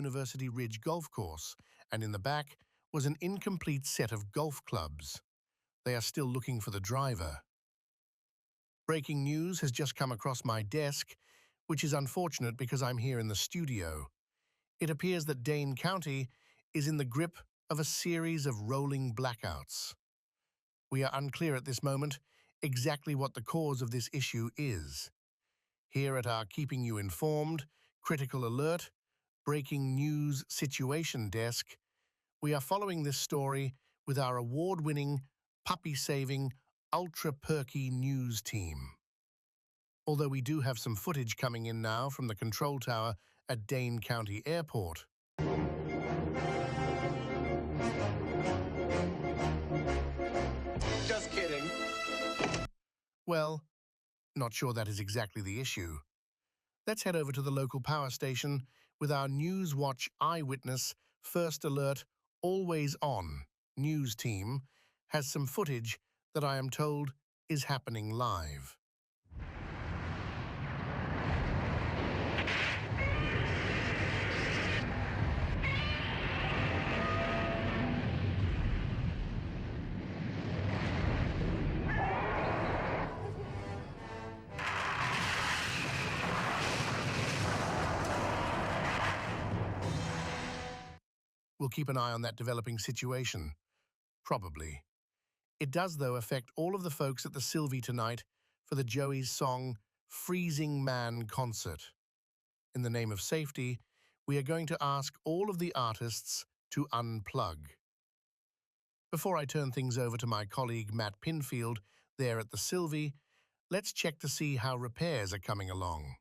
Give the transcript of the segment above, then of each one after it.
University Ridge golf course, and in the back was an incomplete set of golf clubs. They are still looking for the driver. Breaking news has just come across my desk, which is unfortunate because I'm here in the studio. It appears that Dane County is in the grip of a series of rolling blackouts. We are unclear at this moment exactly what the cause of this issue is. Here at our Keeping You Informed, Critical Alert, Breaking News Situation Desk, we are following this story with our award-winning, puppy-saving, ultra-perky news team. Although we do have some footage coming in now from the control tower at Dane County Airport. Just kidding. Well, not sure that is exactly the issue. Let's head over to the local power station with our News Watch eyewitness, First Alert, Always On news team has some footage that I am told is happening live. We'll keep an eye on that developing situation. Probably. It does, though, affect all of the folks at the Sylvie tonight for the Joey's song Freezing Man concert. In the name of safety, we are going to ask all of the artists to unplug. Before I turn things over to my colleague Matt Pinfield there at the Sylvie, let's check to see how repairs are coming along.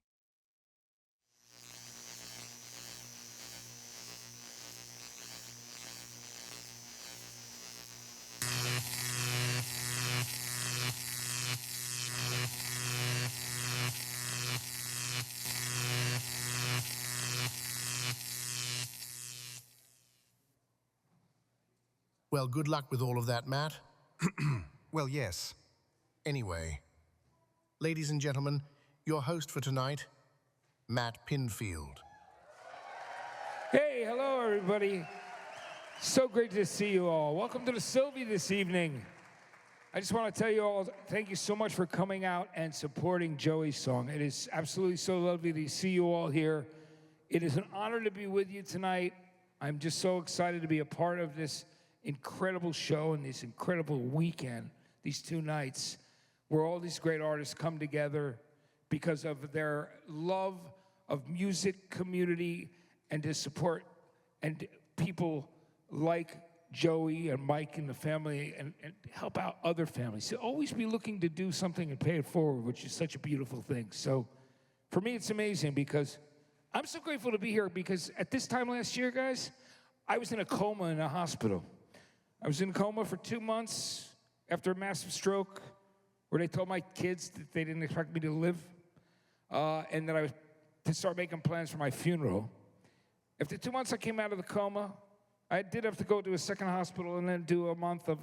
Well, good luck with all of that, Matt. Well, yes. Anyway, ladies and gentlemen, your host for tonight, Matt Pinfield. Hey, hello everybody. So great to see you all. Welcome to the Sylvie this evening. I just want to tell you all, thank you so much for coming out and supporting Joey's song. It is absolutely so lovely to see you all here. It is an honor to be with you tonight. I'm just so excited to be a part of this incredible show and this incredible weekend, these 2 nights, where all these great artists come together because of their love of music, community, and to support and people like Joey and Mike and the family and help out other families. So always be looking to do something and pay it forward, which is such a beautiful thing. So for me, it's amazing because I'm so grateful to be here because at this time last year, guys, I was in a coma in a hospital. I was in a coma for 2 months after a massive stroke where they told my kids that they didn't expect me to live and that I was to start making plans for my funeral. After 2 months, I came out of the coma. I did have to go to a second hospital and then do a month of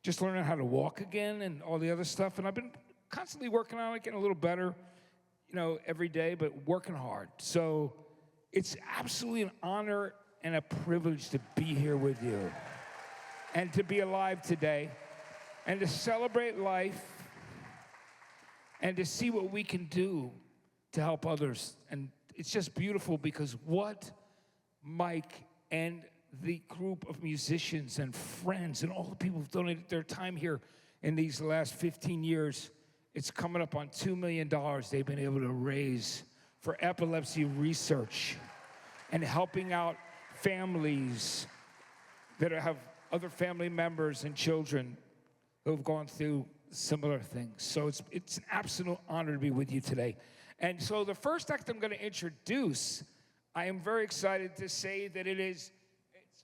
just learning how to walk again and all the other stuff. And I've been constantly working on it, getting a little better, you know, every day, but working hard. So it's absolutely an honor and a privilege to be here with you and to be alive today and to celebrate life and to see what we can do to help others. And it's just beautiful because what Mike and the group of musicians and friends and all the people who've donated their time here in these last 15 years, it's coming up on $2 million they've been able to raise for epilepsy research and helping out families that have other family members and children who have gone through similar things. So it's an absolute honor to be with you today. And so the first act I'm going to introduce, I am very excited to say that it's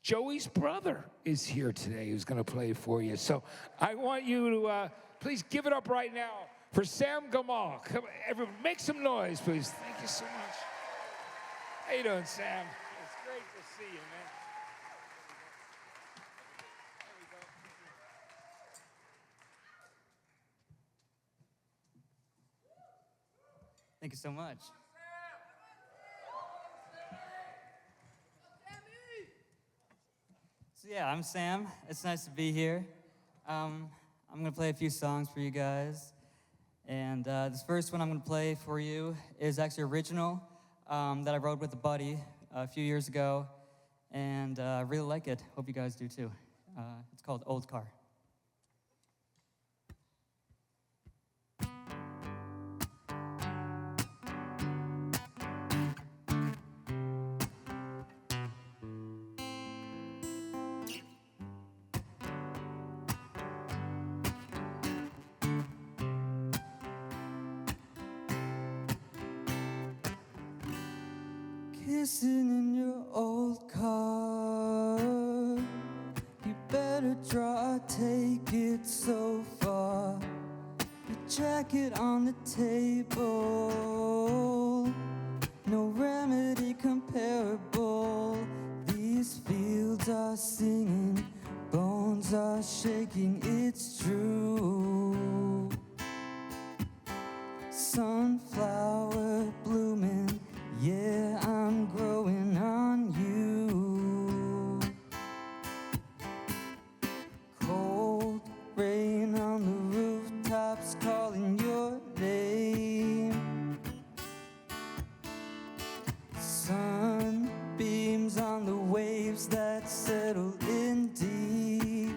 Joey's brother is here today who's going to play for you. So I want you to please give it up right now for Sam Gamal. Come, everyone, make some noise, please. Thank you so much. How you doing, Sam? It's great to see you, man. Thank you so much. So yeah, I'm Sam. It's nice to be here. I'm gonna play a few songs for you guys. And this first one I'm gonna play for you is actually original that I wrote with a buddy a few years ago. And I really like it. Hope you guys do too. It's called Old Car. Kissing in your old car. You better try, take it so far. Your jacket on the table. No remedy comparable. These fields are singing, bones are shaking, it's true. Sunflower blooming, yeah, I'm growing on you. Cold rain on the rooftops calling your name. Sunbeams on the waves that settle in deep.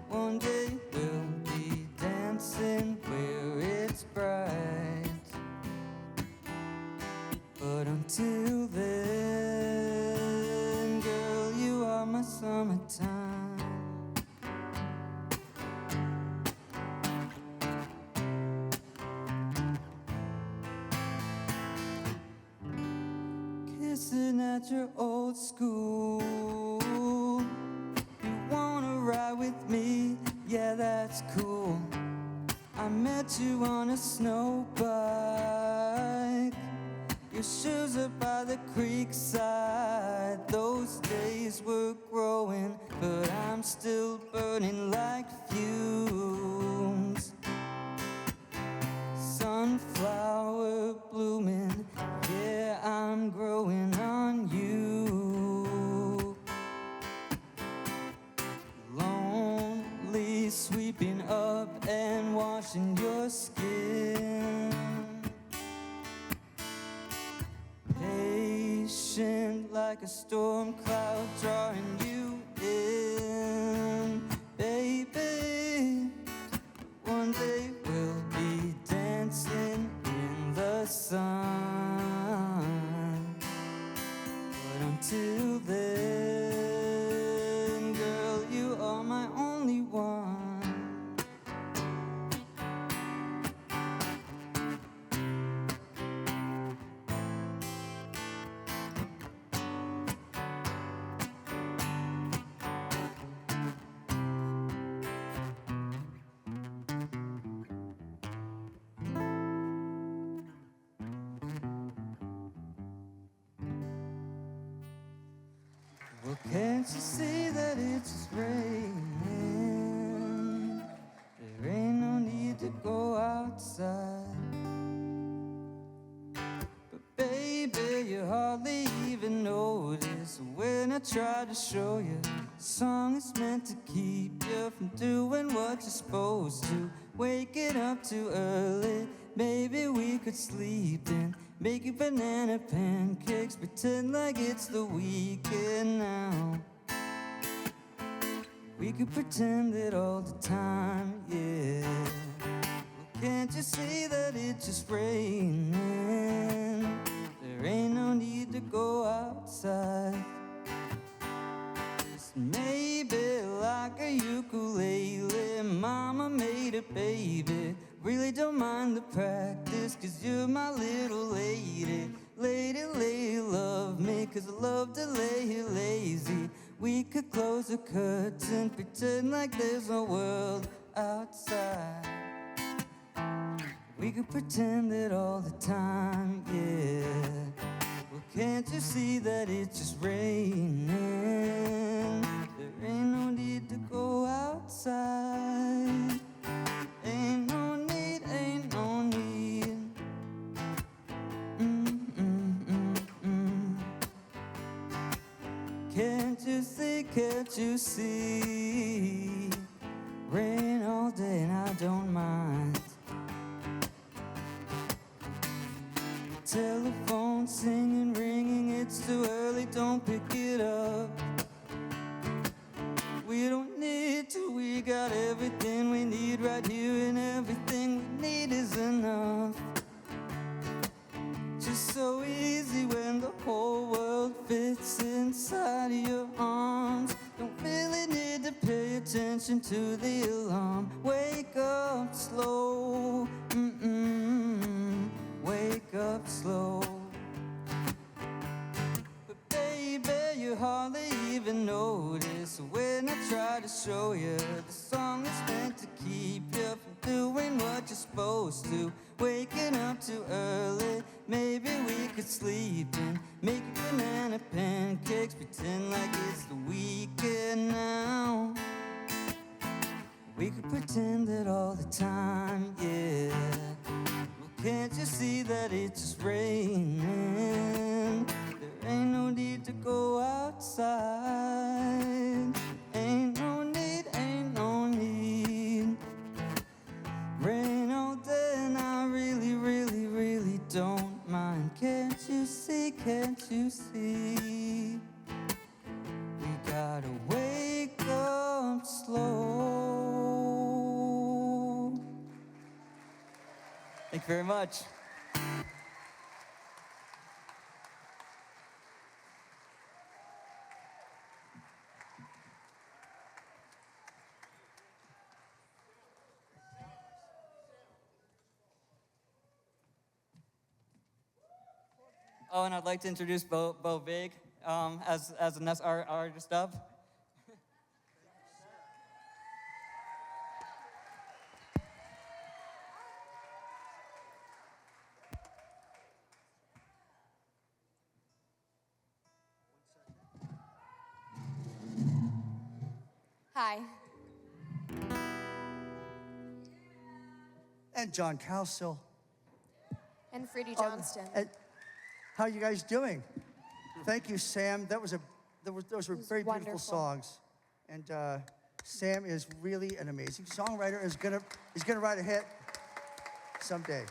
One day we'll be dancing where it's bright. But until then, girl, you are my summertime. Kissing at your old school. You wanna ride with me? Yeah, that's cool. I met you on a snow bike. Your shoes are by the creek side. Those days were growing, but I'm still burning like fumes. Sunflower blooming, yeah, I'm growing on you. Lonely, sweeping up and washing your skin. Patient like a storm cloud drawing you in. Baby, one day we'll be dancing in the sun. But until then, girl, you are my only one. Well, can't you see that it's just raining? There ain't no need to go outside. But baby, you hardly even notice when I try to show you. The song is meant to keep you from doing what you're supposed to. Waking up too early, maybe we could sleep in. Making banana pancakes, pretend like it's the weekend now. We could pretend it all the time, yeah. Well, can't you see that it's just raining? There ain't no need to go outside. Just maybe like a ukulele, mama made a baby. Really don't mind the practice, 'cause you're my little lady. Lady, lady, love me, 'cause I love to lay here lazy. We could close the curtain, pretend like there's no world outside. We could pretend it all the time, yeah. Well, can't you see that it's just raining? There ain't no need to go outside. Ain't no need, ain't no need. can't you see, can't you see? Rain all day and I don't mind. Telephone singing, ringing, it's too early, don't pick it up. We don't need to, we got everything we need right here, and everything we need is enough. Just so easy when the whole world fits inside of your arms. Don't really need to pay attention to the alarm. Wake up slow, wake up slow. But baby, you hardly even notice when I try to show you the song that's meant to keep you from doing what you're supposed to. Waking up too early, maybe we could sleep in, make banana pancakes, pretend like it's the weekend now. We could pretend that all the time, yeah. Well, can't you see that it's just raining? There ain't no need to go outside. Ain't no need, ain't no need. Rain all day and I really, really, really don't mind. Can't you see, can't you see? We gotta wake up slow. Thank you very much. Oh, and I'd like to introduce Bo Vig as the next artist up. Hi. And John Cowsill. And Freddie Johnston. How are you guys doing? Thank you, Sam. Those were very wonderful. beautiful songs. And Sam is really an amazing songwriter. He's gonna write a hit someday.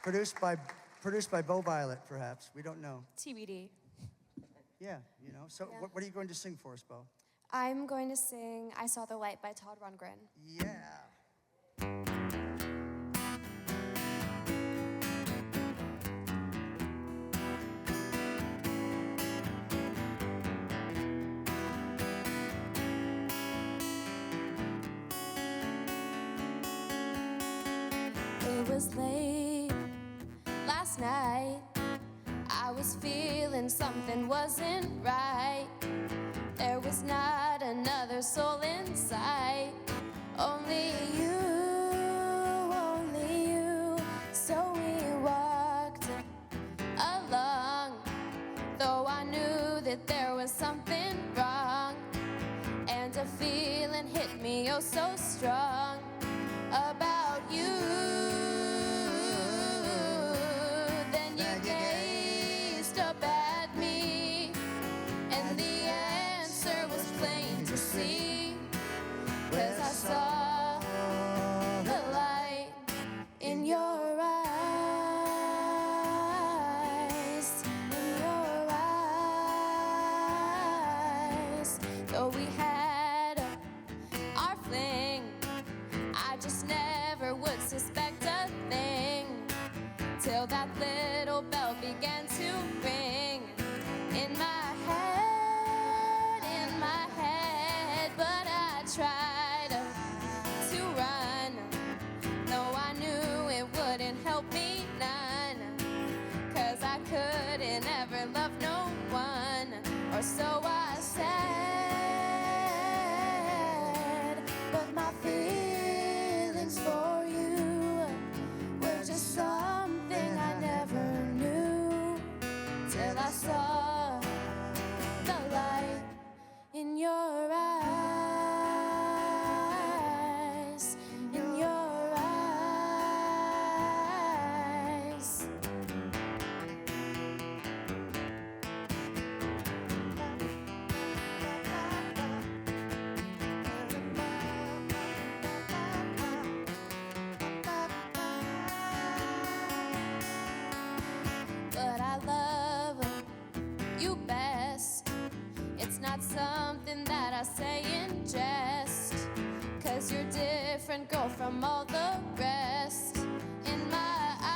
Produced by Bo Violet, perhaps. We don't know. TBD. Yeah, you know. So Yeah. what are you going to sing for us, Bo? I'm going to sing I Saw the Light by Todd Rundgren. Yeah. It was late last night. I was feeling something wasn't right. There was not another soul in sight. Only you, only you. So we walked along, though I knew that there was something wrong. And a feeling hit me oh so strong about you. Then you gazed up at me, and the answer was plain to see. 'Cause I saw the light in your eyes, in your eyes. Though we had our fling, I just never would suspect a thing till that little bell began to ring in my head. But I tried to run, though I knew it wouldn't help me none. 'Cause I couldn't ever love no one, or so I said. But my feelings for you were just something I never knew till I saw the light in your eyes, in your eyes. from all the rest in my eyes.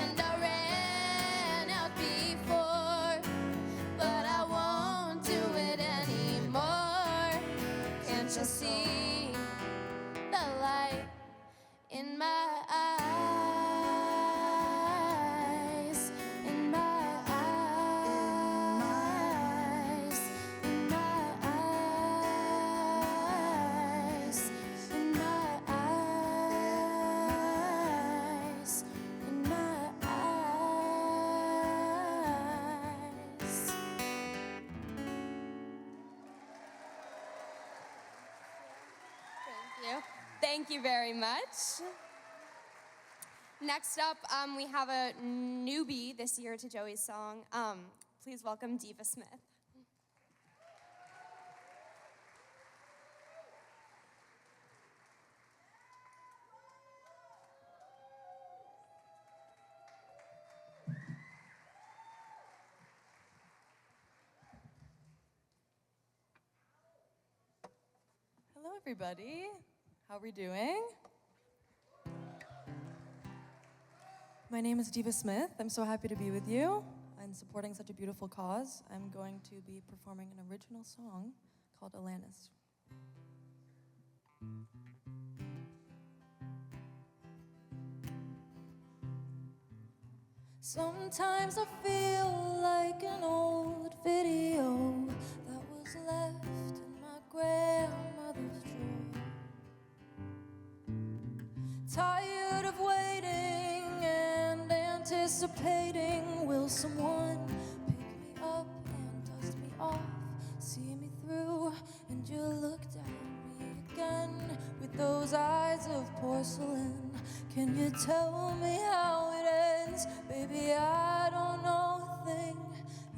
And I ran out before, but I won't do it anymore. Can't you see the light in my eyes? In my eyes. In my eyes. In my eyes. In my eyes. Thank you. Thank you very much. Next up, we have a newbie this year to Joey's song. Please welcome Diva Smith. Hello, everybody. How are we doing? My name is Diva Smith. I'm so happy to be with you and supporting such a beautiful cause. I'm going to be performing an original song called Alanis. Sometimes I feel like an old video that was left in my grandmother's drawer. Tired of waiting and anticipating, will someone pick me up and dust me off, see me through? And you looked at me again with those eyes of porcelain. Can you tell me how it ends? Baby, I don't know a thing.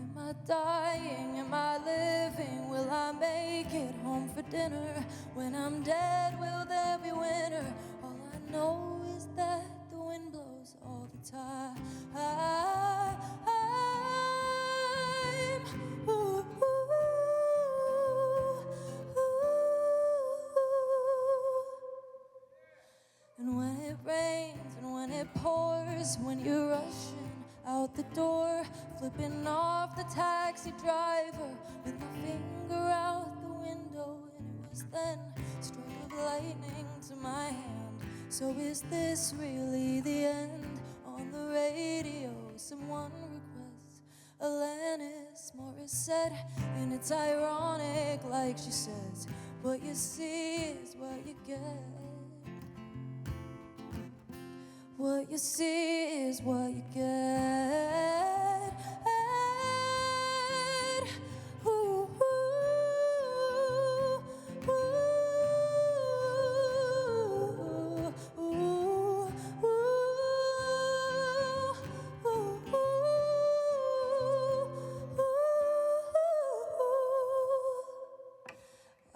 Am I dying? Am I living? Will I make it home for dinner? When I'm dead, will there be winter? All I know is that the wind blows all the time. Ooh, ooh, ooh. And when it rains and when it pours, when you're rushing out the door, flipping off the taxi driver with my finger out the window, and it was then stroke of lightning to my hand. So is this really the end? On the radio, someone requests Alanis Morissette, and it's ironic, like she says, what you see is what you get. What you see is what you get. Ooh, ooh, ooh, ooh, ooh, ooh,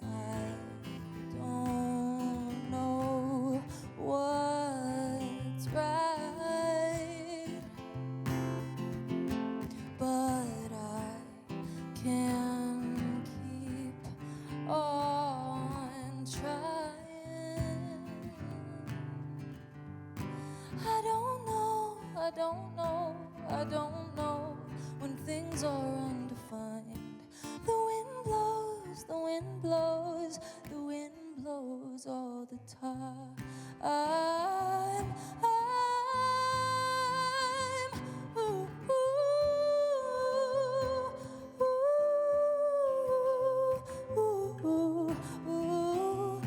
I don't know what's right, but I can keep on trying. I don't know when things are undefined. The wind blows, the wind blows, the wind blows all the time. Ooh, ooh, ooh, ooh, ooh, ooh,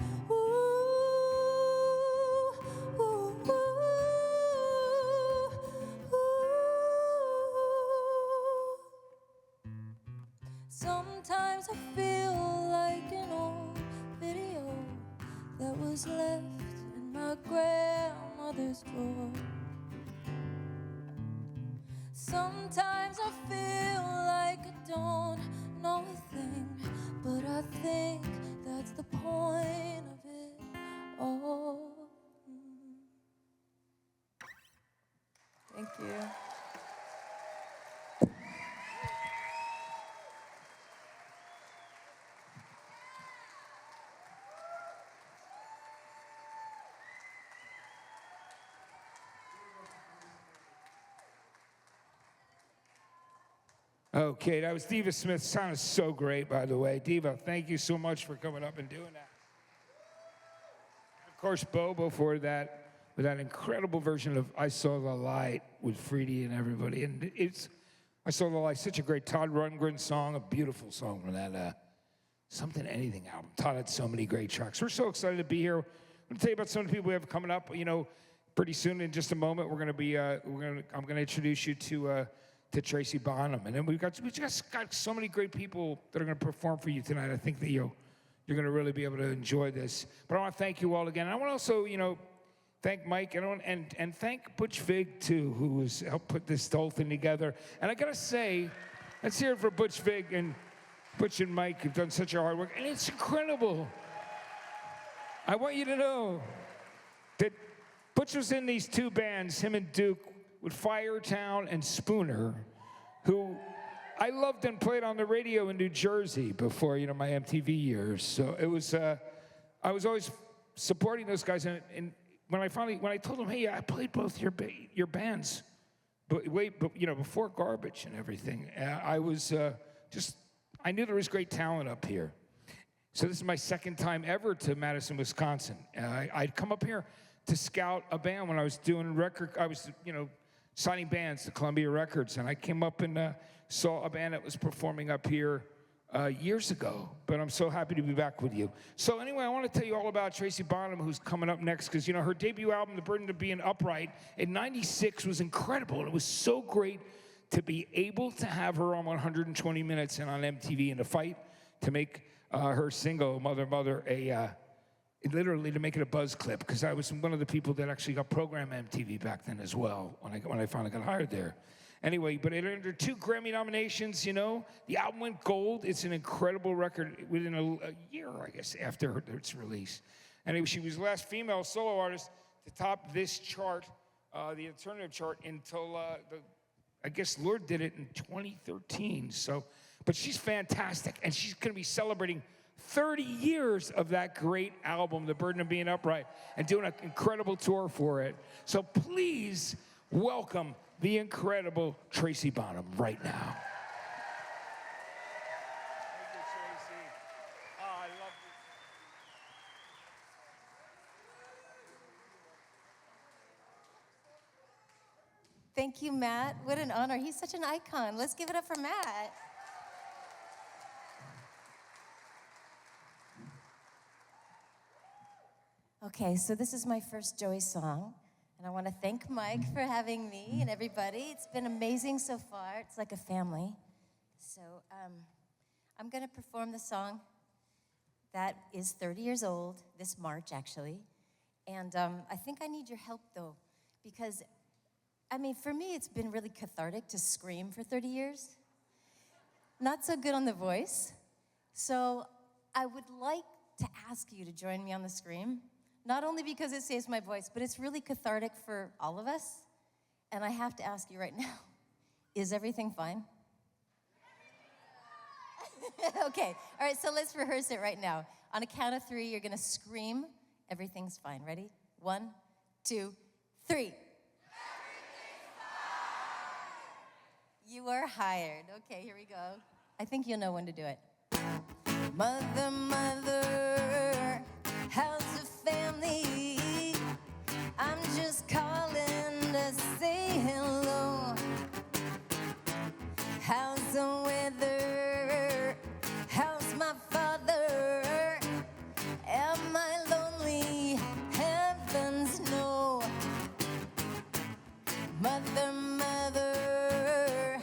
ooh, ooh. Sometimes I feel like an old video that was left in my grandmother's drawer. Sometimes I feel like I don't know a thing, but I think that's the point of it all. Thank you. Okay, that was Diva Smith. Sounded so great, by the way. Diva, thank you so much for coming up and doing that. Of course, Bo before that, with that incredible version of I Saw the Light with Freedy and everybody. And it's, I Saw the Light, such a great Todd Rundgren song, a beautiful song from that Something Anything album. Todd had so many great tracks. We're so excited to be here. I'm going to tell you about some of the people we have coming up. You know, pretty soon, in just a moment, I'm going to introduce you to Tracy Bonham, and then we just got so many great people that are going to perform for you tonight. I think that you're going to really be able to enjoy this. But I want to thank you all again. And I want to also, thank Mike and thank Butch Vig too, who has helped put this whole thing together. And I got to say, let's hear it for Butch Vig and Butch and Mike have done such a hard work, and it's incredible. I want you to know that Butch was in these two bands, him and Duke, with Firetown and Spooner, who I loved and played on the radio in New Jersey before, my MTV years. So it was, I was always supporting those guys. And when I told them, hey, I played both your bands, but before Garbage and everything, I was I knew there was great talent up here. So this is my second time ever to Madison, Wisconsin. I'd come up here to scout a band when I was doing signing bands to Columbia Records, and I came up and saw a band that was performing up here years ago, but I'm so happy to be back with you. So anyway, I want to tell you all about Tracy Bonham, who's coming up next, because her debut album, The Burden of Being Upright, in '96 was incredible, and it was so great to be able to have her on 120 Minutes and on MTV, and to fight to make her single, Mother, Mother, literally to make it a buzz clip, because I was one of the people that actually got programmed MTV back then as well, when I finally got hired there. Anyway, but it earned her 2 Grammy nominations, The album went gold. It's an incredible record within a year, I guess, after its release. Anyway, she was the last female solo artist to top this chart, the alternative chart, until, I guess Lord did it in 2013. So, but she's fantastic, and she's going to be celebrating 30 years of that great album, The Burden of Being Upright, and doing an incredible tour for it. So please welcome the incredible Tracy Bonham right now. Thank you, Tracy. Oh, I love you. Thank you, Matt. What an honor. He's such an icon. Let's give it up for Matt. Okay, so this is my first Joey song, and I want to thank Mike for having me and everybody. It's been amazing so far. It's like a family. So I'm going to perform the song that is 30 years old, this March, actually. And I think I need your help, though, because, for me, it's been really cathartic to scream for 30 years. Not so good on the voice. So I would like to ask you to join me on the scream. Not only because it saves my voice, but it's really cathartic for all of us. And I have to ask you right now, is everything fine? Okay, all right, so let's rehearse it right now. On a count of 3, you're gonna scream, everything's fine. Ready? 1, 2, 3. Everything's fine. You are hired. Okay, here we go. I think you'll know when to do it. Mother, mother, how's the family? I'm just calling to say hello. How's the weather? How's my father? Am I lonely? Heavens no. Mother, mother,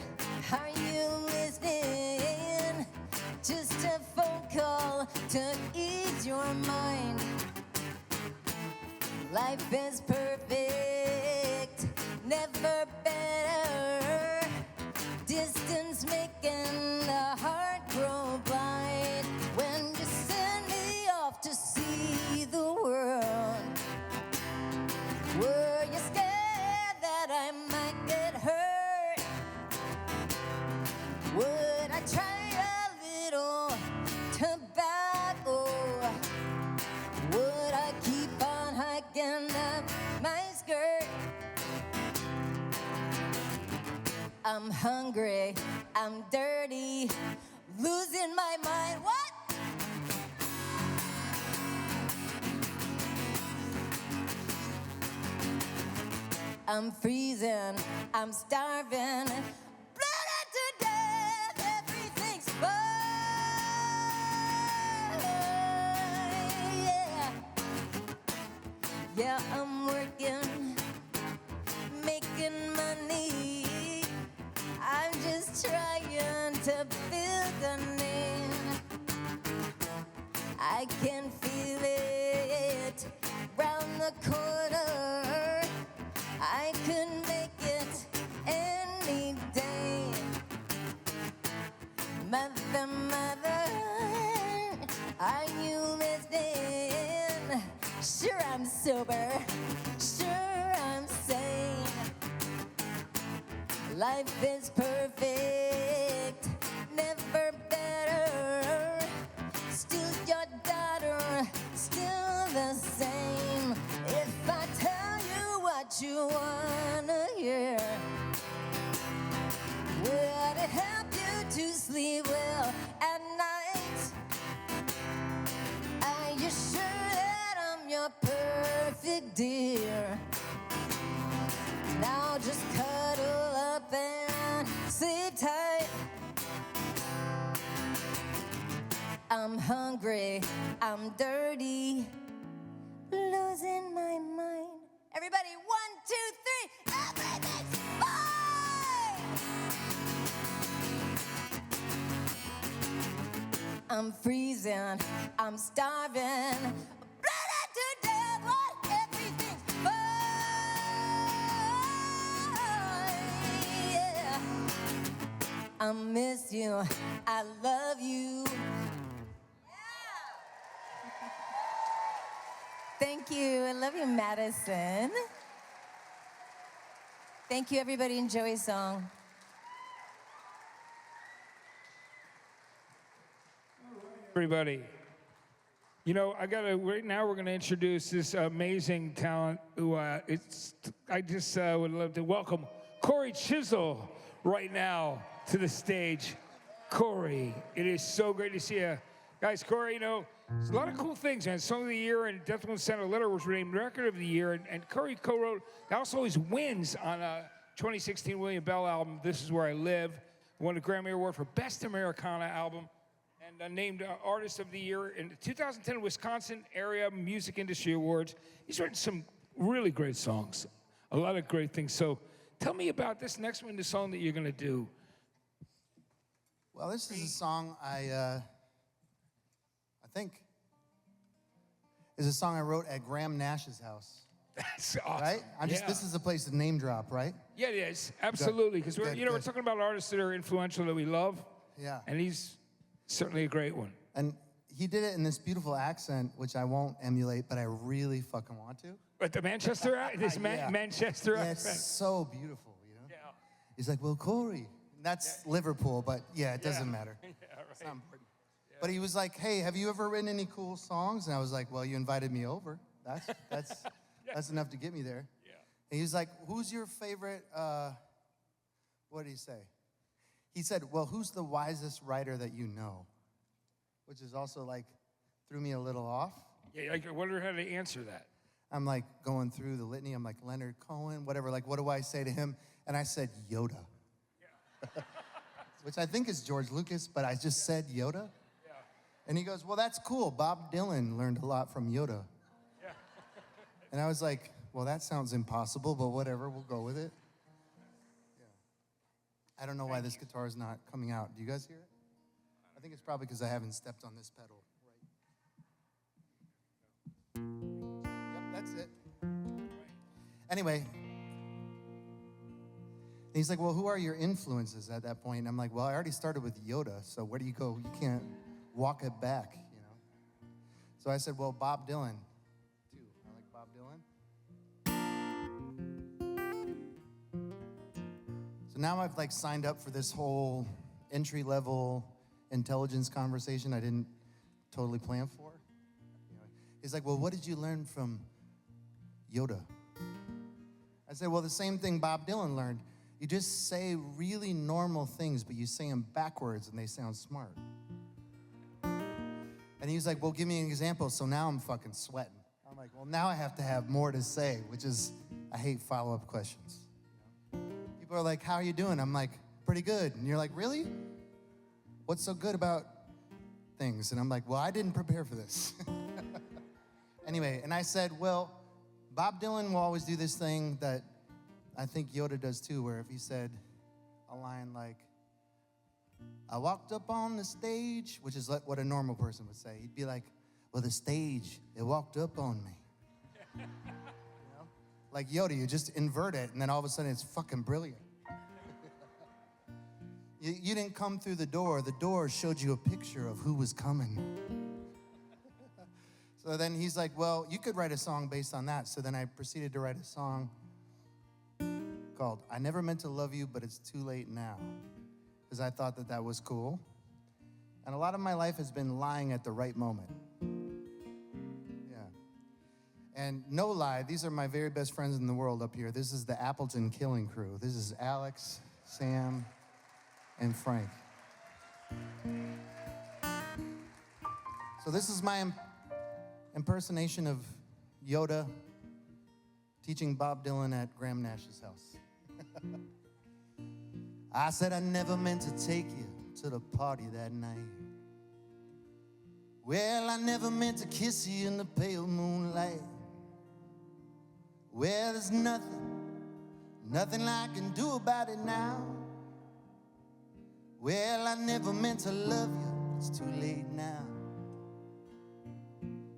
are you listening? Just a phone call to ease your mind. Life is perfect, never better. Distance making the heart grow blind. When you send me off to see the world, were you scared that I might get hurt? Would I try a little tobacco? Would I keep on hiking up I'm hungry, I'm dirty, losing my mind. What? I'm freezing, I'm starving, bled to death, everything's fine. Yeah, yeah, I'm working, making money. I'm just trying to build a name. I can feel it round the corner. I could make it any day. Mother, mother, are you listening? Sure I'm sober, sure I'm sane. Life is perfect, never better. Still your daughter, still the same. If I tell you what you wanna hear, would it help you to sleep well at night? Are you sure that I'm your perfect dear? Now just cuddle up and sleep tight. I'm hungry, I'm dirty, losing my mind. Everybody, 1, 2, 3, everything's fine! I'm freezing, I'm starving, bled to death, what? Everything's fine! Yeah. I miss you, I love you. Thank you. I love you, Madison. Thank you, everybody. Enjoy a song. Everybody. You know, right now we're gonna introduce this amazing talent who I just would love to welcome Corey Chisel right now to the stage. Corey, it is so great to see you. Guys, Corey, you know, there's a lot of cool things, man. Song of the Year and Death Won't Send a Letter was named Record of the Year, and Corey co-wrote, he also always wins on a 2016 William Bell album, This Is Where I Live, won a Grammy Award for Best Americana Album, and named Artist of the Year in the 2010 Wisconsin Area Music Industry Awards. He's written some really great songs, a lot of great things. So tell me about this next one, the song that you're gonna do. Well, this is a song I think is a song I wrote at Graham Nash's house. That's awesome. Right? This is a place to name drop, right? Yeah, it is. Absolutely. Because we're talking about artists that are influential that we love. Yeah. And he's certainly a great one. And he did it in this beautiful accent, which I won't emulate, but I really fucking want to. But the Manchester, Manchester Yeah, accent. it's so beautiful, you know? Yeah. He's like, well, Corey. That's Liverpool, but yeah, it doesn't matter. Yeah, right. It's not important. But he was like, hey, have you ever written any cool songs? And I was like, well, you invited me over. That's enough to get me there. Yeah. And he was like, who's your favorite, what did he say? He said, well, who's the wisest writer that you know? Which is also like, threw me a little off. Yeah, I wonder how to answer that. I'm like going through the litany. I'm like, Leonard Cohen, whatever. Like, what do I say to him? And I said, Yoda. Yeah. Which I think is George Lucas, but I just said Yoda. Yeah. And he goes, well, that's cool. Bob Dylan learned a lot from Yoda. Yeah. And I was like, well, that sounds impossible, but whatever, we'll go with it. Yeah. I don't know why this guitar is not coming out. Do you guys hear it? I think it's probably because I haven't stepped on this pedal. Right. Yep, that's it. Anyway. He's like, well, who are your influences at that point? And I'm like, well, I already started with Yoda, so where do you go? You can't walk it back, you know? So I said, well, Bob Dylan, too. I like Bob Dylan. So now I've like signed up for this whole entry-level intelligence conversation I didn't totally plan for. You know, he's like, well, what did you learn from Yoda? I said, well, the same thing Bob Dylan learned. You just say really normal things, but you say them backwards and they sound smart. And he was like, well, give me an example. So now I'm fucking sweating. I'm like, well, now I have to have more to say, which is, I hate follow-up questions. People are like, how are you doing? I'm like, pretty good. And you're like, really? What's so good about things? And I'm like, well, I didn't prepare for this. Anyway, and I said, well, Bob Dylan will always do this thing that I think Yoda does too, where if he said a line like, I walked up on the stage, which is what a normal person would say. He'd be like, well, the stage, it walked up on me. You know? Like Yoda, you just invert it, and then all of a sudden it's fucking brilliant. You didn't come through the door showed you a picture of who was coming. So then he's like, well, you could write a song based on that. So then I proceeded to write a song called I Never Meant to Love You, But It's Too Late Now, because I thought that was cool. And a lot of my life has been lying at the right moment. Yeah. And no lie, these are my very best friends in the world up here. This is the Appleton Killing Crew. This is Alex, Sam, and Frank. So this is my impersonation of Yoda teaching Bob Dylan at Graham Nash's house. I said I never meant to take you to the party that night. Well, I never meant to kiss you in the pale moonlight. Well, there's nothing I can do about it now. Well, I never meant to love you, it's too late now.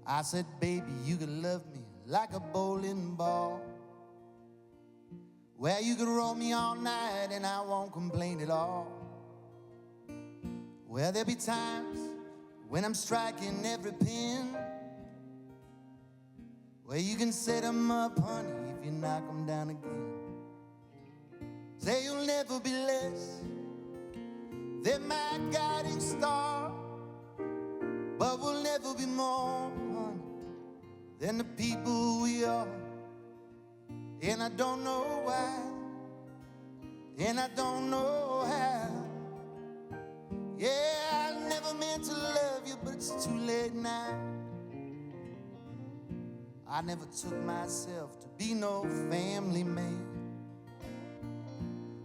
I said, baby, you could love me like a bowling ball. Well, you could roll me all night and I won't complain at all. Well, there'll be times when I'm striking every pin. Well, you can set 'em up, honey, if you knock 'em down again. Say you'll never be less than my guiding star, but we'll never be more, honey, than the people we are. And I don't know why, and I don't know how. Yeah, I never meant to love you, but it's too late now. I never took myself to be no family man.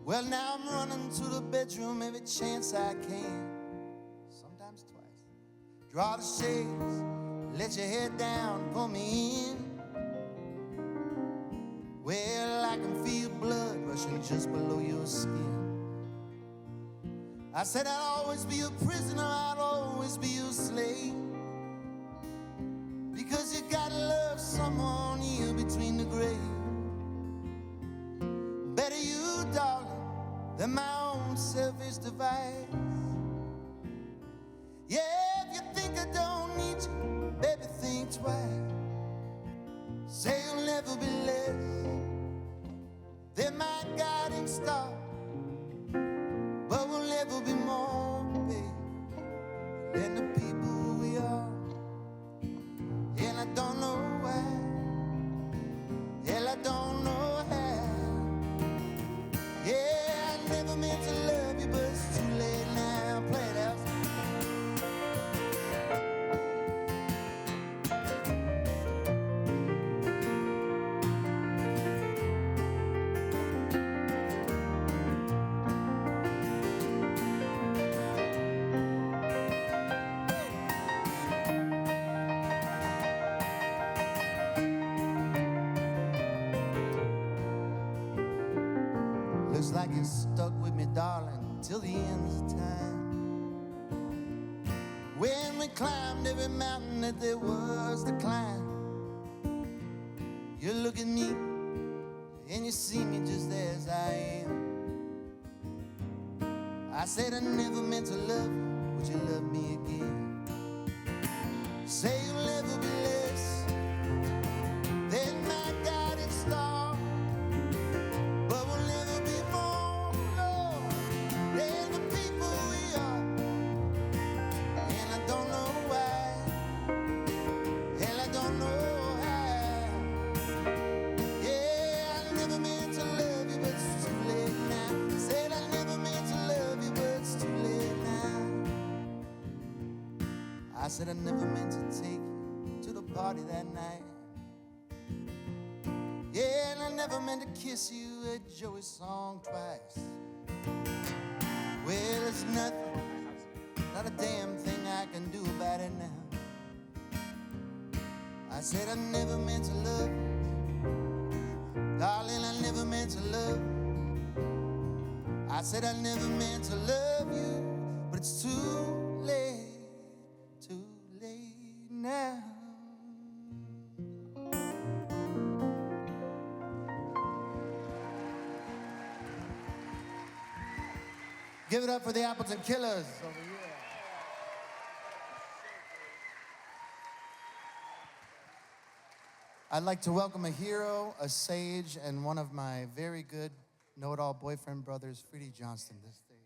Well, now I'm running to the bedroom every chance I can. Sometimes twice. Draw the shades, let your head down, pull me in. Well, I can feel blood rushing just below your skin. I said I'd always be a prisoner, I'd always be a slave. Because you gotta love someone here between the grave. Better you, darling, than my own selfish device. Yeah, if you think I don't need you, baby, think twice. Say you'll never be less than my guiding star, but we'll never be more, babe, than the people we are. And I don't know why, hell, I don't know how. Yeah, I never meant to love you, but it's too late now. Play it out. Looks like you're stuck with me, darling, till the end of time. When we climbed every mountain that there was to climb, you look at me and you see me just as I am. I said I never meant to love you, would you love me again? Say you'll never be less than my guiding star, but we'll never be more, Lord, than the people we are. And I don't know why, hell, I don't know how. Yeah, I never meant to love you, but it's too late now. I said I never meant to take you to the party that night. Yeah, and I never meant to kiss you at Joey's song twice. Well, it's nothing, not a damn thing I can do about it now. I said I never meant to love you. Darling, I never meant to love you. I said I never meant to love you, but it's too late now. Give it up for the Appleton Killers over here. I'd like to welcome a hero, a sage, and one of my very good know-it-all boyfriend brothers, Freddie Johnston, to the stage.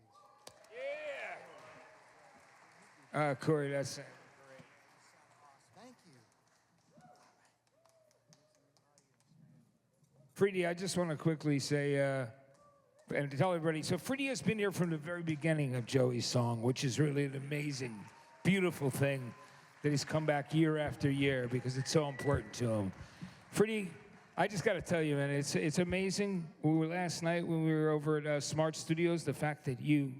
Yeah. Corey, that's it. Thank you. Freddie, I just want to quickly say, and tell everybody, so Freddie has been here from the very beginning of Joey's song, which is really an amazing, beautiful thing that he's come back year after year because it's so important to him. Freddie, I just got to tell you, man, it's amazing. We were last night when we were over at Smart Studios, the fact that you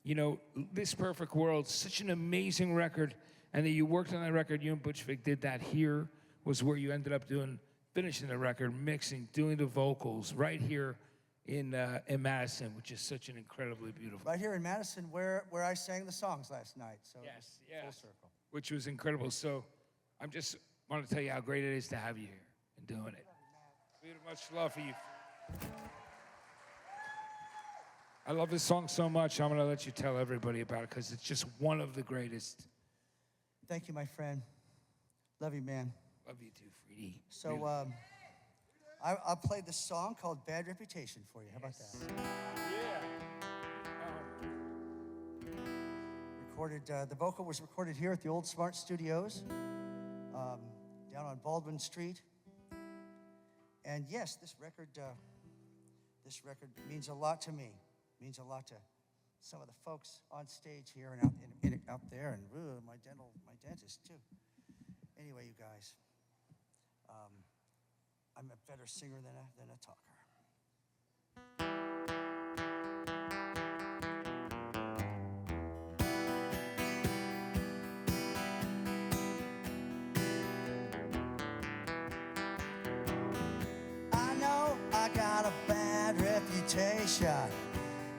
know, This Perfect World, such an amazing record, and that you worked on that record, you and Butch Vig did that here, was where you ended up finishing the record, mixing, doing the vocals right here in Madison, which is such an incredibly beautiful. Right here in Madison, where I sang the songs last night. So Yes, full yes. circle. Which was incredible. So I'm just want to tell you how great it is to have you here and doing it. We have much love for you. I love this song so much, I'm going to let you tell everybody about it because it's just one of the greatest. Thank you, my friend. Love you, man. Love you too, Freddie. So I'll play this song called Bad Reputation for you. How about that? Yeah. Recorded, the vocal was recorded here at the old Smart Studios, down on Baldwin Street. And yes, this record means a lot to me. Means a lot to some of the folks on stage here and out there, and my dentist too. Anyway, you guys, I'm a better singer than a talker. I know I got a bad reputation,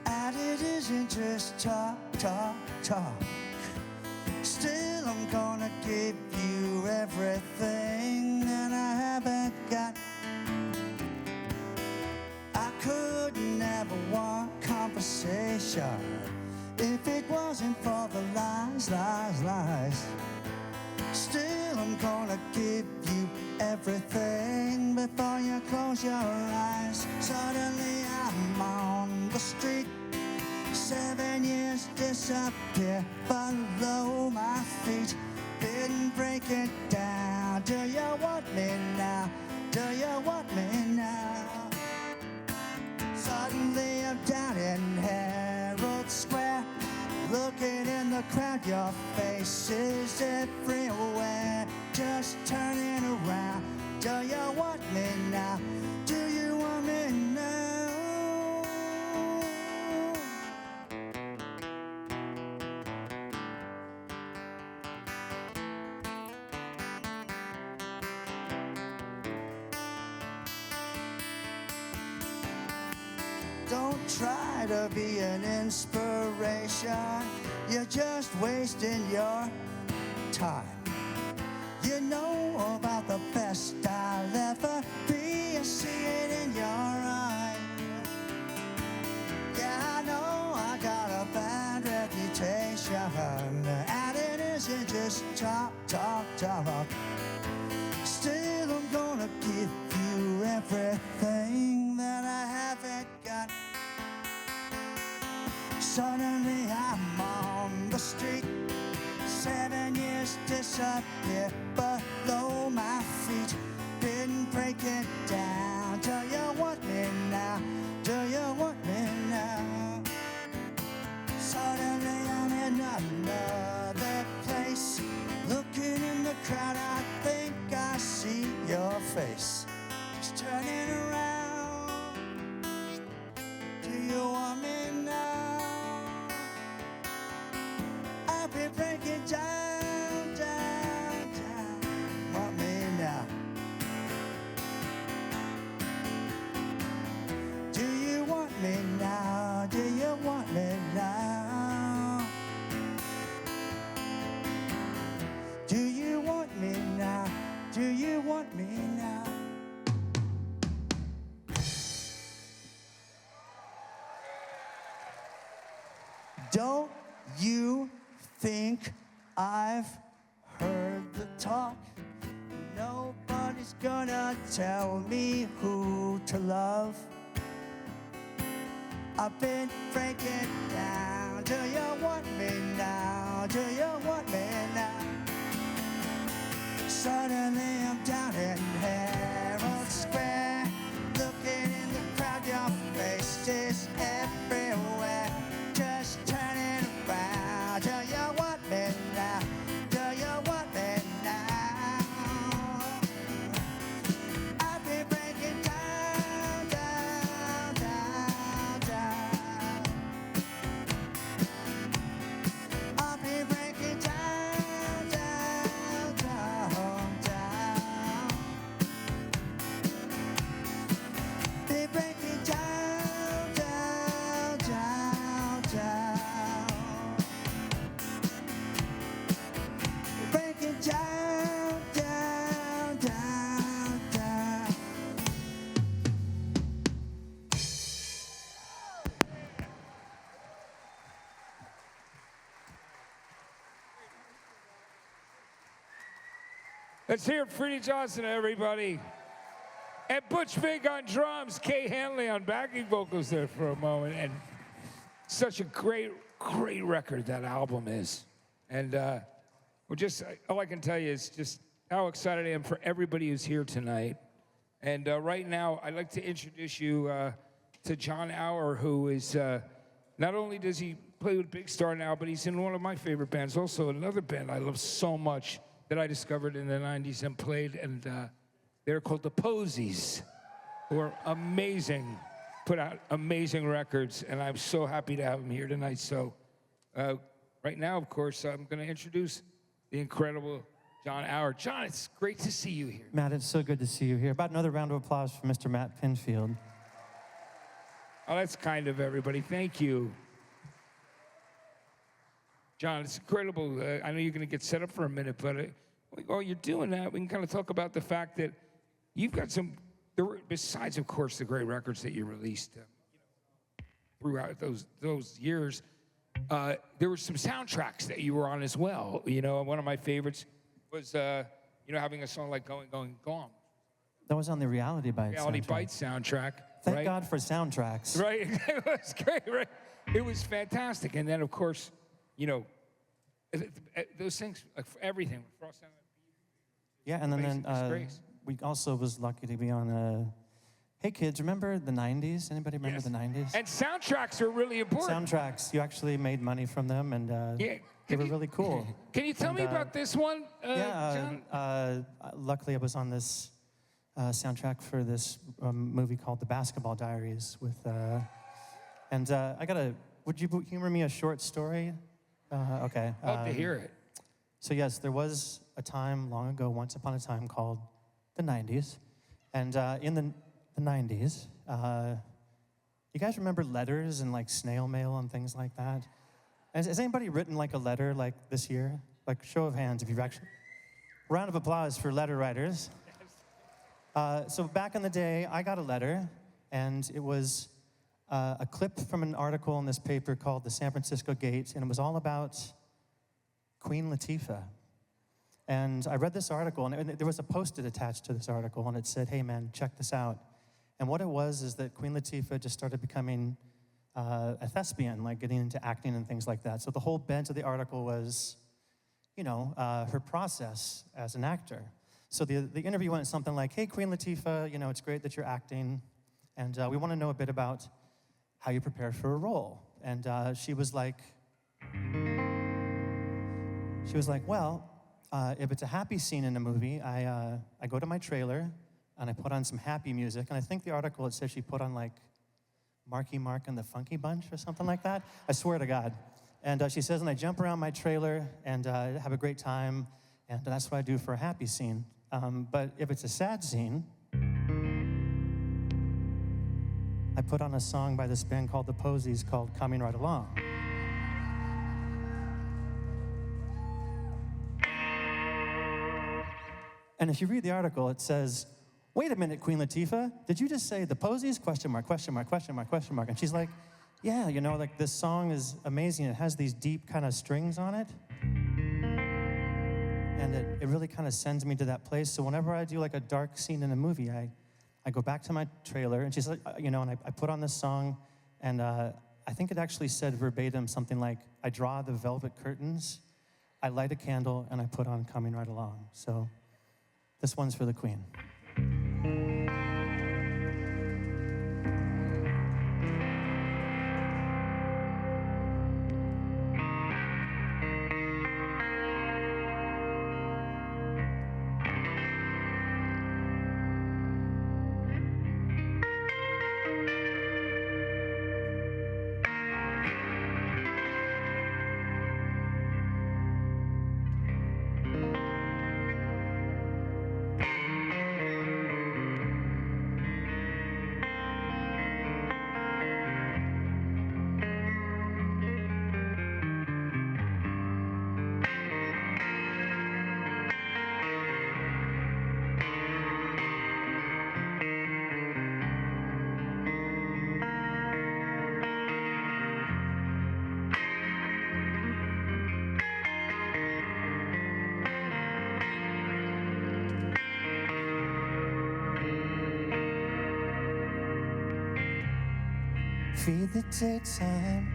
and it isn't just talk. Still, I'm gonna give you everything that I haven't got. I could never want conversation if it wasn't for the lies. Still, I'm gonna give you everything before you close your eyes. Suddenly, I'm on the street. 7 years disappear below my feet. Didn't break it down. Do you want me now? Do you want me now? Suddenly I'm down in Herald Square, looking in the crowd. Your face is everywhere. Just turning around. Do you want me now? Do you want me now? Don't try to be an inspiration. You're just wasting your time. You know about the best I'll ever be. I see it in your eyes. Yeah, I know I got a bad reputation, and it isn't just talk. Still, I'm gonna give you everything that I haven't got. Suddenly I'm on the street. 7 years disappear below my feet. Didn't break it down. Do you want me now? Do you want me now? Suddenly I'm in another place, Don't you think I've heard the talk? Nobody's gonna tell me who to love. I've been breaking down. Do you want me now? Do you want me now? Suddenly I'm down in Herald Square, looking in the crowd, your face is everywhere. Just turning around. Do you want me now? Do you want me now? I've been breaking down, down, down, down. I've been breaking down, down, down, down. Been breaking down, down, down, down. Breaking down, down, down, down. Let's hear Freddie Johnson, everybody. And Butch Vig on drums, Kay Hanley on backing vocals there for a moment. And such a great, great record that album is. And all I can tell you is just how excited I am for everybody who's here tonight. And right now, I'd like to introduce you to John Auer, who is, not only does he play with Big Star now, but he's in one of my favorite bands, also another band I love so much that I discovered in the 90s and played, and they're called the Posies, who are amazing, put out amazing records, and I'm so happy to have them here tonight. So right now, of course, I'm gonna introduce the incredible John Auer. John, it's great to see you here. Matt, it's so good to see you here. About another round of applause for Mr. Matt Pinfield. Oh, that's kind of everybody. Thank you. John, it's incredible. I know you're going to get set up for a minute, but while you're doing that, we can kind of talk about the fact that you've got some, besides, of course, the great records that you released throughout those years, there were some soundtracks that you were on as well. You know, one of my favorites was, having a song like Going, Going, Gone. That was on the Reality Bites Reality soundtrack. Bites soundtrack. Thank right? God for soundtracks. Right, it was great, right? It was fantastic. And then, of course, those things, like everything. Yeah, and then we also was lucky to be on, hey kids, remember the 90s? Anybody remember the 90s? And soundtracks are really important. Soundtracks, you actually made money from them, and they were really cool. Can you tell me about this one, John? Luckily I was on this soundtrack for this movie called The Basketball Diaries with, would you humor me a short story? Okay. Love to hear it. So yes, there was a time long ago, once upon a time, called the 90s. And in the 90s, you guys remember letters and like snail mail and things like that? Has anybody written like a letter like this year? Like show of hands if you've actually, round of applause for letter writers. So back in the day, I got a letter, and it was a clip from an article in this paper called The San Francisco Gate, and it was all about Queen Latifah. And I read this article, and there was a post-it attached to this article, and it said, hey man, check this out. And what it was is that Queen Latifah just started becoming a thespian, like getting into acting and things like that. So the whole bent of the article was, her process as an actor. So the interview went something like, hey, Queen Latifah, it's great that you're acting, and we want to know a bit about how you prepare for a role. And she was like, well, if it's a happy scene in a movie, I go to my trailer, and I put on some happy music. And I think the article, it says she put on like Marky Mark and the Funky Bunch or something like that. I swear to God. And she says, and I jump around my trailer and have a great time, and that's what I do for a happy scene. But if it's a sad scene, I put on a song by this band called The Posies called Coming Right Along. And if you read the article, it says, wait a minute, Queen Latifah, did you just say The Posies? Question mark, question mark, question mark, question mark. And she's like, Yeah, you know, like this song is amazing. It has these deep kind of strings on it. And it really kind of sends me to that place. So whenever I do like a dark scene in a movie, I go back to my trailer and she's like, you know, and I put on this song and I think it actually said verbatim something like, I draw the velvet curtains, I light a candle, and I put on Coming Right Along. So this one's for the Queen. Feed the daytime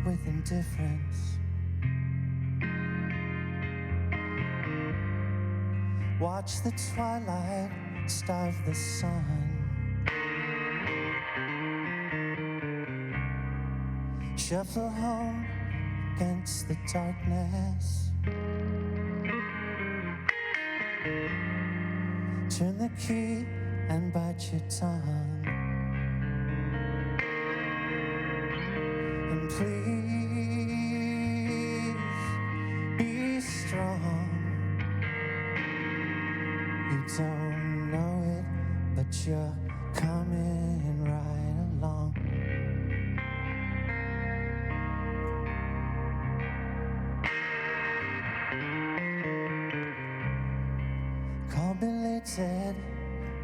with indifference. Watch the twilight starve the sun. Shuffle home against the darkness. Turn the key and bite your tongue. And please be strong. You don't know it, but you're coming right along. Call belated,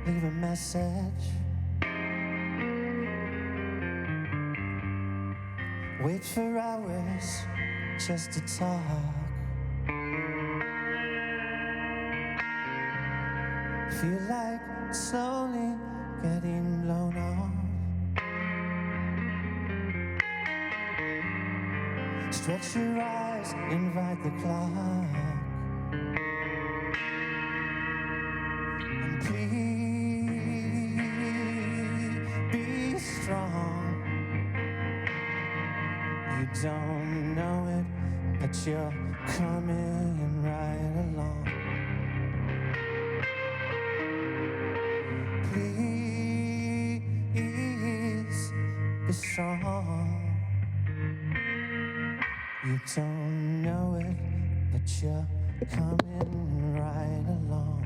leave a message. Wait for hours just to talk. Feel like slowly getting blown off. Stretch your eyes, invite the clock. And please be strong. You don't know it, but you're coming right along. Please be strong. You don't know it, but you're coming right along.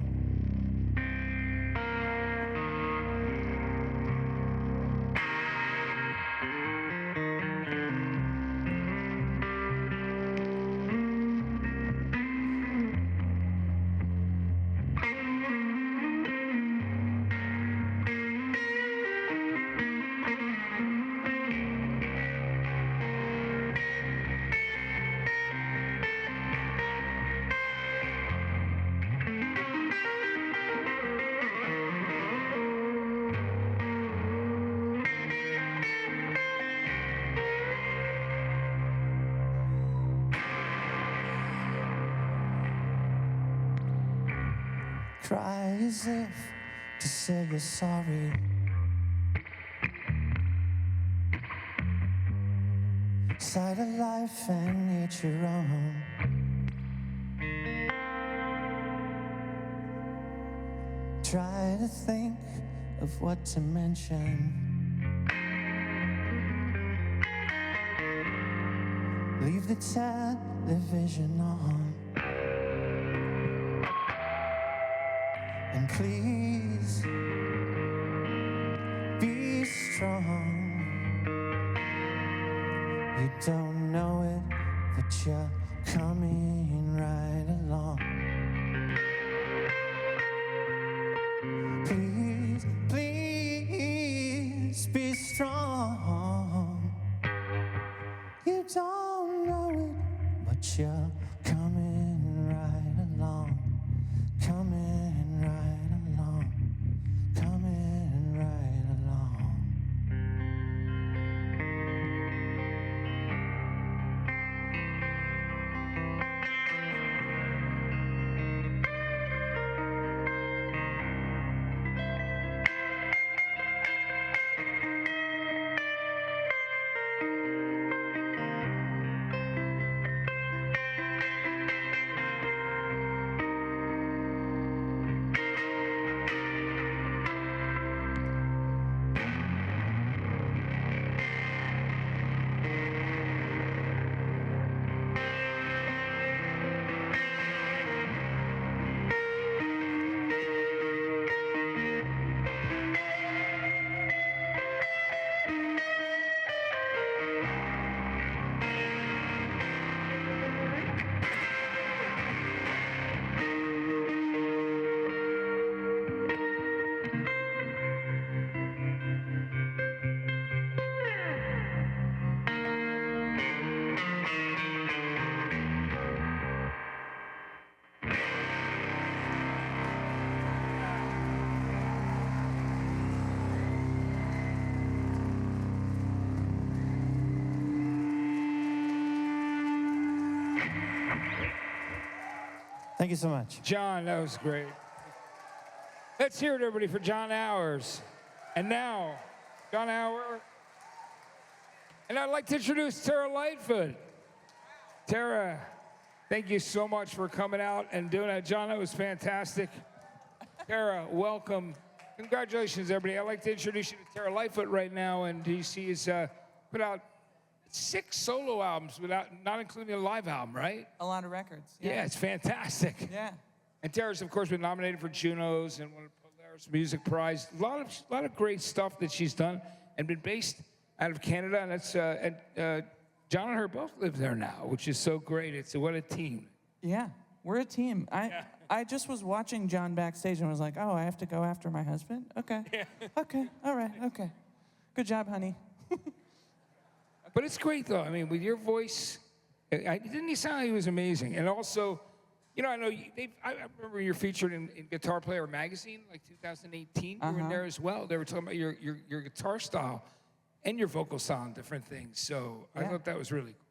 Cry as if to say you're sorry. Side of life and each your own. Try to think of what to mention. Leave the television on. And please be strong. You don't know it, but you're coming right along. Please, please be strong. that you're coming right along, coming right along, coming right along. Thank you so much. John, that was great. Let's hear it, everybody, for John Hours. And now, John Hour. And I'd like to introduce Tara Lightfoot. Tara, thank you so much for coming out and doing that. John, that was fantastic. Tara, welcome. Congratulations, everybody. I'd like to introduce you to Tara Lightfoot right now. And she has put out 6 solo albums without not including a live album, right? A lot of records. Yeah, it's fantastic. Yeah. And Tara's, of course, been nominated for Junos and won a Polaris Music Prize. A lot of great stuff that she's done and been based out of Canada. And that's John and her both live there now, which is so great. It's what a team. Yeah, we're a team. I just was watching John backstage and was like, oh, I have to go after my husband? Okay. Yeah. Okay. All right. Okay. Good job, honey. But it's great, though. I mean, with your voice, didn't he sound like he was amazing? And also, you know, I know I remember you're featured in Guitar Player magazine, like 2018. You were in there as well. They were talking about your guitar style and your vocal style and different things. So I thought that was really cool.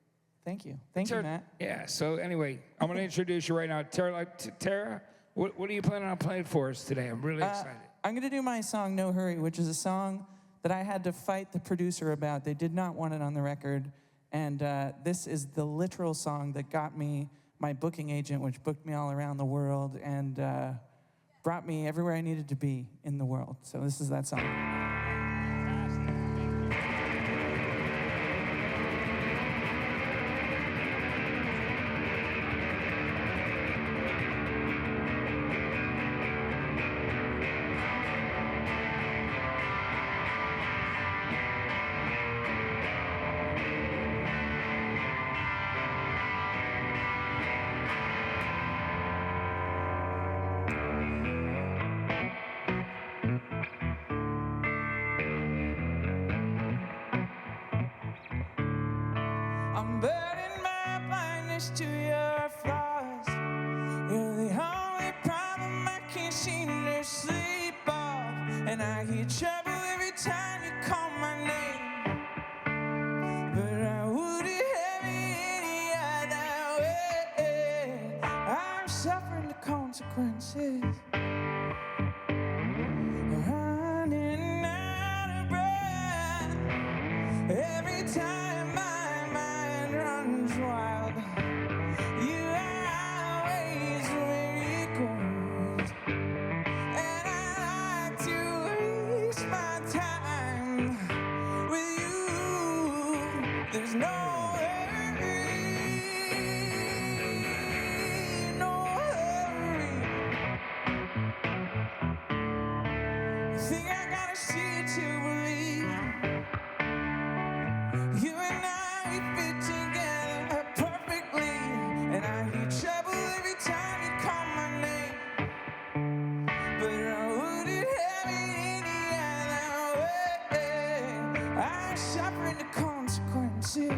Thank you. Thank you, Matt. Yeah, so anyway, I'm going to introduce you right now. Tara, what are you planning on playing for us today? I'm really excited. I'm going to do my song, No Hurry, which is a song that I had to fight the producer about. They did not want it on the record. And this is the literal song that got me my booking agent, which booked me all around the world and brought me everywhere I needed to be in the world. So this is that song. I'm burning my blindness to your flaws. You're the only problem I can't seem to sleep off. And I hear trouble every time you call my name. But I wouldn't have it any other way. I'm suffering the consequences. Running out of breath every time my mind runs wild. You are always where it goes, and I like to waste my time with you. There's no hurry, no hurry. I think I gotta see it to believe. You and I, we fit together perfectly. And I hear trouble every time you call my name. But I wouldn't have it any other way. I'm suffering the consequences.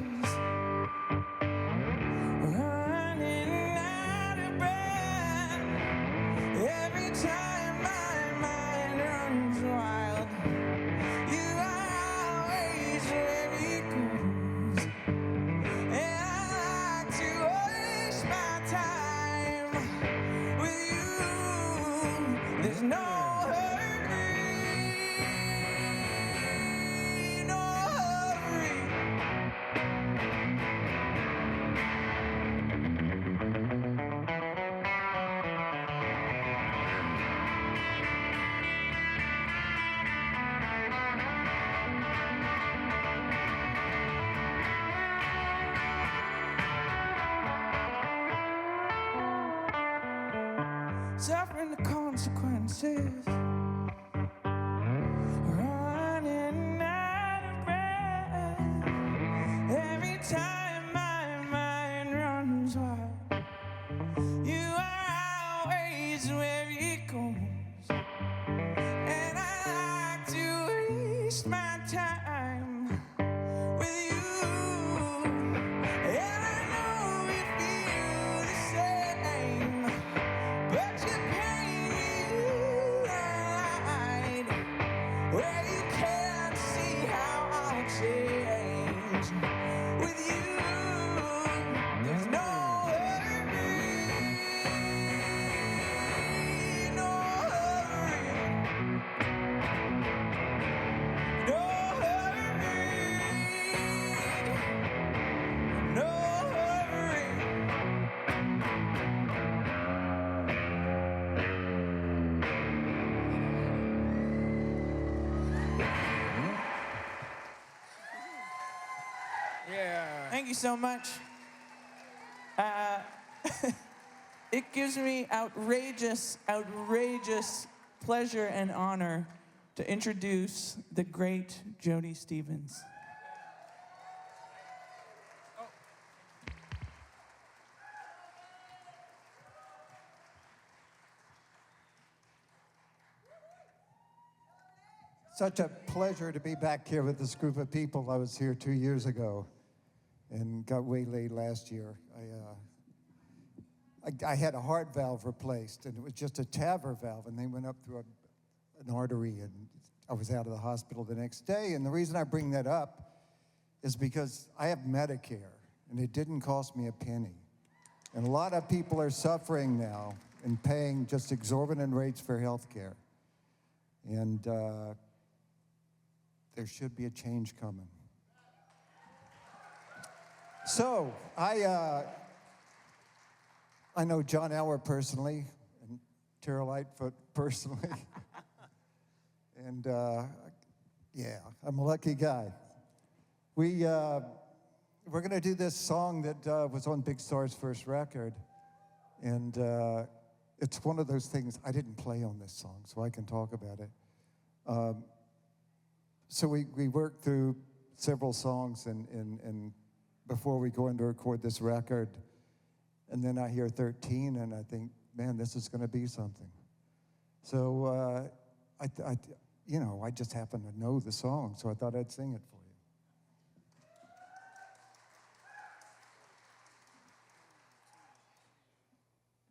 suffering the consequences. Running out of breath every time my mind runs wild. You are always where it goes, and I like to waste my time with you. And I know we feel the same, but you paint me light where you can't see how I'll change with you. There's no hurry, no hurry, no hurry, no hurry. Yeah. Thank you so much. It gives me outrageous pleasure and honor to introduce the great Jody Stevens. Such a pleasure to be back here with this group of people. I was here 2 years ago and got waylaid last year. I had a heart valve replaced, and it was just a TAVR valve, and they went up through an artery, and I was out of the hospital the next day. And the reason I bring that up is because I have Medicare, and it didn't cost me a penny. And a lot of people are suffering now and paying just exorbitant rates for health care. And there should be a change coming. So, I know John Auer personally, and Tara Lightfoot personally. And yeah, I'm a lucky guy. We're gonna do this song that was on Big Star's first record. And it's one of those things, I didn't play on this song, so I can talk about it. So we worked through several songs and before we go in to record this record. And then I hear 13 and I think, man, this is gonna be something. So I just happen to know the song, so I thought I'd sing it for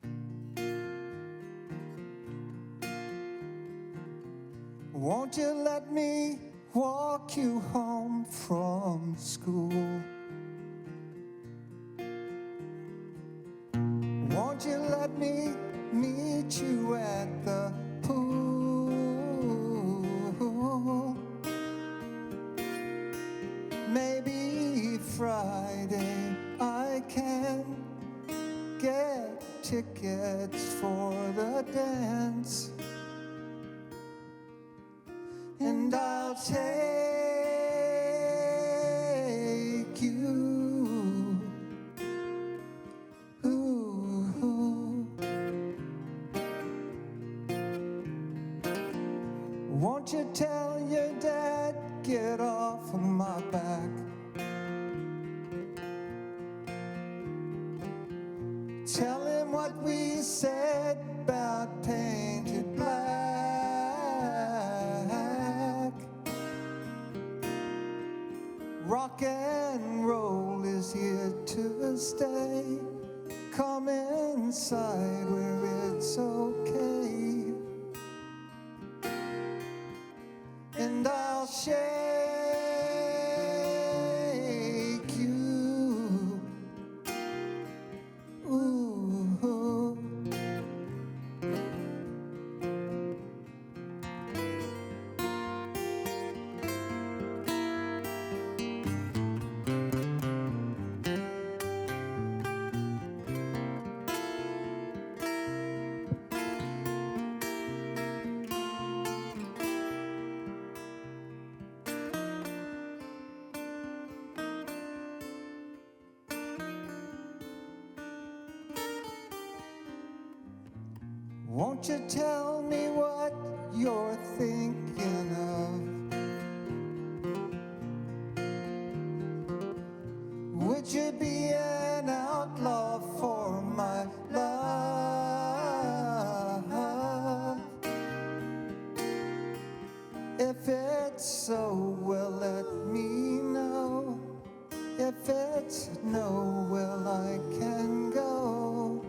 you. Won't you let me walk you home from school? Won't you let me meet you at the pool? Maybe Friday I can get tickets for the dance. And I'll take you. Ooh. Won't you tell your dad, get off of my back? Tell him what we said about painted black. Rock and roll is here to stay. Come inside where it's okay. And I'll shake you. Ooh. Won't you tell me what you're thinking of? Would you be an outlaw for my love? If it's so, well, let me know. If it's no, well, I can go.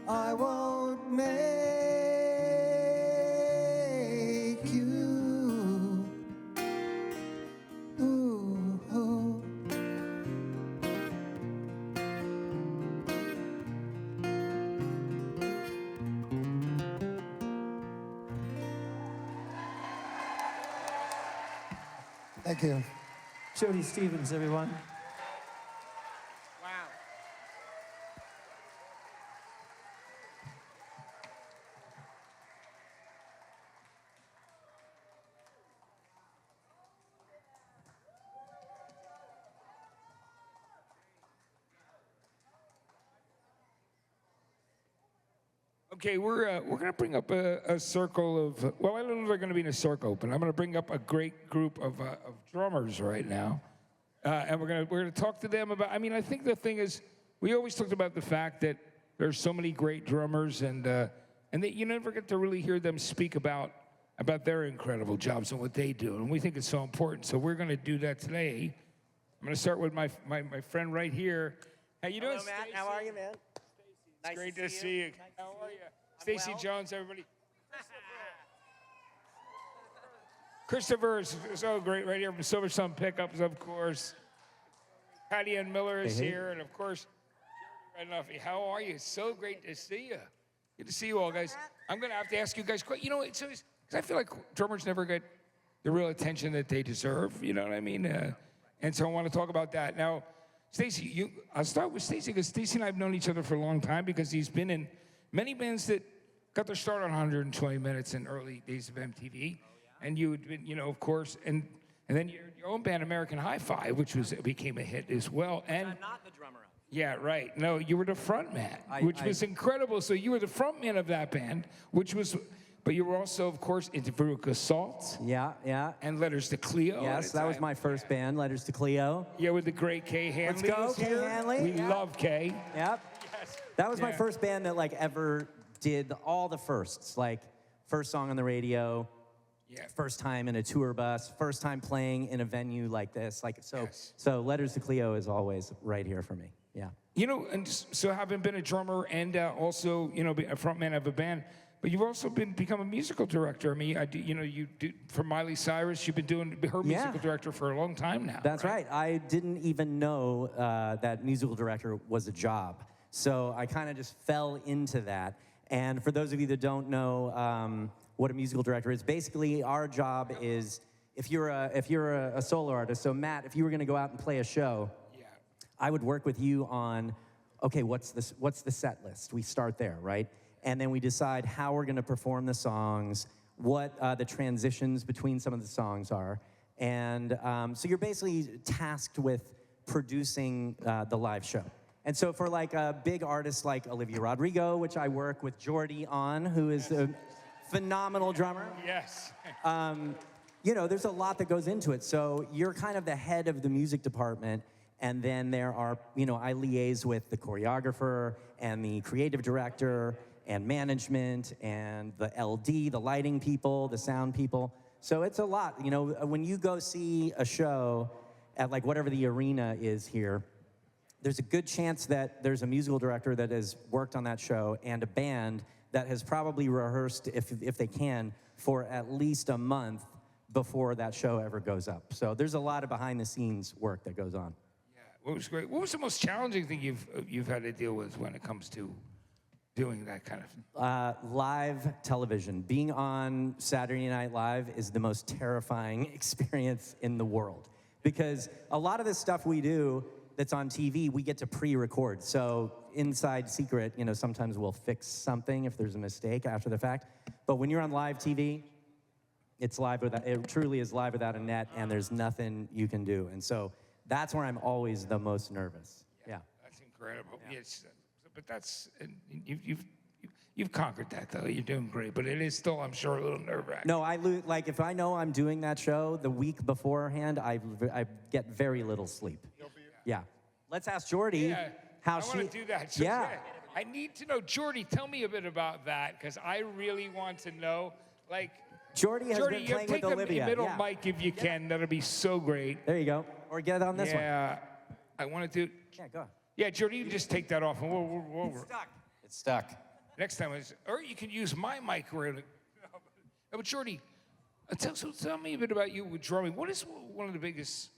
I won't make you. Ooh. Thank you. Jody Stevens, everyone. Okay, we're gonna bring up a circle of well, I don't know if they're gonna be in a circle, but I'm gonna bring up a great group of drummers right now, and we're gonna talk to them about. I mean, I think the thing is, we always talked about the fact that there's so many great drummers, and that you never get to really hear them speak about their incredible jobs and what they do, and we think it's so important. So we're gonna do that today. I'm gonna start with my friend right here. How you doing, Hello, Matt. Stacey? How are you, man? It's great to see you. How are you? Stacey Jones, everybody. Christopher is so great right here from Silver Sun Pickups, of course. Patty Ann Miller is here, and of course, Jeremy Rednuffy. How are you? So great to see you. Good to see you all, guys. I'm going to have to ask you guys, you know, because I feel like drummers never get the real attention that they deserve, you know what I mean? And so I want to talk about that. Now, Stacey, I'll start with Stacey, because Stacey and I have known each other for a long time, because he's been in many bands that got their start on 120 Minutes in early days of MTV. And you had been, you know, of course, and then your own band, American Hi-Fi, which became a hit as well. And I'm not the drummer. Yeah, right. No, you were the front man, which was incredible. So you were the front man of that band, but you were also, of course, into Veruca Salt. Yeah, yeah. And Letters to Cleo. Yes, that was my first band, Letters to Cleo. Yeah, with the great Kay Hanley. Let's go, Kay Hanley. We love Kay. Yep. Yes. That was my first band that ever did all the firsts, first song on the radio, first time in a tour bus, first time playing in a venue like this. So Letters to Cleo is always right here for me. Yeah. You know, and so having been a drummer and also, you know, a frontman of a band, but you've also become a musical director. I mean, you do for Miley Cyrus. You've been doing her musical director for a long time now. That's right. I didn't even know that musical director was a job, so I kind of just fell into that. And for those of you that don't know what a musical director is, basically our job is if you're a solo artist. So Matt, if you were going to go out and play a show, I would work with you on, okay, what's the set list? We start there, right? And then we decide how we're gonna perform the songs, what the transitions between some of the songs are. And so you're basically tasked with producing the live show. And so for a big artist like Olivia Rodrigo, which I work with Jordy on, who is a phenomenal drummer. Yes. You know, there's a lot that goes into it. So you're kind of the head of the music department. And then there are, you know, I liaise with the choreographer and the creative director and management and the LD, the lighting people, the sound people. So it's a lot. You know, when you go see a show at whatever the arena is here, there's a good chance that there's a musical director that has worked on that show and a band that has probably rehearsed, if they can, for at least a month before that show ever goes up. So there's a lot of behind-the-scenes work that goes on. What was great? What was the most challenging thing you've had to deal with when it comes to doing that kind of live television? Being on Saturday Night Live is the most terrifying experience in the world, because a lot of the stuff we do that's on TV, we get to pre-record. So inside secret, you know, sometimes we'll fix something if there's a mistake after the fact. But when you're on live TV, it truly is live without a net, and there's nothing you can do. And so that's where I'm always the most nervous. Yeah. That's incredible. Yeah. It's But that's, and you've conquered that, though. You're doing great. But it is still, I'm sure, a little nerve-wracking. No, like if I know I'm doing that show the week beforehand, I get very little sleep. Yeah. Let's ask Jordy how I she. want to do that. So, Yeah. I need to know, Jordy, tell me a bit about that, because I really want to know, like, Jordy has been you playing take with Olivia. the middle Yeah. mic if you can. That'll be so great. There you go. Or get on this one. Yeah, I want to do. Yeah, go. Yeah, Jordy, you just take that off, and we'll It's stuck. next time or you can use my mic. But Jordy, tell me a bit about you with drumming. What is one of the biggest,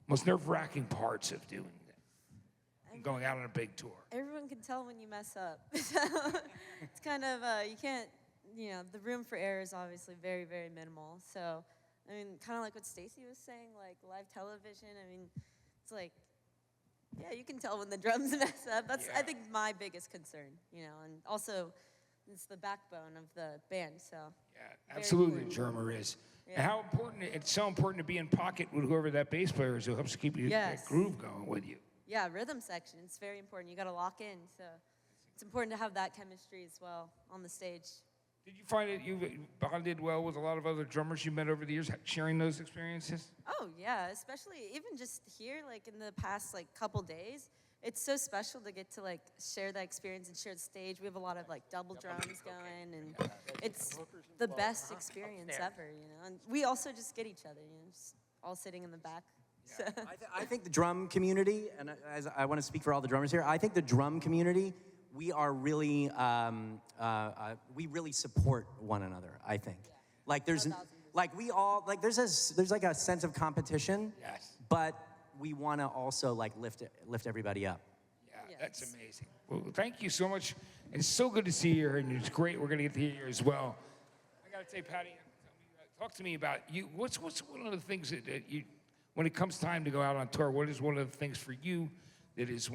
most nerve-wracking parts of doing that? Going out on a big tour. Everyone can tell when you mess up. It's kind of, you can't, the room for error is obviously very, very minimal. So, I mean, kind of like what Stacy was saying, like live television, I mean, it's like, yeah, you can tell when the drums mess up. That's, I think, my biggest concern, and also it's the backbone of the band, so. Yeah, absolutely, drummer is. Yeah. And how important, it's so important to be in pocket with whoever that bass player is who helps keep you that groove going with you. Yeah, rhythm section, it's very important. You got to lock in, so it's important to have that chemistry as well on the stage. Did you find that you bonded well with a lot of other drummers you met over the years, sharing those experiences? Oh, yeah, especially even just here, like in the past, like, couple days. It's so special to get to, like, share that experience and share the stage. We have a lot of, like, double drums going, and it's the best experience ever, And we also just get each other, just all sitting in the back. Yeah. I think the drum community, and as I want to speak for all the drummers here, I think the drum community, we are really, we really support one another, I think. Like there's, like we all, like there's like a sense of competition, but we want to also like lift everybody up. Yeah, that's amazing. Well, thank you so much. It's so good to see you here, and it's great. We're going to get to hear you as well. I got to say, Patty, talk to me about you. What's one of the things that you, when it comes time to go out on tour, what is one of the things for you that is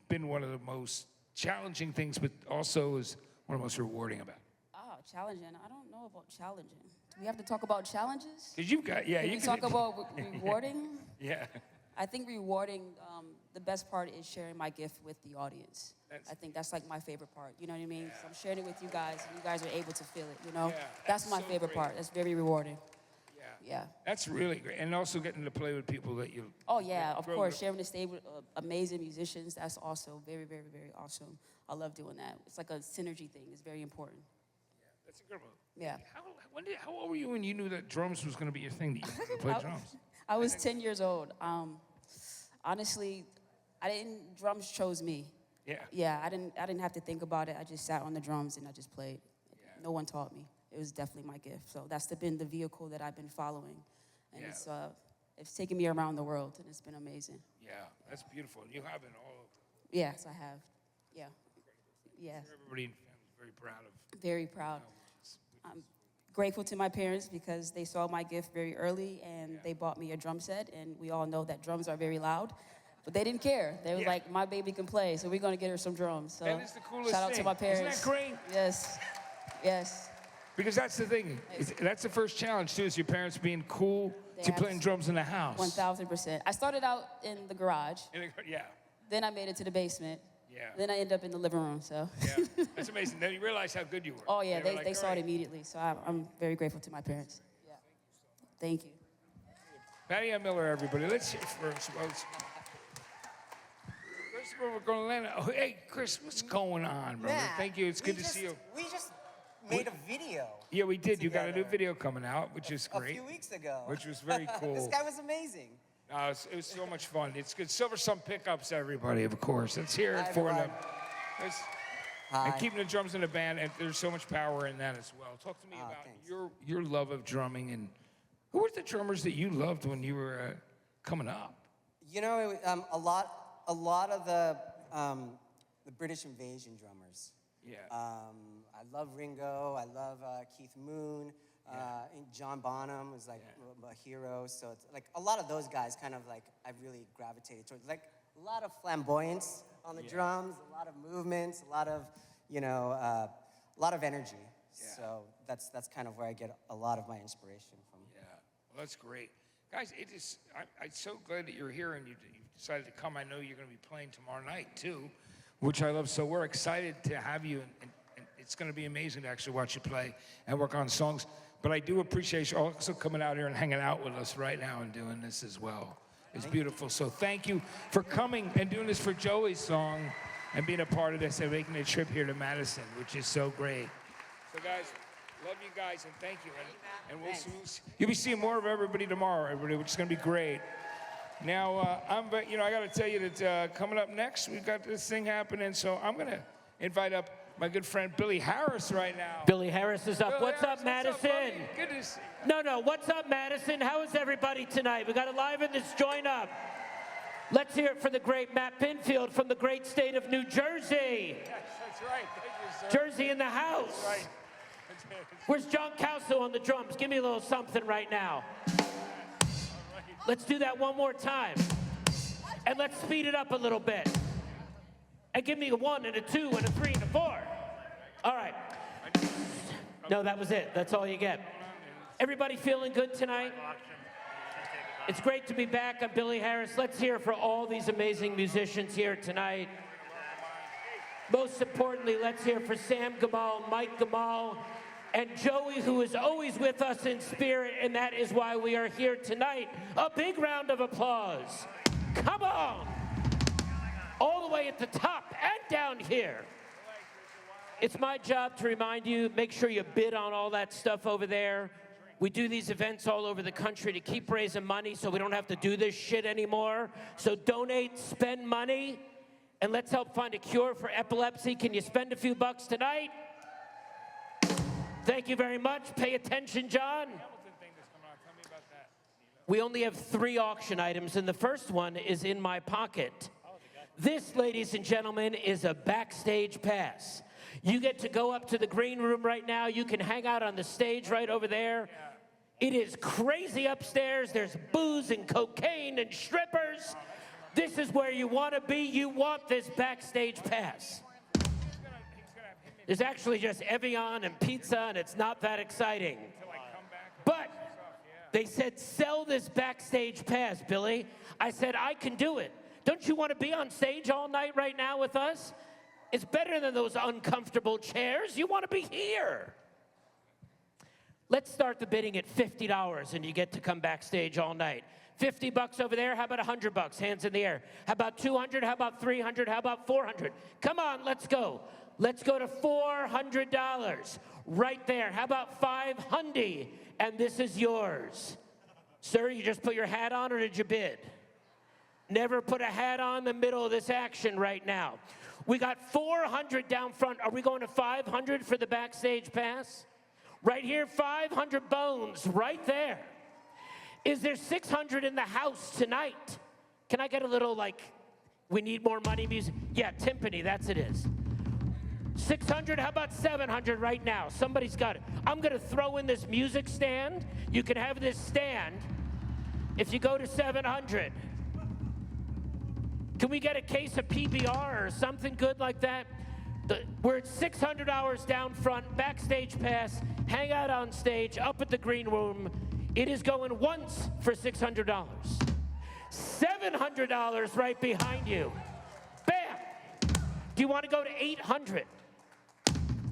been one of the most challenging things, but also is one of the most rewarding about? Oh, challenging. I don't know about challenging. Do we have to talk about challenges? Because you've got, yeah. Can you talk about rewarding? Yeah. I think rewarding, the best part is sharing my gift with the audience. I think that's like my favorite part. You know what I mean? So I'm sharing it with you guys, and you guys are able to feel it, Yeah, that's my favorite part. That's very rewarding. Yeah. That's really great. And also getting to play with people that you... Oh, yeah, of course. Sharing the stage with amazing musicians, that's also very, very, very awesome. I love doing that. It's like a synergy thing. It's very important. Yeah, that's a good one. Yeah. How old were you when you knew that drums was going to be your thing, that you were going to play drums? I was 10 years old. Honestly, drums chose me. Yeah. Yeah, I didn't have to think about it. I just sat on the drums and I just played. Yeah. No one taught me. It was definitely my gift. So that's been the vehicle that I've been following. And it's taken me around the world, and it's been amazing. Yeah, that's beautiful. You have it all over. Yes, I have. Yeah. Yes. Everybody in the family is very proud of. Very proud. I'm grateful to my parents because they saw my gift very early, and they bought me a drum set, and we all know that drums are very loud. But they didn't care. They were like, my baby can play, so we're going to get her some drums. So that is the coolest shout out to my parents. Isn't that great? Yes. Yes. Because that's the thing. That's the first challenge, too, is your parents being cool to playing drums in the house. 1,000%. I started out in the garage. Yeah. Then I made it to the basement. Yeah. Then I ended up in the living room, so. Yeah, that's amazing. Then you realize how good you were. Oh, yeah, they saw it immediately, so I'm very grateful to my parents. Yeah. Thank you. Patty Ann Miller, everybody. Let's hear for us. We're going to land. Oh, hey, Chris, what's going on, brother? Yeah, Thank you. It's good to see you. We just made a video. Yeah, we did. You got a new video coming out, which is great. A few weeks ago. Which was very cool. This guy was amazing. It was so much fun. It's good. Silver Sun Pickups, everybody, of course. Let's hear it for them. And keeping the drums in the band, and there's so much power in that as well. Talk to me about your love of drumming, and who were the drummers that you loved when you were coming up? You know, a lot of the British Invasion drummers. Yeah. I love Ringo. I love Keith Moon. And John Bonham was like a hero. So it's like a lot of those guys kind of like I really gravitated towards. Like a lot of flamboyance on the drums, a lot of movements, a lot of a lot of energy. Yeah. So that's kind of where I get a lot of my inspiration from. Yeah, well, that's great, guys. I'm so glad that you're here and you decided to come. I know you're going to be playing tomorrow night too. which I love. So we're excited to have you, and it's going to be amazing to actually watch you play and work on songs. But I do appreciate you also coming out here and hanging out with us right now and doing this as well. It's beautiful. So thank you for coming and doing this for Joey's song and being a part of this and making a trip here to Madison, which is so great. So guys, love you guys and thank you. And you'll be seeing more of everybody tomorrow, everybody, which is going to be great. Now, I got to tell you that coming up next, we've got this thing happening. So I'm going to invite up my good friend Billy Harris right now. Billy Harris is up. Billy What's Harris, up, Madison? What's up, good to see you. No, what's up, Madison? How is everybody tonight? We got to liven this joint up. Let's hear it for the great Matt Pinfield from the great state of New Jersey. Yes, that's right. Thank you, sir. Jersey in the house. That's right. Where's John Calso on the drums? Give me a little something right now. Let's do that one more time. And let's speed it up a little bit. And give me a 1 and a 2 and a 3 and a 4. All right. No, that was it. That's all you get. Everybody feeling good tonight? It's great to be back. I'm Billy Harris. Let's hear for all these amazing musicians here tonight. Most importantly, let's hear for Sam Gamal, Mike Gamal, and Joey, who is always with us in spirit, and that is why we are here tonight. A big round of applause. Come on. All the way at the top and down here. It's my job to remind you, make sure you bid on all that stuff over there. We do these events all over the country to keep raising money so we don't have to do this shit anymore. So donate, spend money, and let's help find a cure for epilepsy. Can you spend a few bucks tonight? Thank you very much. Pay attention, John. We only have 3 auction items, and the first one is in my pocket. This, ladies and gentlemen, is a backstage pass. You get to go up to the green room right now. You can hang out on the stage right over there. It is crazy upstairs. There's booze and cocaine and strippers. This is where you want to be. You want this backstage pass. There's actually just Evian and pizza, and it's not that exciting. But they said, sell this backstage pass, Billy. I said, I can do it. Don't you want to be on stage all night right now with us? It's better than those uncomfortable chairs. You want to be here. Let's start the bidding at $50, and you get to come backstage all night. 50 bucks over there. How about 100 bucks? Hands in the air. How about 200? How about 300? How about 400? Come on, let's go. Let's go to $400 right there. How about 500? And this is yours. Sir, you just put your hat on, or did you bid? Never put a hat on in the middle of this action right now. We got 400 down front. Are we going to 500 for the backstage pass? Right here, 500 bones right there. Is there 600 in the house tonight? Can I get a little, like, we need more money music? Yeah, timpani, that's it is. 600, how about 700 right now? Somebody's got it. I'm gonna throw in this music stand. You can have this stand if you go to 700. Can we get a case of PBR or something good like that? We're at $600 down front, backstage pass, hang out on stage, up at the green room. It is going once for $600. $700 right behind you. Bam! Do you want to go to 800?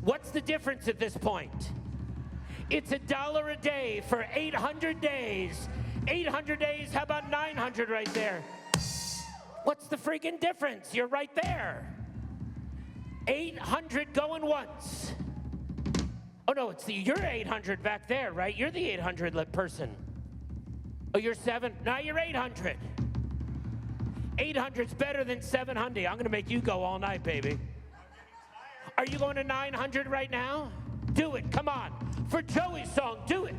What's the difference at this point? It's $1 a day for 800 days. 800 days, how about 900 right there? What's the freaking difference? You're right there. 800 going once. Oh no, you're 800 back there, right? You're the 800 person. Oh, you're 7? Now you're 800. 800's better than 700. I'm gonna make you go all night, baby. Are you going to 900 right now? Do it, come on. For Joey's song, do it.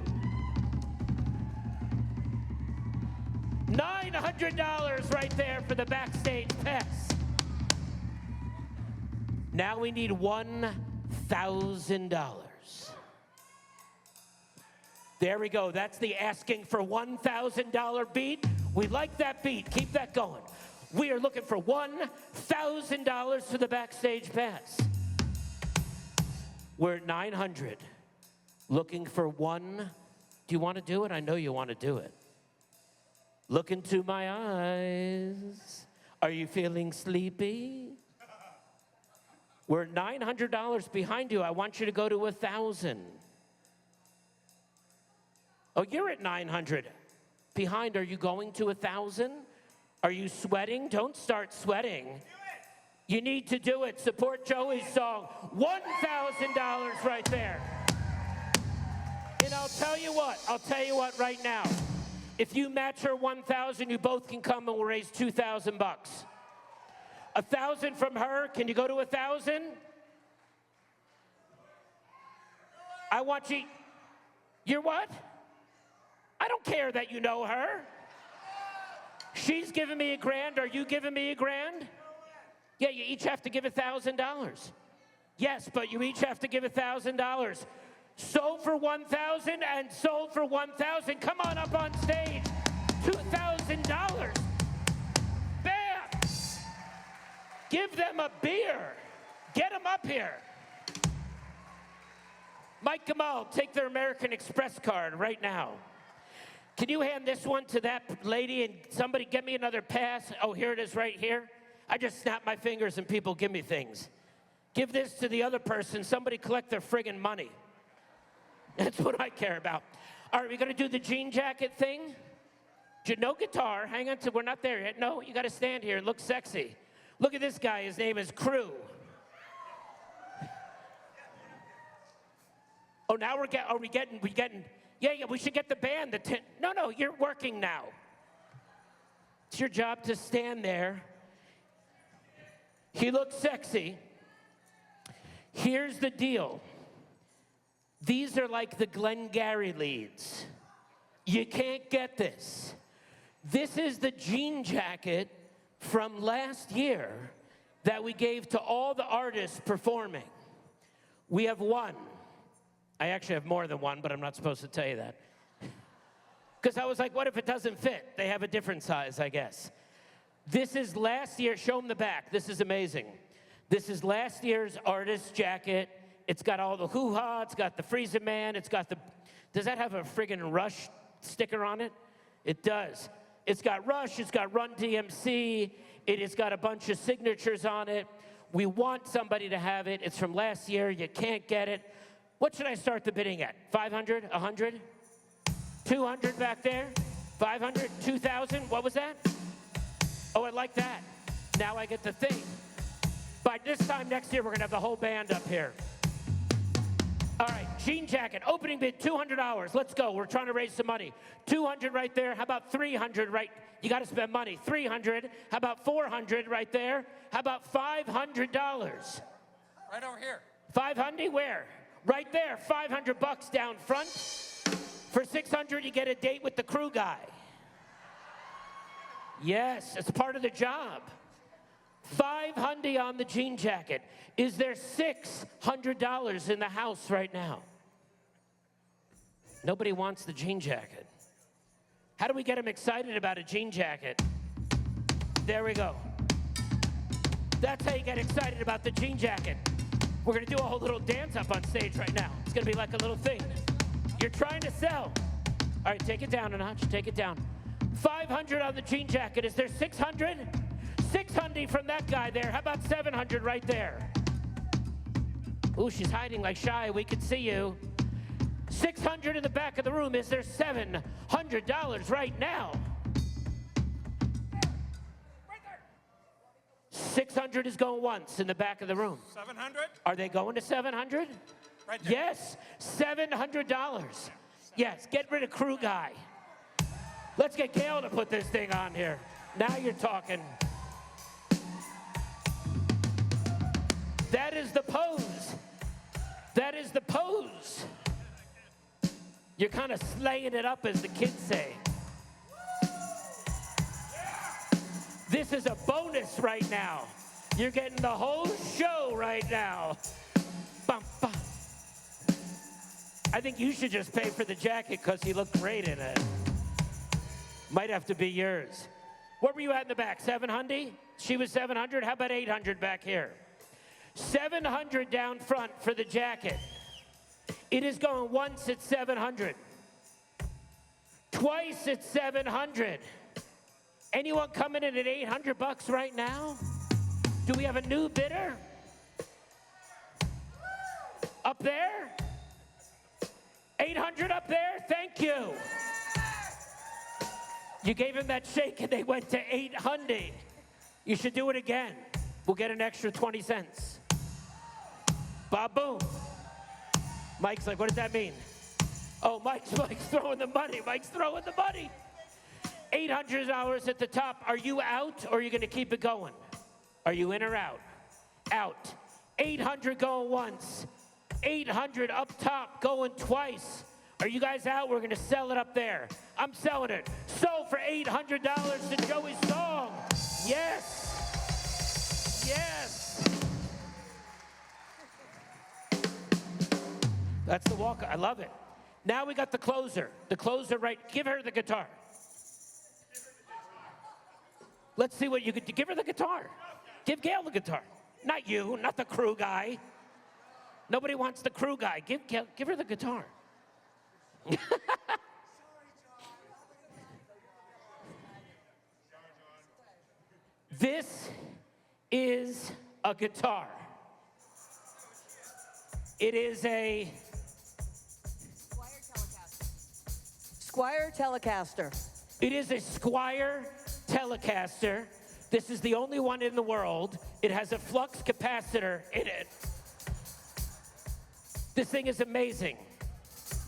$900 right there for the backstage pass. Now we need $1,000. There we go. That's the asking for $1,000 beat. We like that beat. Keep that going. We are looking for $1,000 for the backstage pass. We're at 900. Looking for one. Do you want to do it? I know you want to do it. Look into my eyes. Are you feeling sleepy? We're $900 behind you. I want you to go to 1,000. Oh, you're at 900. Behind, are you going to 1,000? Are you sweating? Don't start sweating. You need to do it. Support Joey's song. $1,000 right there. And I'll tell you what right now. If you match her 1,000, you both can come and we'll raise 2,000 bucks. 1,000 from her. Can you go to 1,000? I want you. You're what? I don't care that you know her. She's giving me $1,000. Are you giving me $1,000? Yeah, you each have to give $1,000. Yes, but you each have to give $1,000. Sold for 1,000 and sold for 1,000. Come on up on stage. $2,000. Bam! Give them a beer. Get them up here. Mike Gamal, take their American Express card right now. Can you hand this one to that lady and somebody get me another pass? Oh, here it is right here. I just snap my fingers and people give me things. Give this to the other person. Somebody collect their friggin' money. That's what I care about. All right, we gonna do the jean jacket thing? No guitar, hang on to, we're not there yet. No, you gotta stand here and look sexy. Look at this guy, his name is Crew. Oh, now we getting, yeah, we should get the band. No, you're working now. It's your job to stand there. He looks sexy. Here's the deal. These are like the Glengarry leads. You can't get this. This is the jean jacket from last year that we gave to all the artists performing. We have one. I actually have more than one, but I'm not supposed to tell you that. Because I was like, what if it doesn't fit? They have a different size, I guess. This is last year. Show them the back. This is amazing. This is last year's artist jacket. It's got all the hoo-ha. It's got the Freezer Man. It's got the... Does that have a friggin' Rush sticker on it? It does. It's got Rush. It's got Run DMC. It has got a bunch of signatures on it. We want somebody to have it. It's from last year. You can't get it. What should I start the bidding at? 500? 100? 200 back there? 500? 2,000? What was that? Oh, I like that. Now I get the thing. By this time next year, we're going to have the whole band up here. All right, jean jacket, opening bid, $200. Let's go. We're trying to raise some money. 200 right there. How about 300 right? You got to spend money. 300. How about 400 right there? How about $500? Right over here. 500 where? Right there, 500 bucks down front. For 600, you get a date with the Crew guy. Yes, it's part of the job. 500 on the jean jacket. Is there $600 in the house right now? Nobody wants the jean jacket. How do we get them excited about a jean jacket? There we go. That's how you get excited about the jean jacket. We're gonna do a whole little dance up on stage right now. It's gonna be like a little thing. You're trying to sell. All right, take it down a notch, take it down. 500 on the jean jacket. Is there 600? 600 from that guy there. How about 700 right there? Ooh, she's hiding like shy. We can see you. 600 in the back of the room. Is there $700 right now? 600 is going once in the back of the room. 700? Are they going to 700? Right there. Yes, $700. Yes, get rid of Crew guy. Let's get Gail to put this thing on here. Now you're talking. That is the pose. That is the pose. You're kind of slaying it up, as the kids say. This is a bonus right now. You're getting the whole show right now. Bum, bum. I think you should just pay for the jacket because you look great in it. Might have to be yours. What were you at in the back, 700? She was 700, how about 800 back here? 700 down front for the jacket. It is going once at 700. Twice at 700. Anyone coming in at 800 bucks right now? Do we have a new bidder? Up there? 800 up there? Thank you. You gave him that shake and they went to 800. You should do it again. We'll get an extra 20 cents. Ba-boom. Mike's like, what does that mean? Oh, Mike's throwing the money. Mike's throwing the money. $800 at the top. Are you out or are you going to keep it going? Are you in or out? Out. 800 going once. 800 up top going twice. Are you guys out? We're going to sell it up there. I'm selling it. Sold for $800 to Joey's song. Yes. Yes. That's the walk. I love it. Now we got the closer. The closer, right? Give her the guitar. Let's see what you could do. Give her the guitar. Give Gail the guitar. Not you, not the crew guy. Nobody wants the crew guy. Give her the guitar. This is a guitar. It is a Squire Telecaster. It is a Squire Telecaster. This is the only one in the world. It has a flux capacitor in it. This thing is amazing.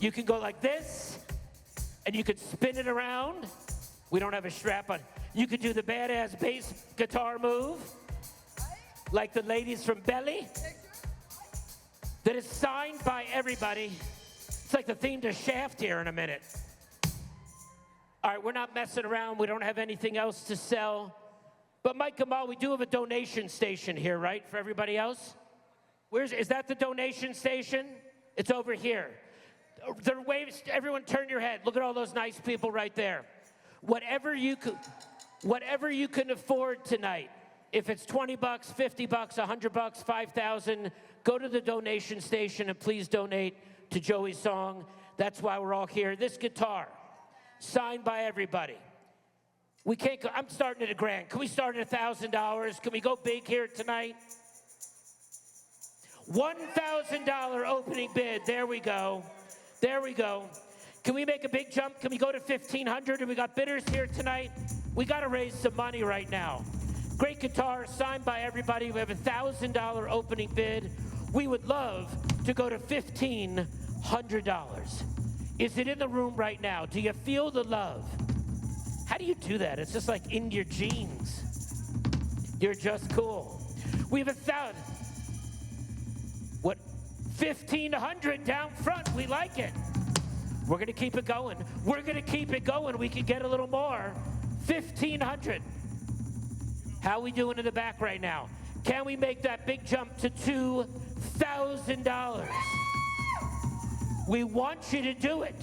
You can go like this, and you could spin it around. We don't have a strap on. You could do the badass bass guitar move, like the ladies from Belly. That is signed by everybody. It's like the theme to Shaft here in a minute. All right, we're not messing around. We don't have anything else to sell. But Mike Gamal, we do have a donation station here, right, for everybody else? Is that the donation station? It's over here. The waves, everyone turn your head. Look at all those nice people right there. Whatever you can afford tonight, if it's 20 bucks, 50 bucks, 100 bucks, 5,000, go to the donation station and please donate to Joey's song. That's why we're all here. This guitar, signed by everybody. We can't go, I'm starting at $1,000. Can we start at $1,000? Can we go big here tonight? $1,000 opening bid. There we go. There we go. Can we make a big jump? Can we go to $1,500? And we got bidders here tonight. We got to raise some money right now. Great guitar, signed by everybody. We have a $1,000 opening bid. We would love to go to $1,500. Is it in the room right now? Do you feel the love? How do you do that? It's just like in your genes. You're just cool. We have 1,000. What? 1,500 down front. We like it. We're going to keep it going. We're going to keep it going. We can get a little more. 1,500. How are we doing in the back right now? Can we make that big jump to $2,000? We want you to do it.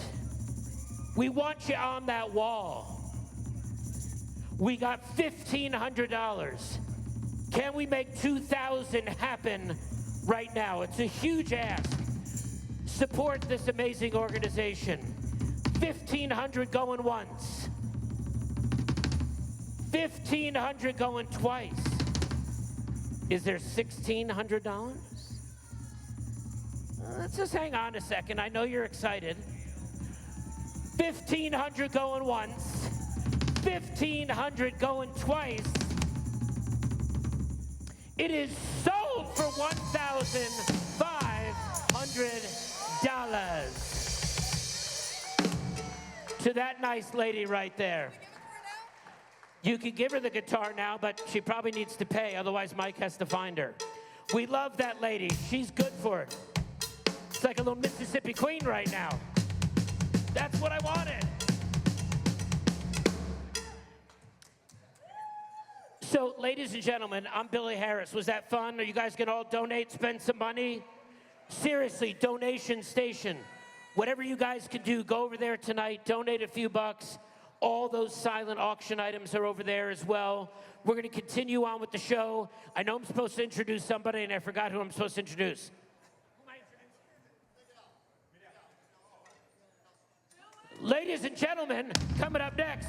We want you on that wall. We got $1,500. Can we make $2,000 happen right now? It's a huge ask. Support this amazing organization. $1,500 going once. $1,500 going twice. Is there $1,600? Let's just hang on a second. I know you're excited. $1,500 going once. $1,500 going twice. It is sold for $1,500 to that nice lady right there. You can give her the guitar now, but she probably needs to pay, otherwise Mike has to find her. We love that lady. She's good for it. It's like a little Mississippi Queen right now. That's what I wanted. So, ladies and gentlemen, I'm Billy Harris. Was that fun? Are you guys gonna all donate, spend some money? Seriously, donation station. Whatever you guys can do, go over there tonight, donate a few bucks. All those silent auction items are over there as well. We're gonna continue on with the show. I know I'm supposed to introduce somebody and I forgot who I'm supposed to introduce. Ladies and gentlemen, coming up next,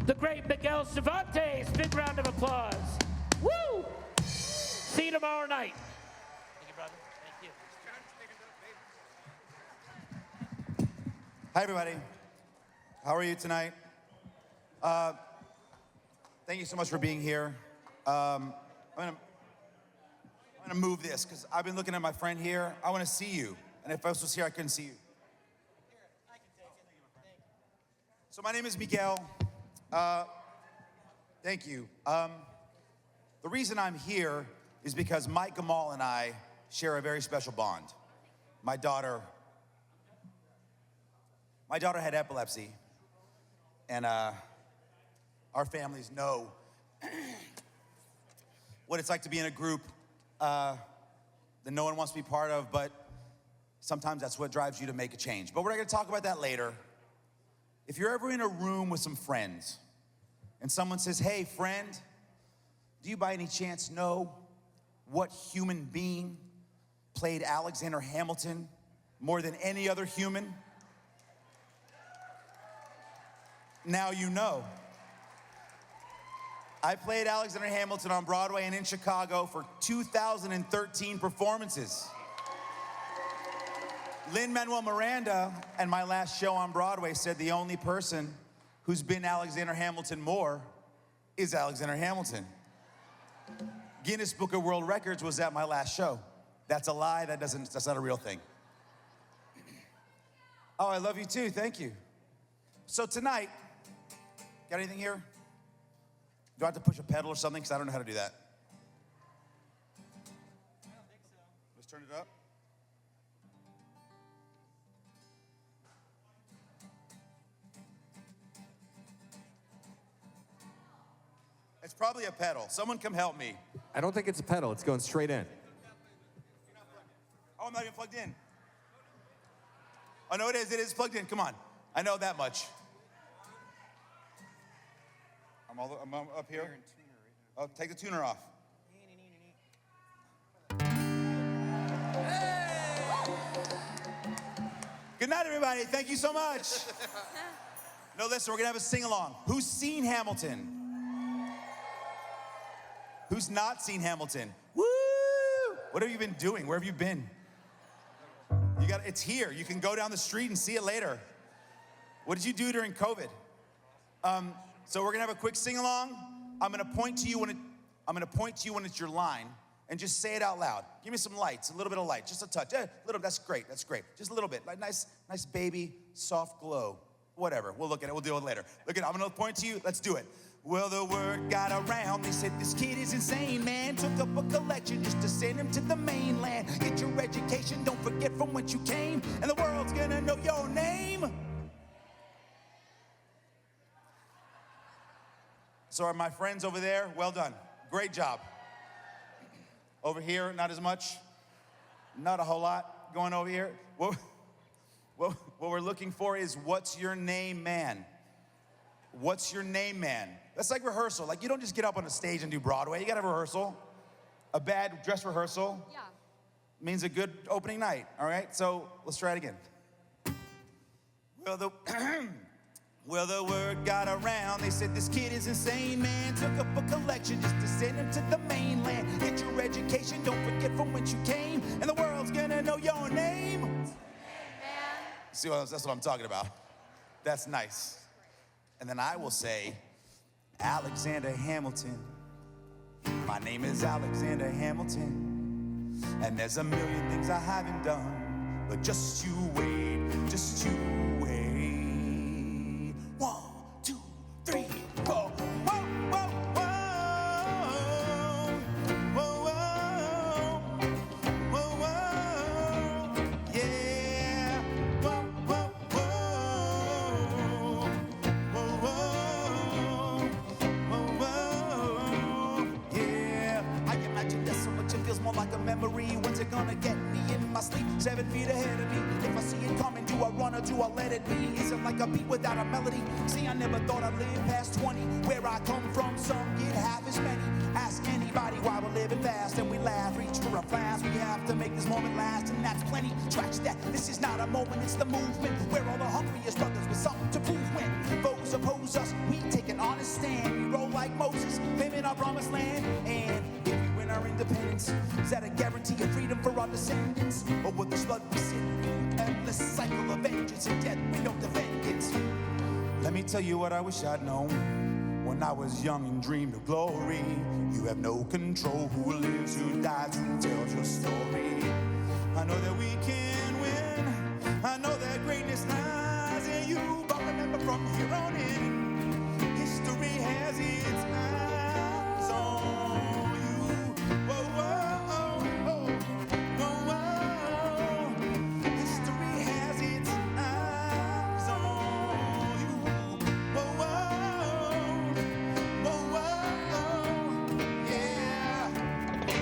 the great Miguel Cervantes. Big round of applause. Woo! See you tomorrow night. Thank you, brother. Thank you. Hi, everybody. How are you tonight? Thank you so much for being here. I'm gonna move this because I've been looking at my friend here. I want to see you, and if I was here, I couldn't see you. So my name is Miguel. Thank you. The reason I'm here is because Mike Gamal and I share a very special bond. My daughter had epilepsy, and our families know what it's like to be in a group that no one wants to be part of, but sometimes that's what drives you to make a change. But we're not gonna talk about that later. If you're ever in a room with some friends and someone says, hey, friend, do you by any chance know what human being played Alexander Hamilton more than any other human? Now you know. I played Alexander Hamilton on Broadway and in Chicago for 2013 performances. Lin-Manuel Miranda, and my last show on Broadway, said the only person who's been Alexander Hamilton more is Alexander Hamilton. Guinness Book of World Records was at my last show. That's a lie, that's not a real thing. Oh, I love you too, thank you. So tonight, got anything here? Do I have to push a pedal or something? Because I don't know how to do that. I don't think so. Let's turn it up. It's probably a pedal. Someone come help me. I don't think it's a pedal. It's going straight in. Oh, I'm not even plugged in. Oh, no, it is. It is plugged in. Come on. I know that much. I'm up here. Oh, take the tuner off. Good night, everybody. Thank you so much. No, listen, we're going to have a sing-along. Who's seen Hamilton? Who's not seen Hamilton? Woo! What have you been doing? Where have you been? It's here. You can go down the street and see it later. What did you do during COVID? So we're gonna have a quick sing-along. I'm gonna point to you when it's your line, and just say it out loud. Give me some lights, a little bit of light, just a touch. That's great. Just a little bit, like nice baby, soft glow. Whatever. We'll look at it. We'll deal with it later. Look at it. I'm gonna point to you. Let's do it. Well, the word got around. They said this kid is insane, man. Took up a collection just to send him to the mainland. Get your education. Don't forget from whence you came, and the world's gonna know your name. So are my friends over there? Well done. Great job. Over here, not as much. Not a whole lot going over here. What we're looking for is, what's your name, man? What's your name, man? That's like rehearsal. Like, you don't just get up on a stage and do Broadway. You gotta have rehearsal. A bad dress rehearsal means a good opening night, all right? So let's try it again. Well, the word got around. They said this kid is insane, man. Took up a collection just to send him to the mainland. Get your education, don't forget from whence you came, and the world's gonna know your name. See, that's what I'm talking about. That's nice. And then I will say, Alexander Hamilton. My name is Alexander Hamilton. And there's a million things I haven't done, but just you wait, just you wait. 1, 2, 3, 4. Whoa, whoa, whoa. Whoa, whoa. Whoa, whoa. Yeah. Whoa, whoa, whoa. Whoa, whoa. Whoa, whoa. Yeah. I imagine there's so much it feels more like a memory. When's it gonna get me in my sleep? 7 feet ahead of me. If I see it coming, do I run or do I let it be? Is it like a beat without a melody? See, I never thought I'd live past 20. Where I come from, some get half as many. Ask anybody why we're living fast and we laugh, reach for a flask. We have to make this moment last, and that's plenty. Scratch that, this is not a moment, it's the movement. We're all the hungriest brothers with something to prove. When foes oppose us, we take an honest stand. We roll like Moses, claiming our promised land. And if we win our independence, is that a guarantee of freedom for our descendants? Or will this blood be sitting? Endless cycle of vengeance and death we don't defend. tell you what I wish I'd known. When I was young and dreamed of glory, you have no control. Who lives, who dies, who tells your story? I know that we can win. I know that greatness lies in you. But remember, from here on in, history has its eyes on you. Whoa, whoa, whoa, whoa, whoa. History has its eyes on you. Whoa, whoa, whoa, whoa, yeah.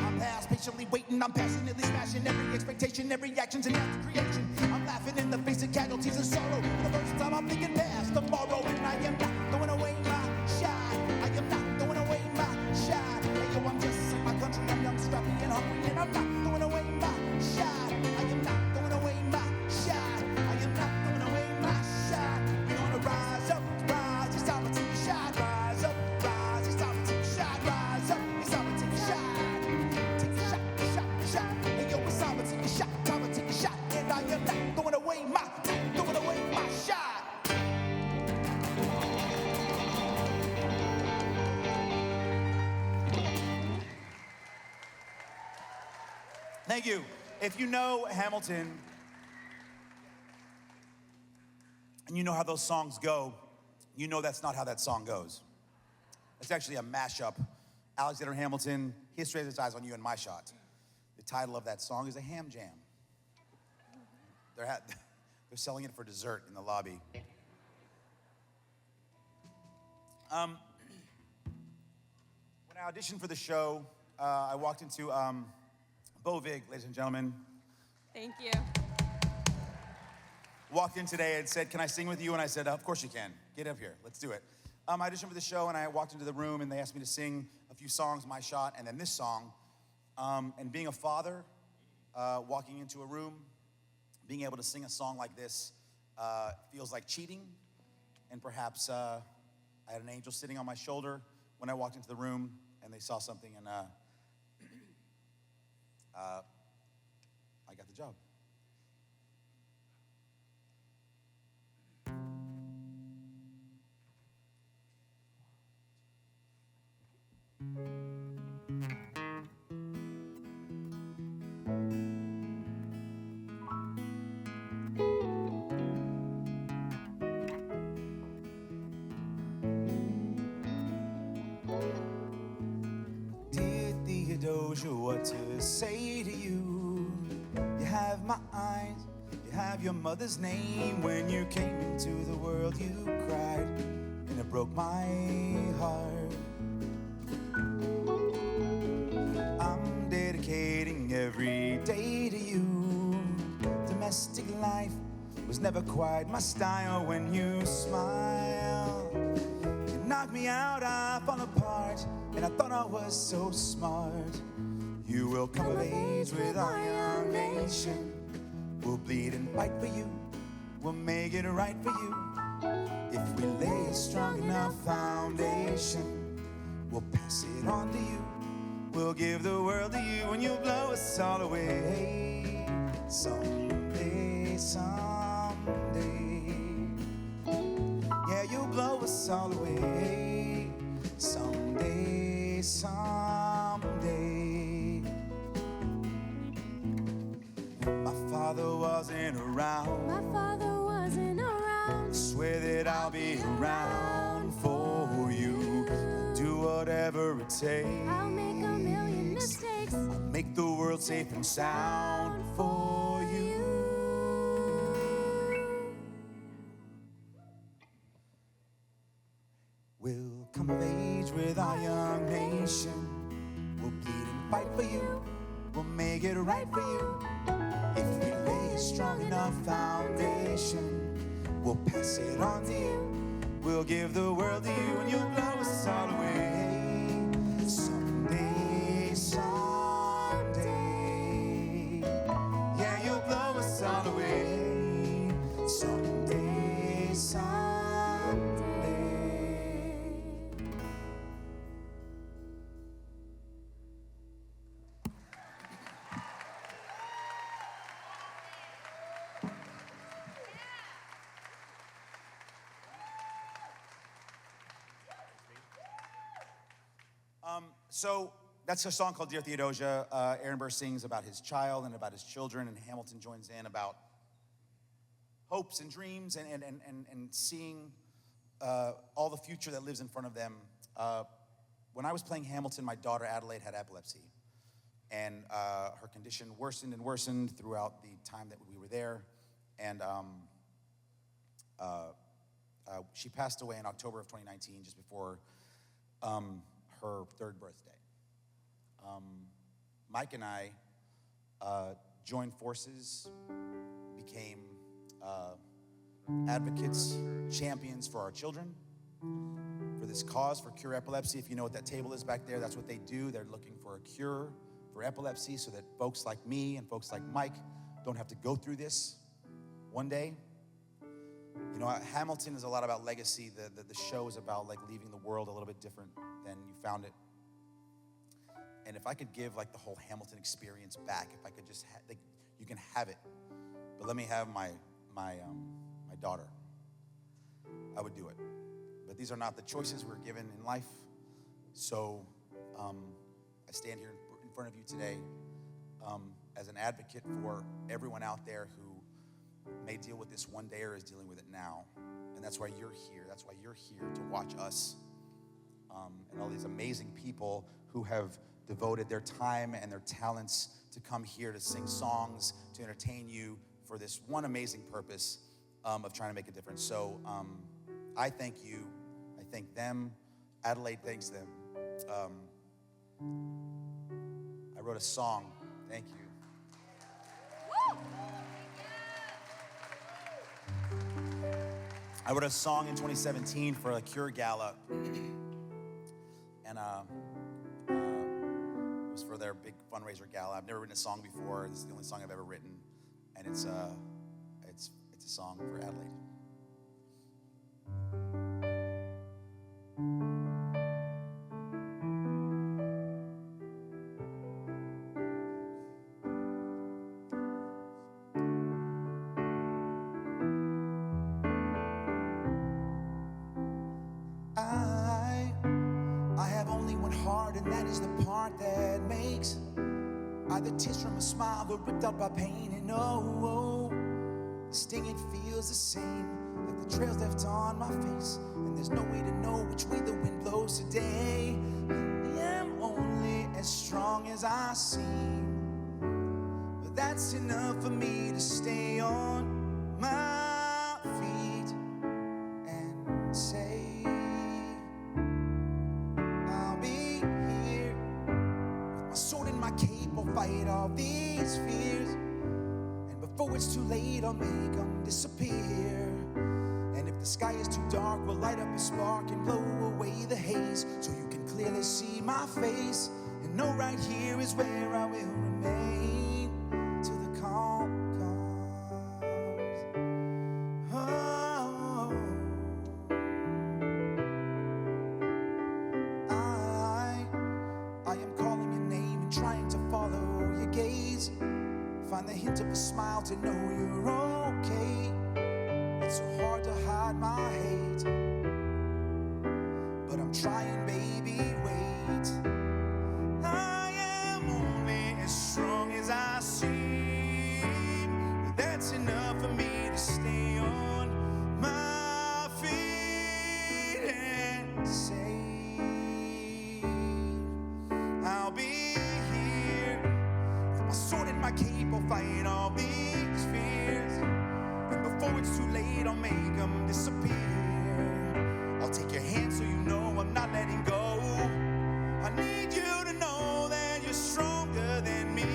I'm past patiently waiting. I'm passionately smashing every expectation, every action's an act of creation. I'm laughing in the face of casualties and sorrow. For the first time I'm thinking past tomorrow, and I am not throwing away my shine. I am not throwing away my shine. Hey yo, I'm just like my country. I'm young, scrappy, and hungry, and I'm not throwing away my shine. I am not throwing away my shine. I am not throwing away my shine. We're gonna rise up, rise. It's time to take a shot. Rise up, rise. It's time to take a shot. Rise up. It's time to take a shot. Take a shot, shot, shot. Hey yo, it's time to take a shot. Time to take a shot. And I am not throwing away my shot. Thank you. If you know Hamilton, and you know how those songs go, you know that's not how that song goes. It's actually a mashup. Alexander Hamilton, History Has Its Eyes on You, and My Shot. The title of that song is a ham jam. They're selling it for dessert in the lobby. When I auditioned for the show, I walked into Bo Vig, ladies and gentlemen. Thank you. Walked in today and said, "Can I sing with you?" And I said, "Of course you can. Get up here. Let's do it." I auditioned for the show, and I walked into the room, and they asked me to sing a few songs, My Shot, and then this song. And being a father, walking into a room, being able to sing a song like this feels like cheating. And perhaps I had an angel sitting on my shoulder when I walked into the room, and they saw something, and I got the job. Dear Theodosia, what to say to you? You have my eyes, you have your mother's name. When you came into the world, you cried, and it broke my heart. I'm dedicating every day to you. Domestic life was never quite my style. When you smile, you knock me out, I fall apart, and I thought I was so smart. You will come of age with our young nation. We'll bleed and fight for you. We'll make it right for you. If we lay a strong enough foundation, we'll pass it on to you. We'll give the world to you, and you'll blow us all away. Someday, someday. Yeah, you'll blow us all away. Someday, someday. My father wasn't around. My father wasn't around. Swear that I'll be around for you. Do whatever it takes. I'll make a million mistakes. I'll make the world safe and sound for you. We'll come of age with our young nation. We'll bleed and fight for you. We'll make it right for you. If we lay a strong enough foundation, we'll pass it on to you. We'll give the world to you, and you'll blow us all away. Someday, someday. Yeah, you'll blow us all away. Someday, someday. So that's a song called Dear Theodosia. Aaron Burr sings about his child and about his children, and Hamilton joins in about hopes and dreams and seeing all the future that lives in front of them. When I was playing Hamilton, my daughter Adelaide had epilepsy, and her condition worsened and worsened throughout the time that we were there, and she passed away in October of 2019, just before her third birthday. Mike and I joined forces, became advocates, champions for our children, for this cause, for Cure Epilepsy. If you know what that table is back there, that's what they do. They're looking for a cure for epilepsy so that folks like me and folks like Mike don't have to go through this one day. You know, Hamilton is a lot about legacy. The show is about like leaving the world a little bit different than you found it. And if I could give like the whole Hamilton experience back, if I could just, like, you can have it, but let me have my daughter, I would do it. But these are not the choices we're given in life. So I stand here in front of you today as an advocate for everyone out there who may deal with this one day or is dealing with it now. And that's why you're here. That's why you're here to watch us and all these amazing people who have devoted their time and their talents to come here to sing songs, to entertain you for this one amazing purpose of trying to make a difference. So I thank you. I thank them. Adelaide thanks them. I wrote a song. Thank you. I wrote a song in 2017 for a Cure Gala. And it was for their big fundraiser gala. I've never written a song before. This is the only song I've ever written. And it's a song for Adelaide. I have only one heart, and that is the part that makes either tears from a smile or ripped out by pain. And the sting, it feels the same, like the trails left on my face. And there's no way to know which way the wind blows today. I am only as strong as I seem, but that's enough for me to stay on my feet and say, my cape, I'll fight all these fears, and before it's too late, I'll make them disappear. And if the sky is too dark, we'll light up a spark and blow away the haze, so you can clearly see my face and know right here is where I will remain till the calm comes. I am calling your name and trying to follow your gaze, find the hint of a smile to know you're okay. It's so hard to hide my hate, but I'm trying, baby, wait. I am only as strong as I seem, but that's enough for me to stay on my feet and say, I'll be here with my sword and my cape. I'll fight all these fears, and before it's too late, I'll make them disappear. I'll take your hand so you know I'm not letting go. I need you to know that you're stronger than me.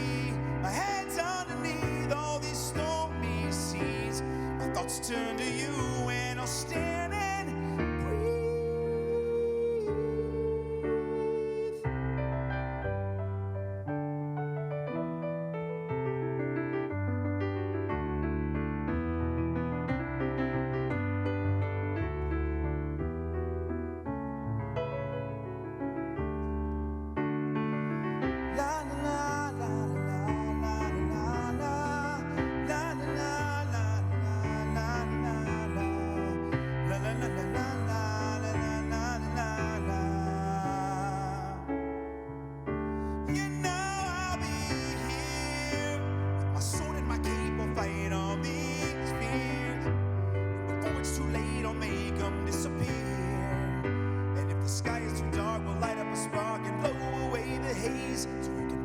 My head's underneath all these stormy seas. My thoughts turn to you, and I'll stand and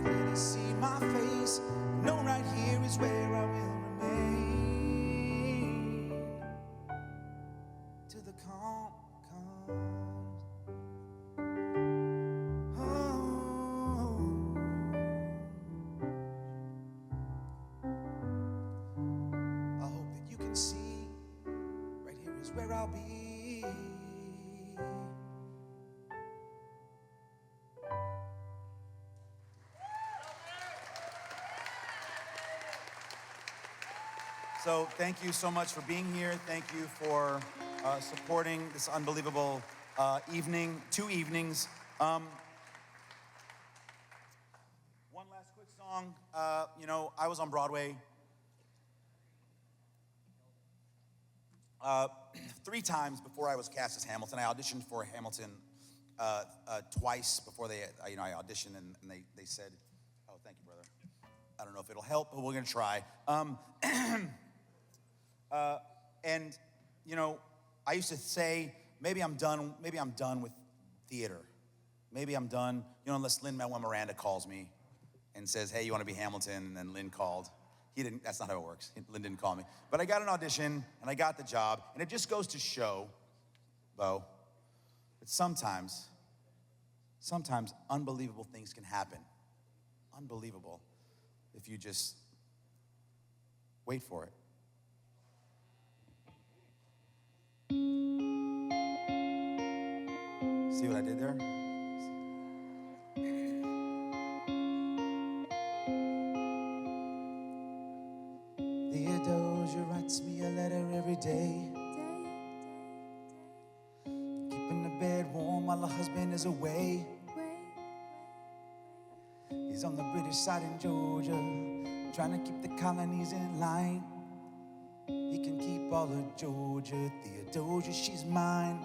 clearly see my face. Know right here is where I will remain till the calm comes. I hope that you can see right here is where I'll be. So thank you so much for being here. Thank you for supporting this unbelievable evening, 2 evenings. One last quick song. You know, I was on Broadway 3 times before I was cast as Hamilton. I auditioned for Hamilton twice before I auditioned, and they said, oh, thank you, brother. I don't know if it'll help, but we're gonna try. And you know, I used to say, maybe I'm done with theater. Maybe I'm done, you know, unless Lin-Manuel Miranda calls me and says, hey, you wanna be Hamilton? And then Lin called. That's not how it works. Lin didn't call me. But I got an audition and I got the job, and it just goes to show, Bo, that sometimes unbelievable things can happen. Unbelievable. If you just wait for it. See what I did there? Theodosia writes me a letter every day, keeping the bed warm while her husband is away. He's on the British side in Georgia, trying to keep the colonies in line. He can keep all of Georgia, Theodosia, she's mine.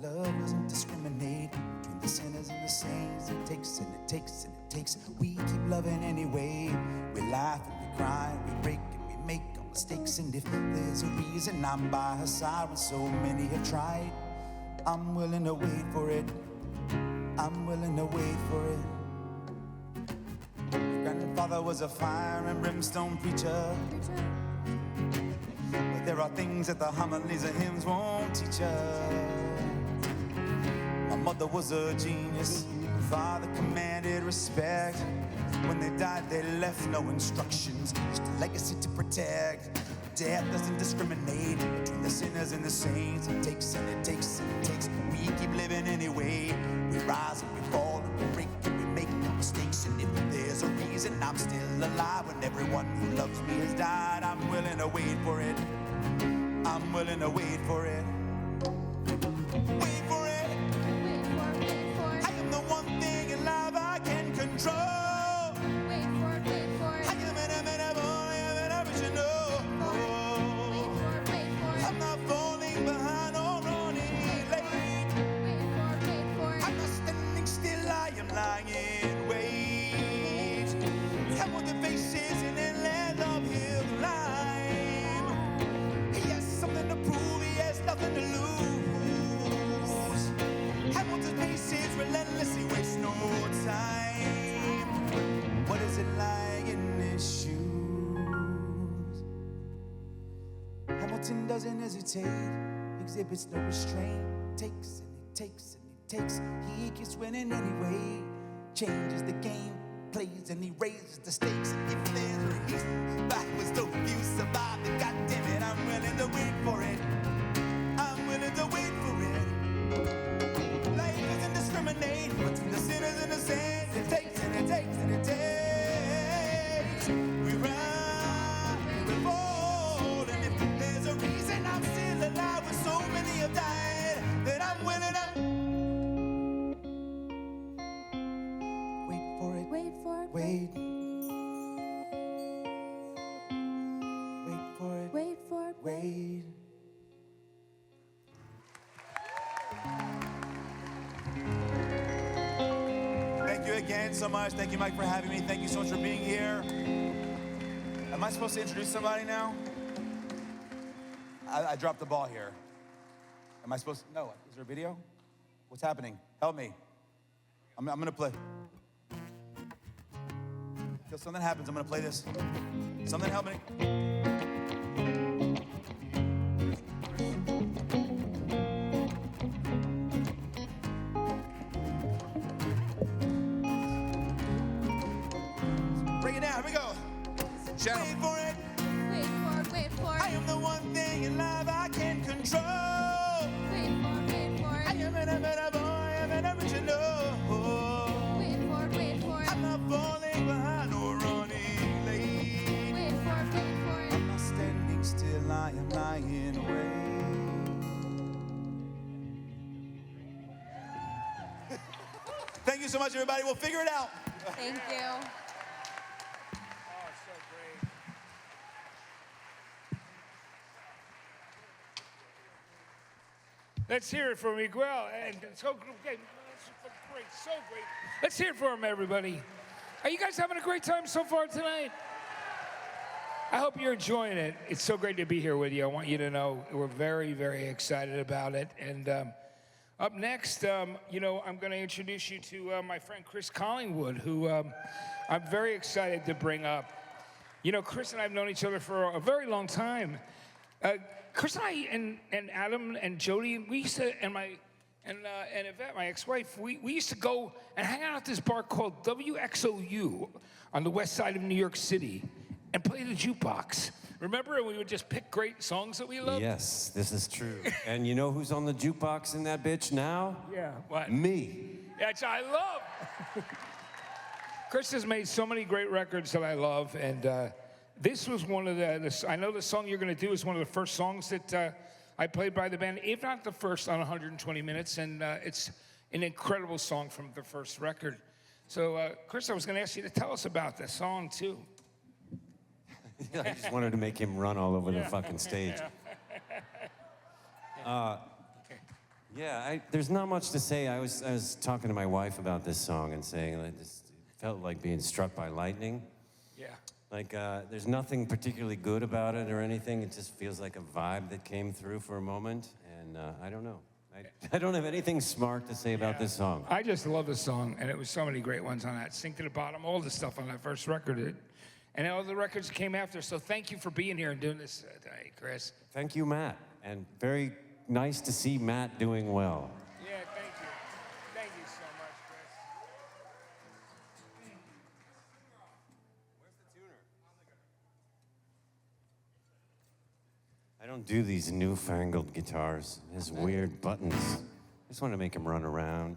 Love doesn't discriminate between the sinners and the saints. It takes and it takes and it takes. We keep loving anyway. We laugh and we cry, we break and we make our mistakes. And if there's a reason I'm by her side when so many have tried, I'm willing to wait for it. I'm willing to wait for it. My grandfather was a fire and brimstone preacher, but there are things that the homilies and hymns won't teach us. My mother was a genius, father commanded respect. When they died, they left no instructions, just a legacy to protect. Death doesn't discriminate between the sinners and the saints. It takes and it takes and it takes. We keep living anyway. We rise and we fall and we break and we make no mistakes. And if there's a reason I'm still alive when everyone who loves me has died, I'm willing to wait for it. I'm willing to wait for it. Wait for it. I am the one thing in life I can control. Wait for it. I am an original. I'm not falling behind or running late. I'm not standing still, I am lying in wait. Come on the faces in the land of hill climb. He has something to prove, he has nothing to lose. Hamilton's paces relentlessly waste no time. What is it like in his shoes? Hamilton doesn't hesitate, exhibits no restraint. Takes and he takes and he takes. He keeps winning anyway. Changes the game, plays and he raises the stakes. And if there's a reason backwards, though you survive, then goddammit, I'm willing to wait for it. I'm willing to wait for it. Life doesn't discriminate between the sinners and the saints. It takes and it takes and it takes. We rise, we fall, and if there's a reason I'm still alive when so many have died, then I'm willing to wait for it. Wait for it. Wait. Wait for it. Wait for it. Wait. Thank you again so much. Thank you, Mike, for having me. Thank you so much for being here. Am I supposed to introduce somebody now? I dropped the ball here. Am I supposed to? No. Is there a video? What's happening? Help me. I'm gonna play. Till something happens, I'm gonna play this. Something help me. Bring it down, here we go. Wait for it. Wait for it, wait for it. I am the one thing in life I can control. Wait for it, wait for it. I am a better boy, I'm an original. Wait for it, wait for it. I'm not falling behind or running late. Wait for it, wait for it. I'm not standing still, I am lying away. Thank you so much, everybody. We'll figure it out. Thank you. Let's hear it for Miguel. And so okay, great, so great. Let's hear it for him, everybody. Are you guys having a great time so far tonight? I hope you're enjoying it. It's so great to be here with you. I want you to know we're very, very excited about it. And up next, you know, I'm going to introduce you to my friend Chris Collingwood, who I'm very excited to bring up. You know, Chris and I have known each other for a very long time. Chris and I and Adam and Jody, we used to, and Yvette, my ex-wife, we used to go and hang out at this bar called WXOU on the west side of New York City and play the jukebox. Remember, we would just pick great songs that we loved? Yes, this is true. And you know who's on the jukebox in that bitch now? Yeah, what? Me. Which I love. Chris has made so many great records that I love, and this was one of I know the song you're going to do is one of the first songs that I played by the band, if not the first on 120 Minutes, and it's an incredible song from the first record. So, Chris, I was going to ask you to tell us about this song, too. I just wanted to make him run all over the fucking stage. There's not much to say. I was talking to my wife about this song and saying that it felt like being struck by lightning. Yeah. Like, there's nothing particularly good about it or anything. It just feels like a vibe that came through for a moment. And I don't know. I don't have anything smart to say about this song. I just love the song, and it was so many great ones on that. Sink to the Bottom, all the stuff on that first record. And all the records came after. So thank you for being here and doing this tonight, Chris. Thank you, Matt. And very nice to see Matt doing well. Yeah, thank you. Thank you so much, Chris. I don't do these newfangled guitars, his weird buttons. I just want to make him run around.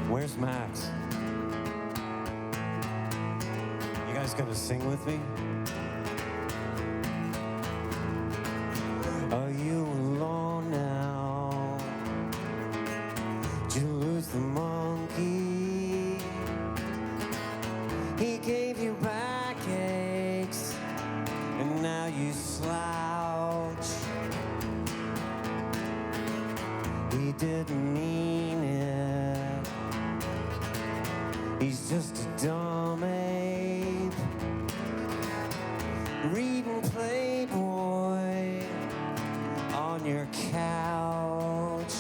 Where's Max? You guys gonna sing with me? Are you alone now? Did you lose the monkey? He gave you backaches, and now you slouch. He didn't mean it. He's just a dumb ape, reading Playboy on your couch.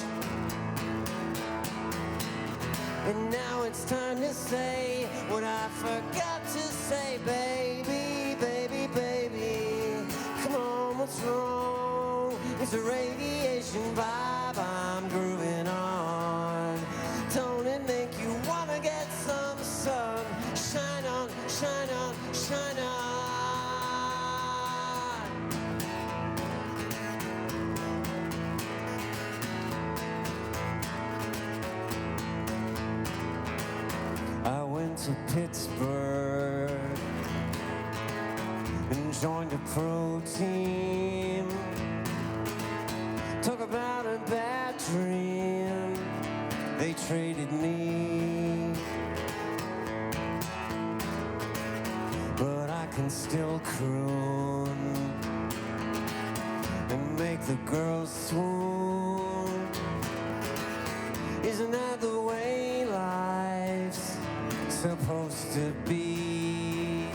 And now it's time to say what I forgot to say, baby, baby, baby. Come on, what's wrong? It's a radiation vibe I'm grooving on. Don't it make you wanna get some sun? Shine on, shine on, shine on. I went to Pittsburgh and joined a pro team. Talk about a bad dream. They traded me, but I can still croon and make the girls swoon. Isn't that the way life's supposed to be?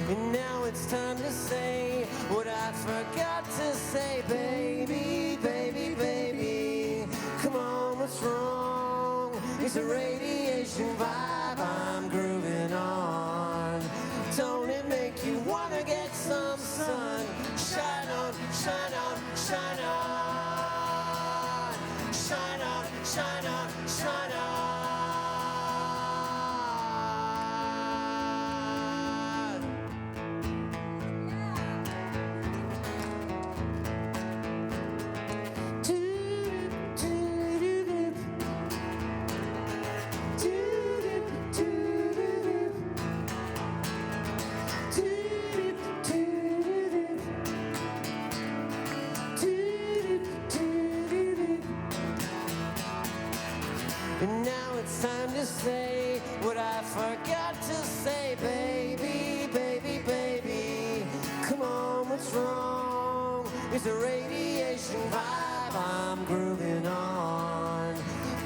And now it's time to say what I forgot to say, baby, baby, baby. Come on, what's wrong? It's a radiation vibe I'm grooving on. Don't it make you wanna get some sun? Shine on, shine on, shine on. Shine on, shine on, shine on. And now it's time to say what I forgot to say, baby, baby, baby. Come on, what's wrong? It's a radiation vibe I'm grooving on.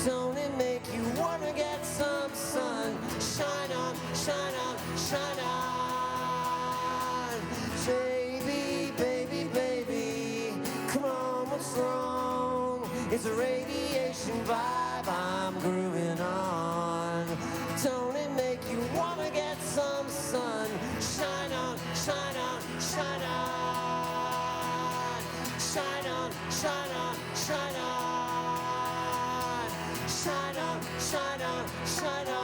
Don't it make you wanna get some sun? Shine on, shine on, shine on. Baby, baby, baby. Come on, what's wrong? It's a radiation vibe I'm grooving on. Don't it make you wanna get some sun? Shine on, shine on, shine on. Shine on, shine on, shine on. Shine on, shine on, shine on.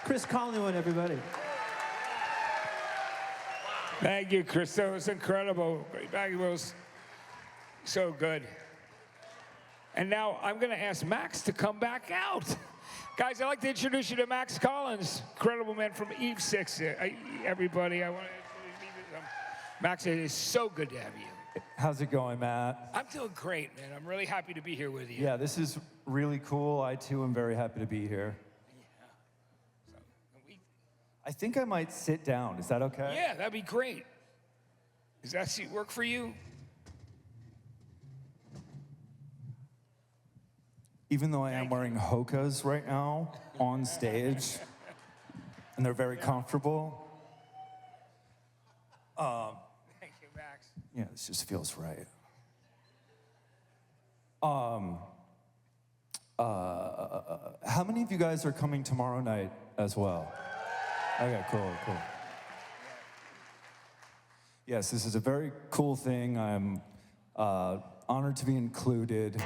Chris Collingwood, everybody. Thank you, Chris. That was incredible. That was so good. And now I'm going to ask Max to come back out. Guys, I'd like to introduce you to Max Collins, incredible man from Eve 6. Everybody, I want to introduce you. Max, it is so good to have you. How's it going, Matt? I'm doing great, man. I'm really happy to be here with you. Yeah, this is really cool. I, too, am very happy to be here. I think I might sit down. Is that okay? Yeah, that'd be great. Does that seat work for you? Even though I am wearing Hokas right now on stage, and they're very comfortable. Thank you, Max. Yeah, this just feels right. How many of you guys are coming tomorrow night as well? Okay, cool. Yes, this is a very cool thing. I'm honored to be included,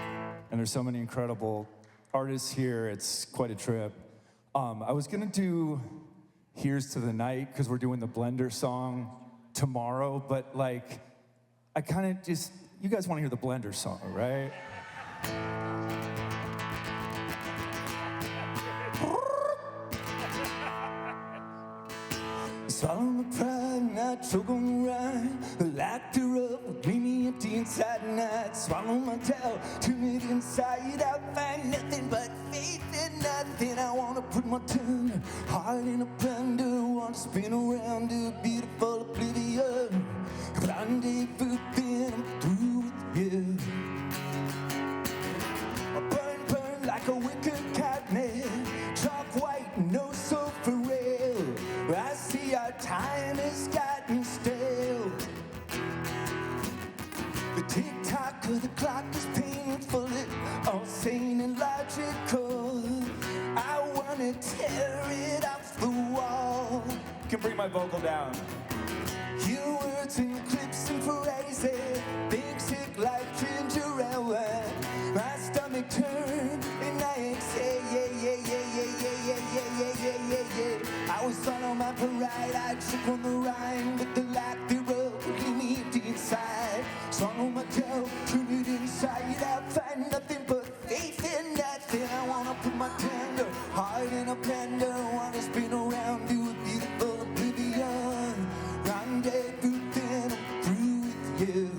and there's so many incredible artists here. It's quite a trip. I was gonna do Here's to the Night, because we're doing the Blender song tomorrow, but like, I kind of just, you guys want to hear the Blender song, right? Swallow my pride, not choke on the rhyme. Locked her up, leave me empty inside the night. Swallow my tail, turn it inside out. Find nothing but faith in nothing. I wanna put my tongue hard in a blender. Wanna spin around a beautiful oblivion. Rendezvous, then I'm through with you. I burn like a wicked cat, man. Chalk white, no sulfur rail. I see our time has gotten stale. The tick-tock of the clock is painful, all sane and logical. I wanna tear it off the wall. You can bring my vocal down. Your words and clips and phrases, big sick like ginger ale. My stomach turned and I exhale. I was all on my parade, I took on the rhyme, but the lack thereof leave me empty inside. Swallow my tail, turn it inside out, find nothing but faith in nothing. I wanna put my tender heart in a blender, wanna spin around, do a beautiful oblivion. Rendezvous, then I'm through with you.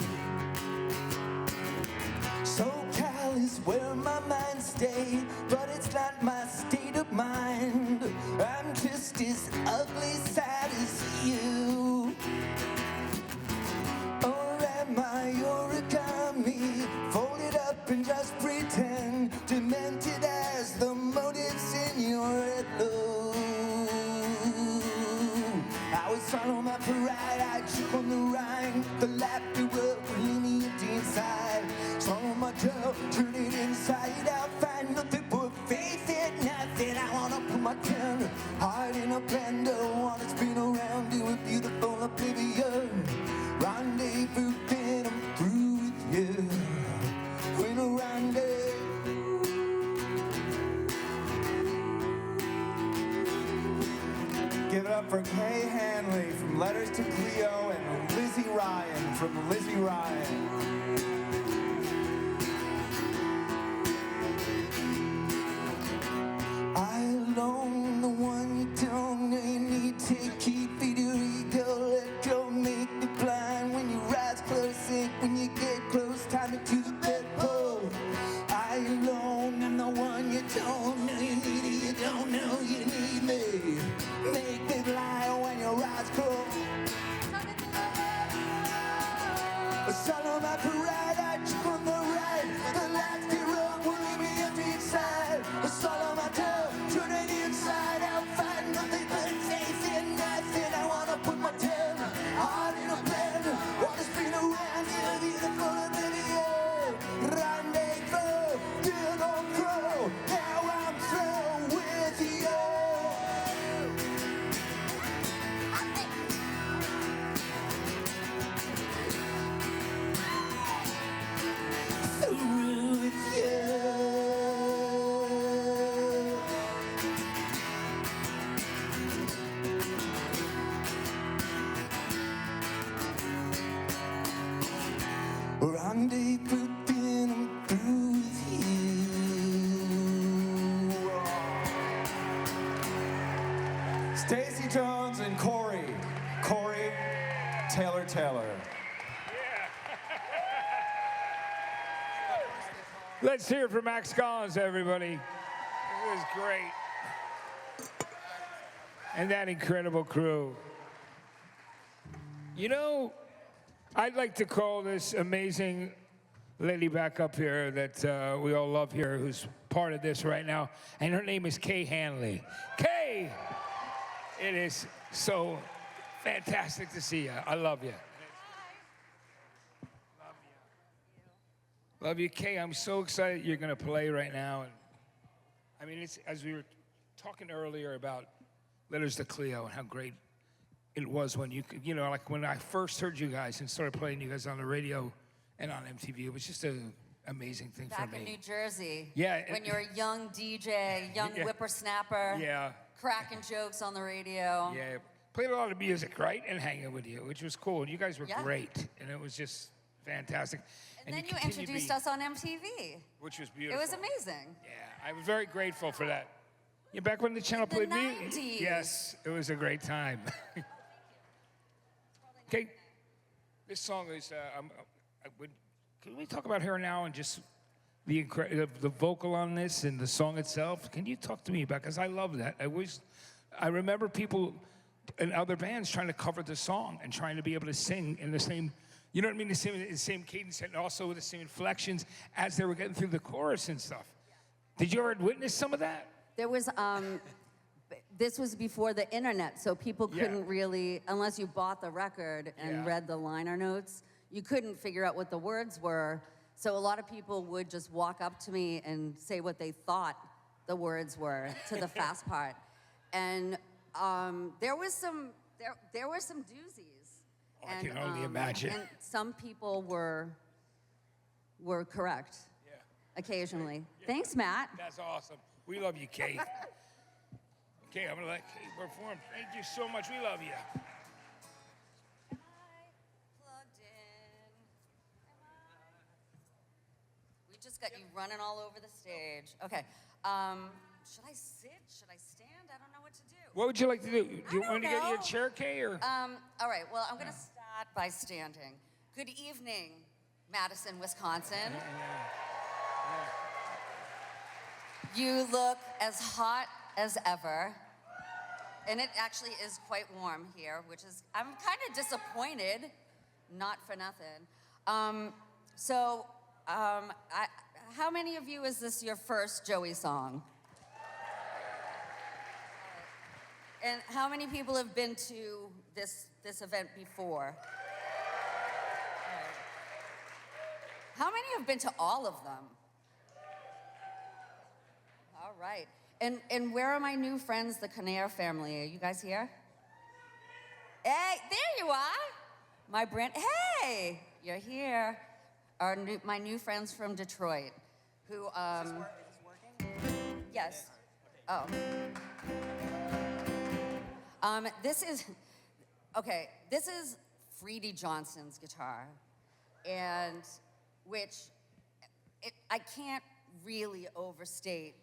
SoCal is where my mind stayed, but it's not my state of mind. I'm just as ugly sad as you. Or am I origami? Fold it up and just pretend, demented as on the Rhine, the laughter of me empty inside. Song on my tail, turn it inside out, find nothing but faith in nothing. I wanna put my tongue hard in a blender, wanna spin around, do a beautiful oblivion. Rendezvous, then I'm through with you. When a rendezvous. Give it up for Kay Hanley from Letters to Cleo and Lizzie Ryan from Lizzie Ryan. I alone, the one you don't know you need. Take heed, feed your ego, let go, make me blind. When you rise close, sink, when you get close, time it to the bedpost. I alone, am the one you don't know you need. You don't know you need me. Make me blind when your eyes close. Son of my parade, I took on the right. The last hero will leave me empty inside. The soul of my toe, turn it inside out. Find nothing but faith in nothing. I wanna put my tongue hard in a blender. Wanna spin around in a beautiful oblivion. Rendezvous, deal or throw. Now I'm through with you. Through with you. Rendezvous, then I'm through with you. Stacey Jones and Corey. Corey Taylor. Let's hear it for Max Collins, everybody. It was great. And that incredible crew. You know, I'd like to call this amazing lady back up here that we all love here, who's part of this right now, and her name is Kay Hanley. Kay! It is so fantastic to see you. I love you. Love you, Kay. I'm so excited you're going to play right now. And I mean, it's, as we were talking earlier about Letters to Cleo and how great it was when you know, like when I first heard you guys and started playing you guys on the radio and on MTV, it was just an amazing thing for me. Back in New Jersey. Yeah. When you're a young DJ, young Yeah. whippersnapper. Yeah. Cracking jokes on the radio. Yeah. Played a lot of music, right? And hanging with you, which was cool. And you guys were Yeah. great. And it was just fantastic. And then you continue to introduced be- us on MTV. Which was It beautiful. was amazing. I was very grateful for that. Yeah, back when the channel the played 90s. music. Yes, it was a great time. Okay, this song is. Can we talk about her now and just the vocal on this and the song itself? Can you talk to me about? Because I love that. I remember people in other bands trying to cover the song and trying to be able to sing in the same. You know what I mean? The same cadence and also with the same inflections as they were getting through the chorus and stuff. Did you ever witness some of that? There was, this was before the internet, so people couldn't really, unless you bought the record and read the liner notes, you couldn't figure out what the words were. So a lot of people would just walk up to me and say what they thought the words were to the fast part. And there were some doozies. I can only imagine. And some people were correct. Occasionally. Thanks, Matt. That's awesome. We love you, Kate. Okay, I'm gonna let Kate perform. Thank you so much. We love you. We just got you running all over the stage. Okay. Should I sit? Should I stand? I don't know what to do. What would you like to do? Do you want to get your chair, Kay, or? All right. Well, I'm going to start by standing. Good evening, Madison, Wisconsin. You look as hot as ever. And it actually is quite warm here, which is, I'm kind of disappointed, not for nothing. How many of you is this your first Joey song? And how many people have been to this event before? How many have been to all of them? All right. And where are my new friends, the Canaire family? Are you guys here? Hey, there you are. My brand. Hey, you're here. My new friends from Detroit, who. Is this working? Yes. Oh. This is okay. This is Freedy Johnson's guitar, and I can't really overstate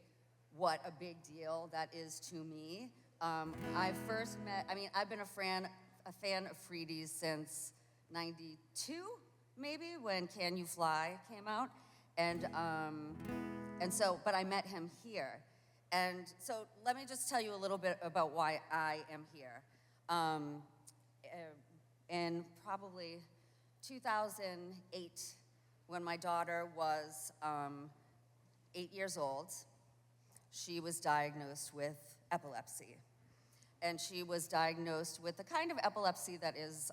what a big deal that is to me. I first met. I mean, I've been a fan of Freedy's since '92, maybe when "Can You Fly" came out, and so. But I met him here, and so let me just tell you a little bit about why I am here. In probably 2008, when my daughter was 8 years old, she was diagnosed with epilepsy. And she was diagnosed with the kind of epilepsy that is,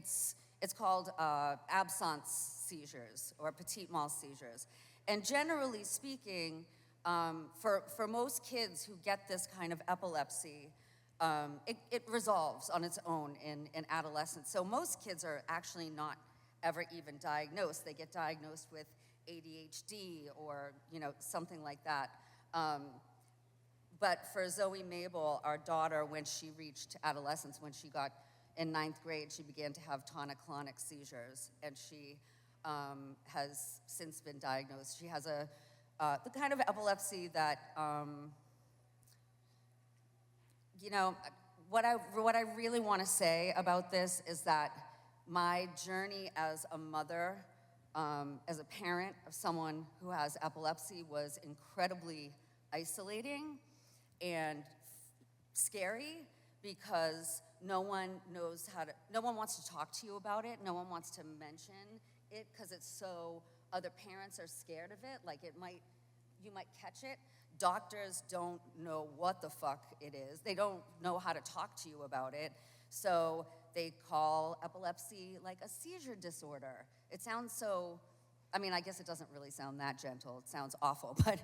it's called absence seizures or petit mal seizures. And generally speaking, for most kids who get this kind of epilepsy, it resolves on its own in adolescence. So most kids are actually not ever even diagnosed. They get diagnosed with ADHD or something like that. But for Zoe Mabel, our daughter, when she reached adolescence, when she got in 9th grade, she began to have tonic-clonic seizures, and she has since been diagnosed. She has the kind of epilepsy that, what I really want to say about this is that my journey as a mother, as a parent of someone who has epilepsy, was incredibly isolating and scary because no one wants to talk to you about it. No one wants to mention it because other parents are scared of it. Like you might catch it. Doctors don't know what the fuck it is. They don't know how to talk to you about it. So they call epilepsy like a seizure disorder. It sounds so, I guess it doesn't really sound that gentle. It sounds awful, but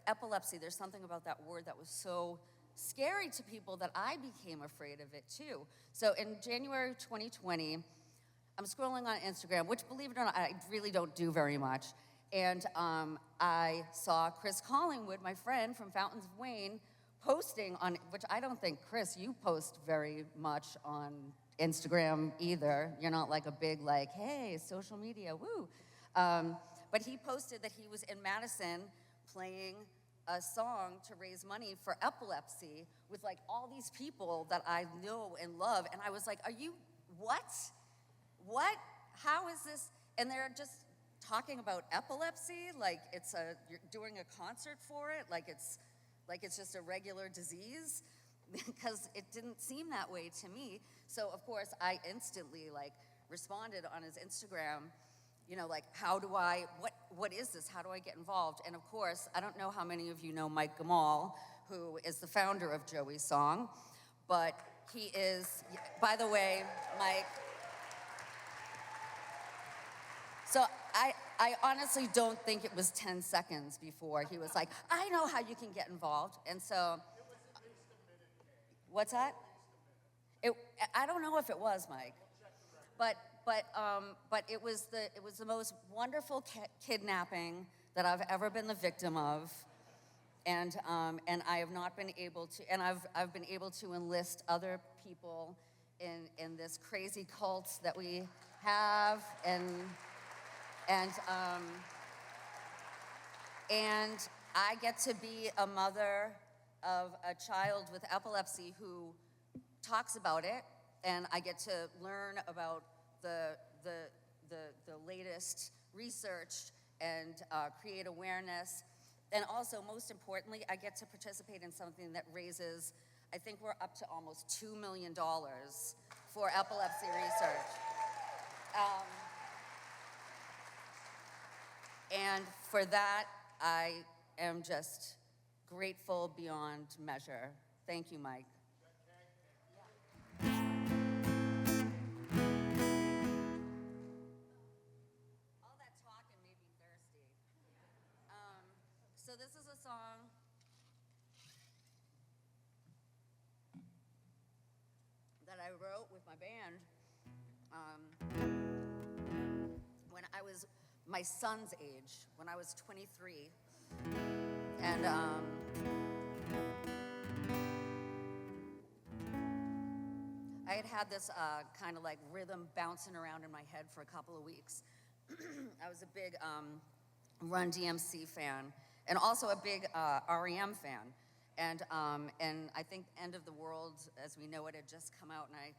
epilepsy, there's something about that word that was so scary to people that I became afraid of it too. So in January of 2020, I'm scrolling on Instagram, which, believe it or not, I really don't do very much. And I saw Chris Collingwood, my friend from Fountains of Wayne, posting on, which I don't think, Chris, you post very much on Instagram either. You're not like a big, hey, social media, woo. But he posted that he was in Madison playing a song to raise money for epilepsy with all these people that I know and love. And I was like, are you, what? What? How is this? And they're just talking about epilepsy you're doing a concert for it, like it's just a regular disease, because it didn't seem that way to me. So of course I instantly responded on his Instagram, what is this? How do I get involved? And of course, I don't know how many of you know Mike Gamal, who is the founder of Joey's Song, but he is, by the way, Mike. So I honestly don't think it was 10 seconds before he was like, I know how you can get involved. And so, it was at least a minute. What's that? I don't know if it was, Mike, but it was the most wonderful kidnapping that I've ever been the victim of, and I have not been able to, and I've been able to enlist other people in this crazy cult that we have, and I get to be a mother of a child with epilepsy who talks about it, and I get to learn about the latest research and create awareness. And also, most importantly, I get to participate in something that raises, I think we're up to almost $2 million for epilepsy research. And for that, I am just grateful beyond measure. Thank you, Mike. All that with my band when I was my son's age, when I was 23. And I had this kind of like rhythm bouncing around in my head for a couple of weeks. I was a big Run DMC fan, and also a big REM fan. And I think End of the World, as we know it, had just come out, and I,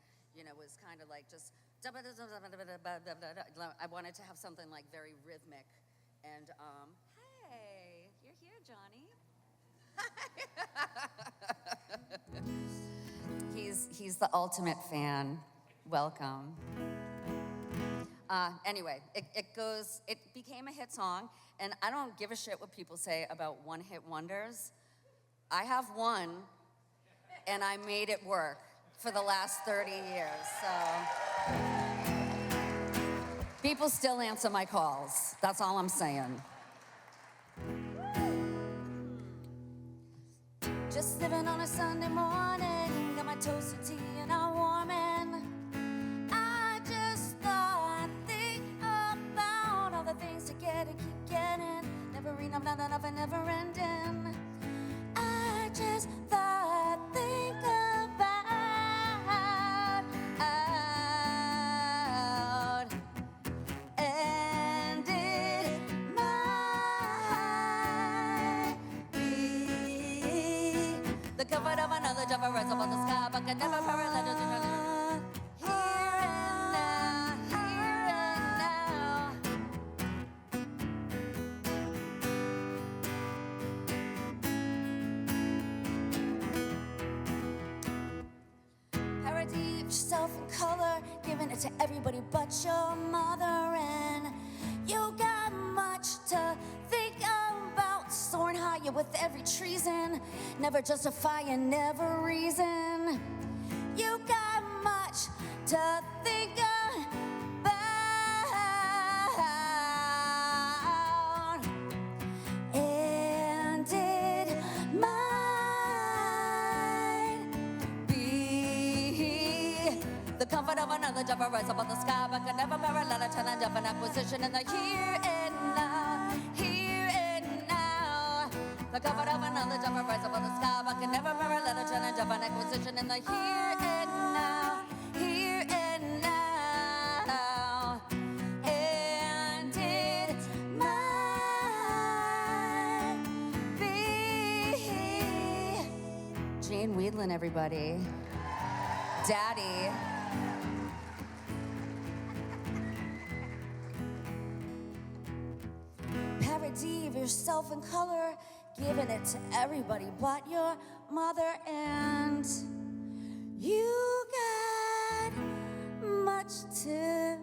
was kind of like just, I wanted to have something like very rhythmic. And hey, you're here, Johnny. He's the ultimate fan. Welcome. Anyway, it became a hit song, and I don't give a shit what people say about one-hit wonders. I have one, and I made it work for the last 30 years, so. People still answer my calls. That's all I'm saying. Just living on a Sunday morning, got my toasted tea and I'm warming. I just thought, think about all the things to get and keep getting. Never enough, not enough, and never ending. I just thought, think about and it might be the comfort of another job, a rise above the sky, but can never parallel to here and now, here and now. Parody of yourself in color, giving it to everybody but your mother. And you got much to think about, soaring higher with every treason, never justifying, never reason. You got much to think about, and it might be the comfort of another job, a rise above the sky, but can never parallel a challenge of an acquisition in the here and now, here and now. The comfort of another job, a rise above the sky, but can never parallel a challenge of an acquisition in the here and now, here and now. And it might be Jane Weedland, everybody. Daddy. Parody of yourself in color, giving it to everybody but your mother. And you got much to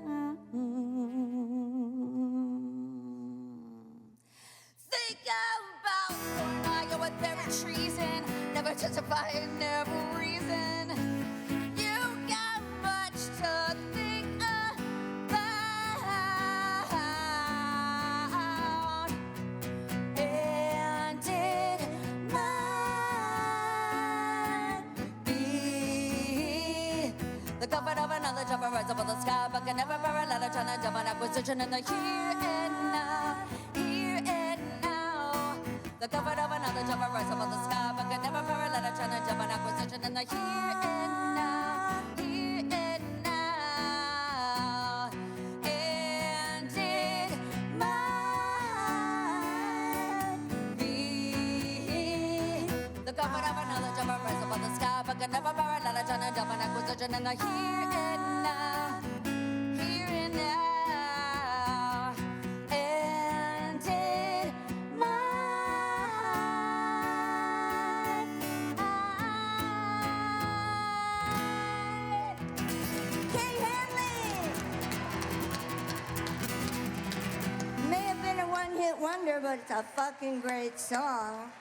think about, soaring higher with every treason, never justifying, never reason. You got much to think about, and it might be the comfort of another job, a rise above the sky, but can never parallel a challenge of an acquisition in the here and now, here and now. The comfort of another job, a rise above the sky, but can never parallel a challenge of an acquisition in the here and now, here and now. And it might be the comfort of another job, a rise above the sky, but can never parallel a challenge of an acquisition in the here and now, here and now. And it May have been a one-hit wonder, but it's a fucking great song.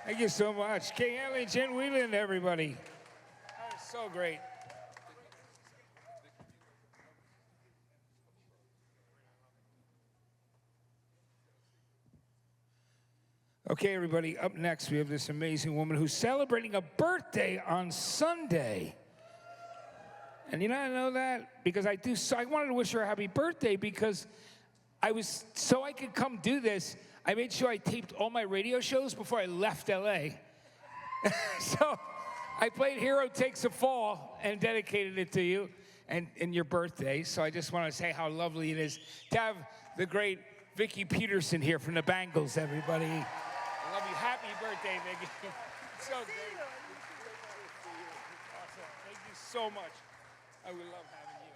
Thank you so much. Kay Hanley, Jen Whelan, everybody. That was so great. Okay, everybody, up next we have this amazing woman who's celebrating a birthday on Sunday. And you know, I know that because I wanted to wish her a happy birthday because so I could come do this, I made sure I taped all my radio shows before I left LA. So I played Hero Takes a Fall and dedicated it to you and your birthday. So I just want to say how lovely it is to have the great Vicki Peterson here from the Bangles, everybody. I love you. Happy birthday, Vicki. So great. Awesome. Thank you so much. I would love having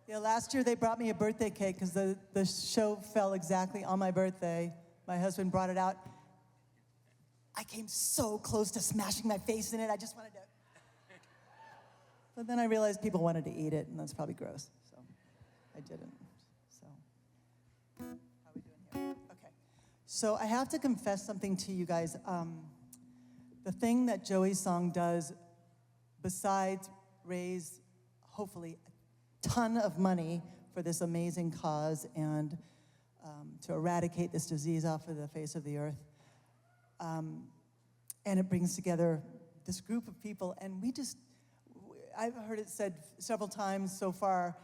you. Yeah, last year they brought me a birthday cake because the show fell exactly on my birthday. My husband brought it out. I came so close to smashing my face in it. I just wanted to. But then I realized people wanted to eat it, and that's probably gross. So I didn't. So how are we doing here? Okay. So I have to confess something to you guys. The thing that Joey's song does, besides raise, hopefully, a ton of money for this amazing cause and to eradicate this disease off of the face of the earth, and it brings together this group of people, and I've heard it said several times so far,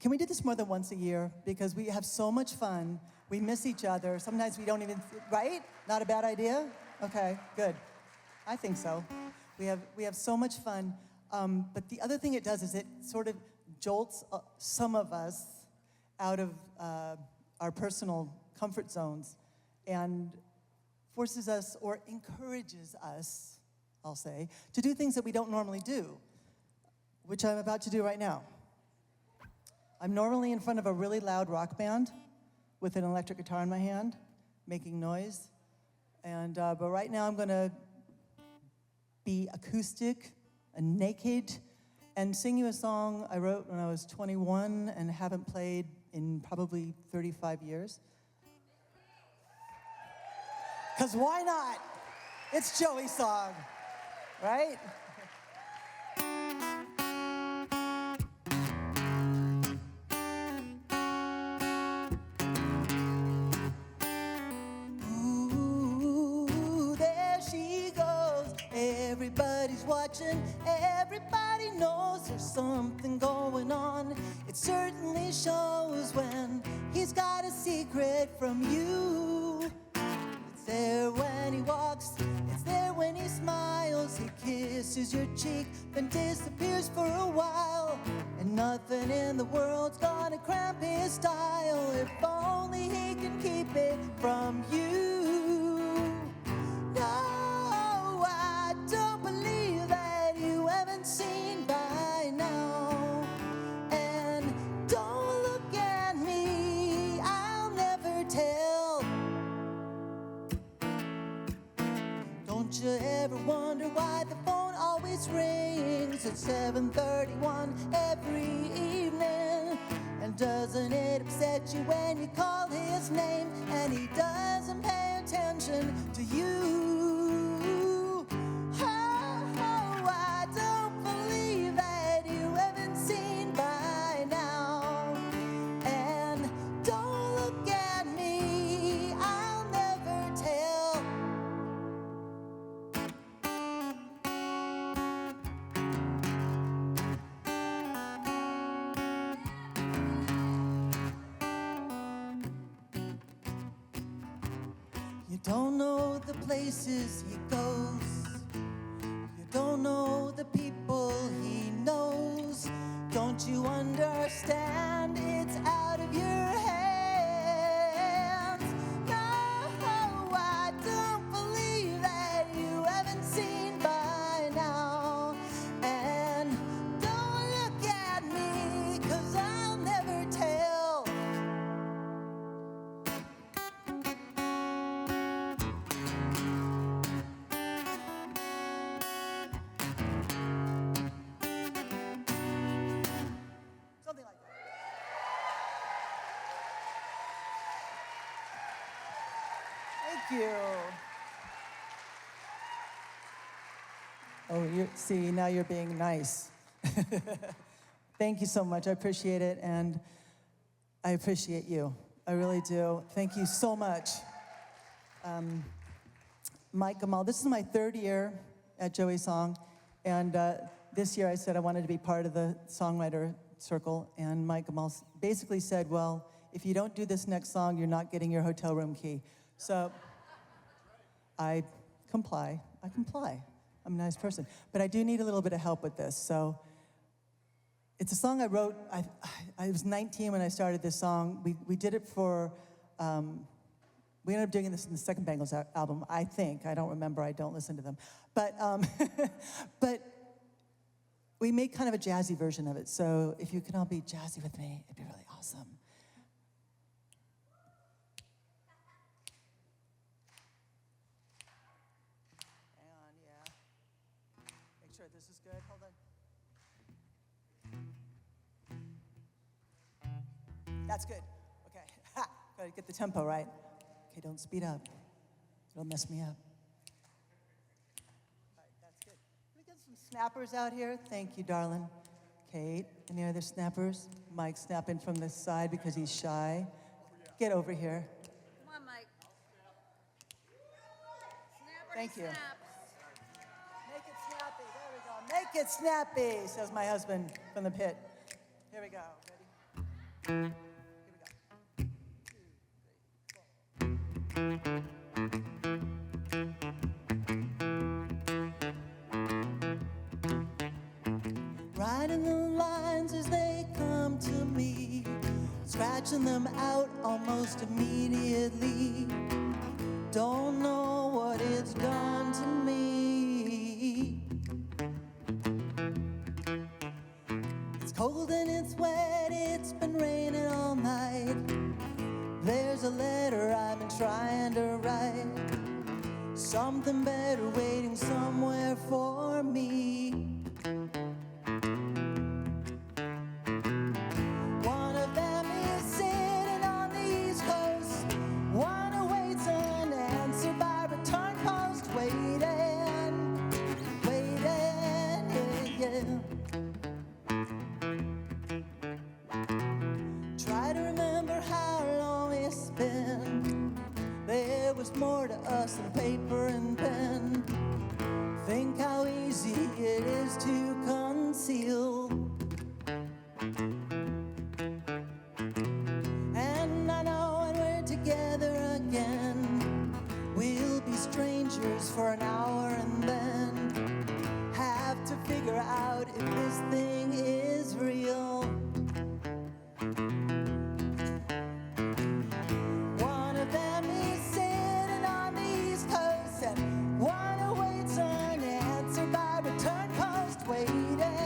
can we do this more than once a year? Because we have so much fun. We miss each other. Sometimes we don't even, right? Not a bad idea? Okay, good. I think so. We have so much fun. But the other thing it does is it sort of jolts some of us out of our personal comfort zones and forces us or encourages us, I'll say, to do things that we don't normally do, which I'm about to do right now. I'm normally in front of a really loud rock band with an electric guitar in my hand, making noise. And but right now I'm gonna be acoustic and naked and sing you a song I wrote when I was 21 and haven't played in probably 35 years. 'Cause why not? It's Joey's song, right? Ooh, there she goes. Everybody's watching. Everybody knows there's something going on. It certainly shows when he's got a secret from you. It's there when he walks, it's there when he smiles. He kisses your cheek, then disappears for a while. And nothing in the world's gonna cramp his style. If only he can keep it from you. No, I don't believe that you haven't seen by now. And don't look at me, I'll never tell. Don't you ever wonder why the phone always rings at 7:31 every evening? And doesn't it upset you when you call his name and he doesn't pay attention to you? Oh, I don't believe that you haven't seen by now. And don't look at me, I'll never tell. You don't know the places he goes. You don't know the people he knows. Don't you understand? It's out of your hands. No, I don't believe that you haven't seen by now. And don't look at me, 'cause I'll never tell. Something like that. Thank you. Oh, see, now you're being nice. Thank you so much. I appreciate it, and I appreciate you. I really do. Thank you so much. Mike Gamal. This is my third year at Joey's Song, and this year I said I wanted to be part of the songwriter circle, and Mike Gamal basically said, well, if you don't do this next song, you're not getting your hotel room key. So I comply. I'm a nice person. But I do need a little bit of help with this. So it's a song I wrote. I was 19 when I started this song. We did it for, we ended up doing this in the second Bangles album, I think. I don't remember. I don't listen to them. But, but we made kind of a jazzy version of it. So if you can all be jazzy with me, it'd be really awesome. Sure, this is good. Hold on. That's good. Okay. Ha! Gotta get the tempo right. Okay, don't speed up. It'll mess me up. All right, that's good. Can we get some snappers out here? Thank you, darling. Kate, any other snappers? Mike's snapping from the side because he's shy. Get over here. Come on, Mike. Thank you. Make it snappy. There we go. Make it snappy, says my husband from the pit. Here we go. Ready? Writing the lines as they come to me, scratching them out almost immediately. Don't know what it's done to me. It's cold and it's wet, it's been raining all night. There's a letter I've been trying to write, something better waiting somewhere for me. One of them is sitting on the East Coast, one awaits an answer by return post, waiting, yeah. Try to remember how long it's been. There was more to us than paper and pen. Think how easy it is to conceal. And I know when we're together again, we'll be strangers for an hour and then have to figure out if this thing is real. One of them is sitting on the East Coast, and one awaits an answer by return post, waiting, yeah.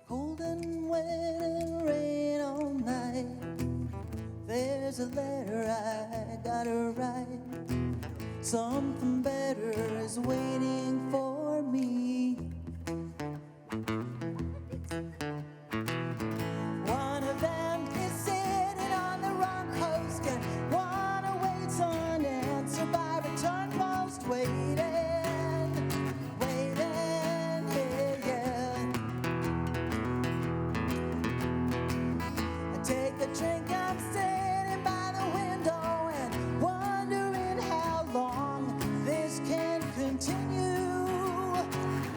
Cold and wet and rain all night. There's a letter I gotta write. Something better is waiting for me. One of them is sitting on the wrong coast, and one awaits an answer by return post, waiting, yeah. I take a drink, I'm sitting by the window and wondering how long this can continue.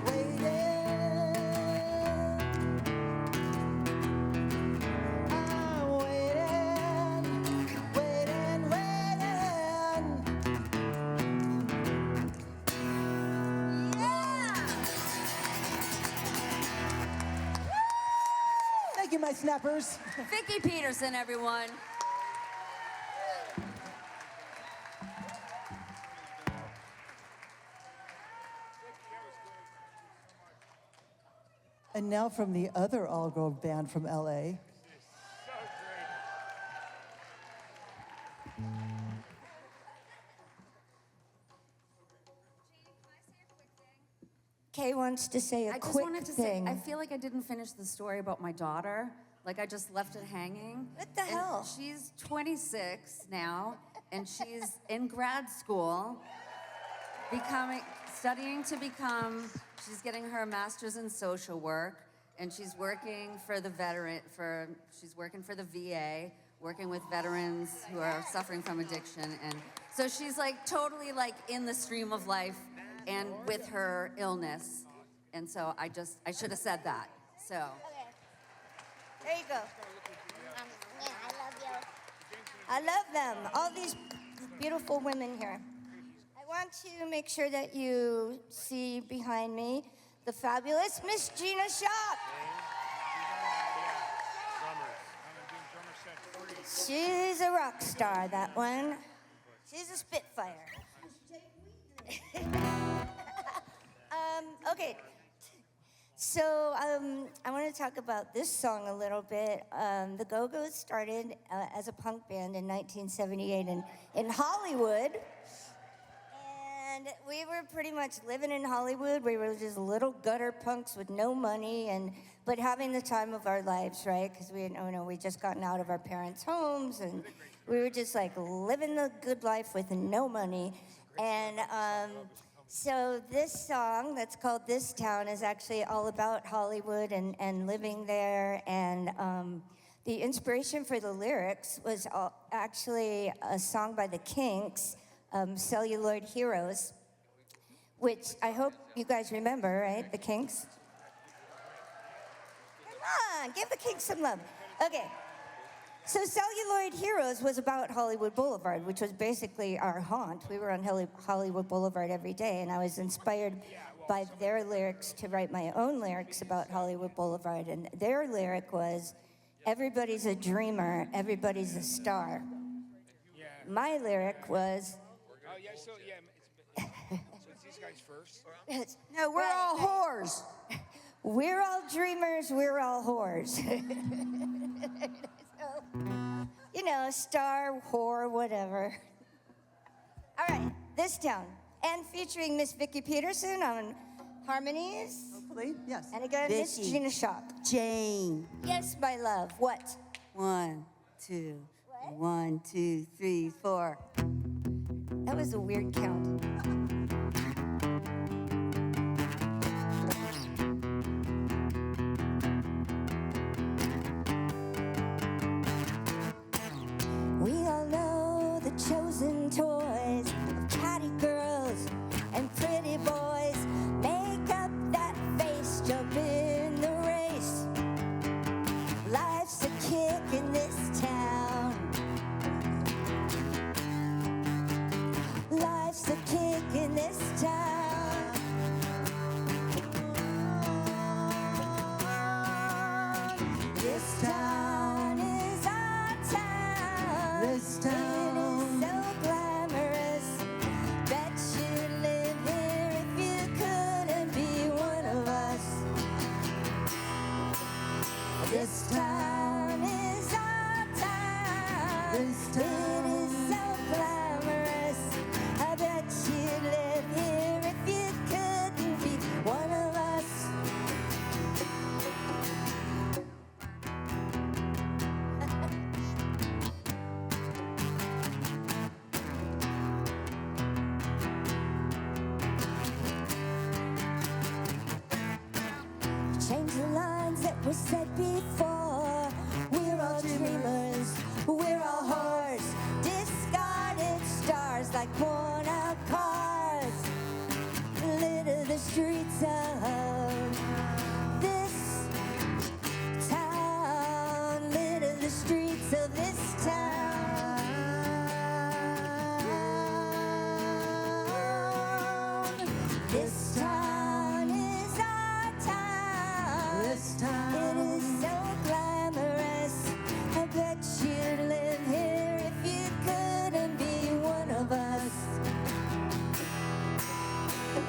Waiting, I'm waiting. Thank you, my snappers. Vicki Peterson, everyone. And now from the other all-girl band from LA. wants to say a I just quick wanted to thing. say, I feel like I didn't finish the story about my daughter. Like I just left it hanging. What the hell? She's 26 now, and she's in grad school, studying to become. She's getting her master's in social work, and she's working for the She's working for the VA, working with veterans who are suffering from addiction, and so she's like totally like in the stream of life, and with her illness, and so I should have said that. So. There you go. Yeah, I love you. I love them, all these beautiful women here. I want to make sure that you see behind me the fabulous Miss Gina Shock. She's a rock star, that one. She's a spitfire. Okay. So I want to talk about this song a little bit. The Go-Go's started as a punk band in 1978 in Hollywood. And we were pretty much living in Hollywood. We were just little gutter punks with no money, but having the time of our lives, right? Because we just gotten out of our parents' homes, and we were just like living the good life with no money. And so this song that's called This Town is actually all about Hollywood and living there. And the inspiration for the lyrics was actually a song by the Kinks, Celluloid Heroes, which I hope you guys remember, right? The Kinks? Come on, give the Kinks some love. Okay. So Celluloid Heroes was about Hollywood Boulevard, which was basically our haunt. We were on Hollywood Boulevard every day, and I was inspired by their lyrics to write my own lyrics about Hollywood Boulevard. And their lyric was, everybody's a dreamer, everybody's a star. My lyric was... So it's these guys first? No, we're all whores. We're all dreamers, we're all whores. Star, whore, whatever. All right, This Town. And featuring Miss Vicki Peterson on harmonies. Hopefully, yes. And again, Miss Vicki. Gina Shock. Jane. Yes, my love. What? 1, 2, 1, 2, 3, 4. That was a weird count. We all know the chosen toys of catty girls and pretty boys. Make up that face, jump in the race. Life's a kick in this town. Life's a kick in this town. This town is our town. This town. It is so glamorous. Bet you'd live here if you couldn't be one of us. This town is our town. This town. It is so glamorous. I bet you'd live here if you couldn't be one of us. Change the lines that were said before. We're all dreamers, we're all whores, discarded stars like worn out cars. Litter the streets of this town. Litter the streets of this town. This town is our town. This town. It is so glamorous. I bet you'd live here if you couldn't be one of us.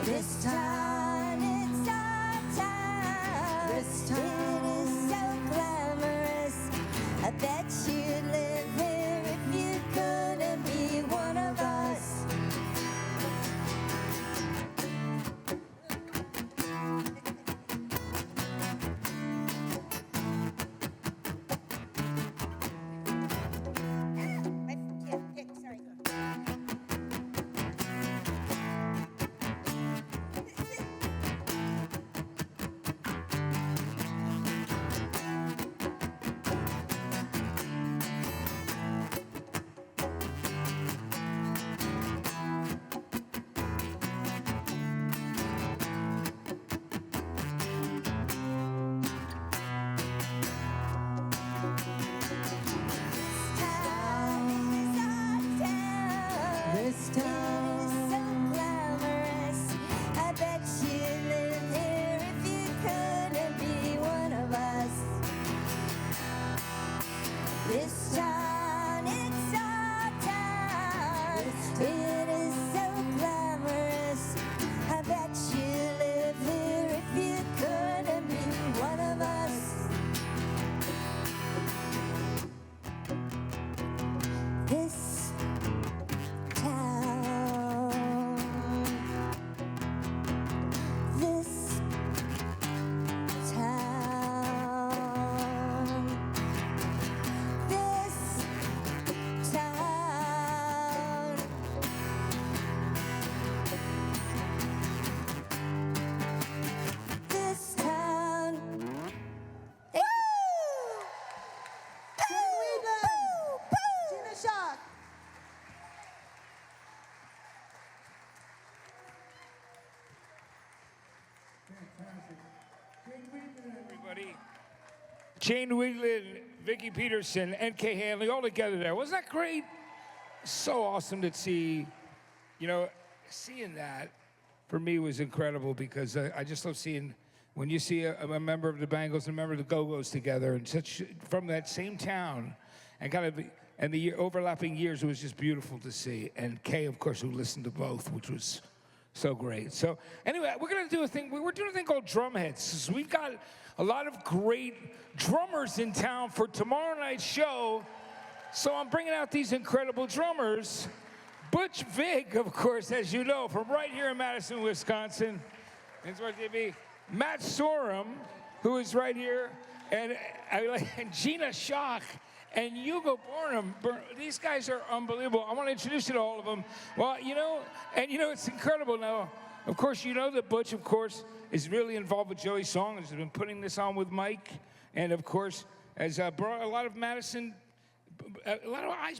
This town, it's our town. This town. It is so glamorous. I bet you'd live here if you couldn't be one of us. This town, it's our town. It is so glamorous. I bet you live here if you couldn't be one of us. This town, this town, this town. This town. Woo! Gina Shock. Everybody. Jane Wigland, Vicki Peterson, N.K. Hanley, all together there. Wasn't that great? So awesome to see. You know, seeing that for me was incredible because I just love seeing when you see a member of the Bangles and a member of the Go-Go's together and such from that same town and kind of and the overlapping years. It was just beautiful to see. And Kay, of course, who listened to both, which was so great. So anyway, we're gonna do a thing. We're doing a thing called Drumheads. So we've got a lot of great drummers in town for tomorrow night's show. So I'm bringing out these incredible drummers. Butch Vig, of course, as you know, from right here in Madison, Wisconsin. That's what they be. Matt Sorum, who is right here, and Gina Shock, and Hugo Burnham. These guys are unbelievable. I want to introduce you to all of them. Well, it's incredible now. Of course, you know that Butch, of course, is really involved with Joey's song and has been putting this on with Mike, and of course, has brought a lot of eyes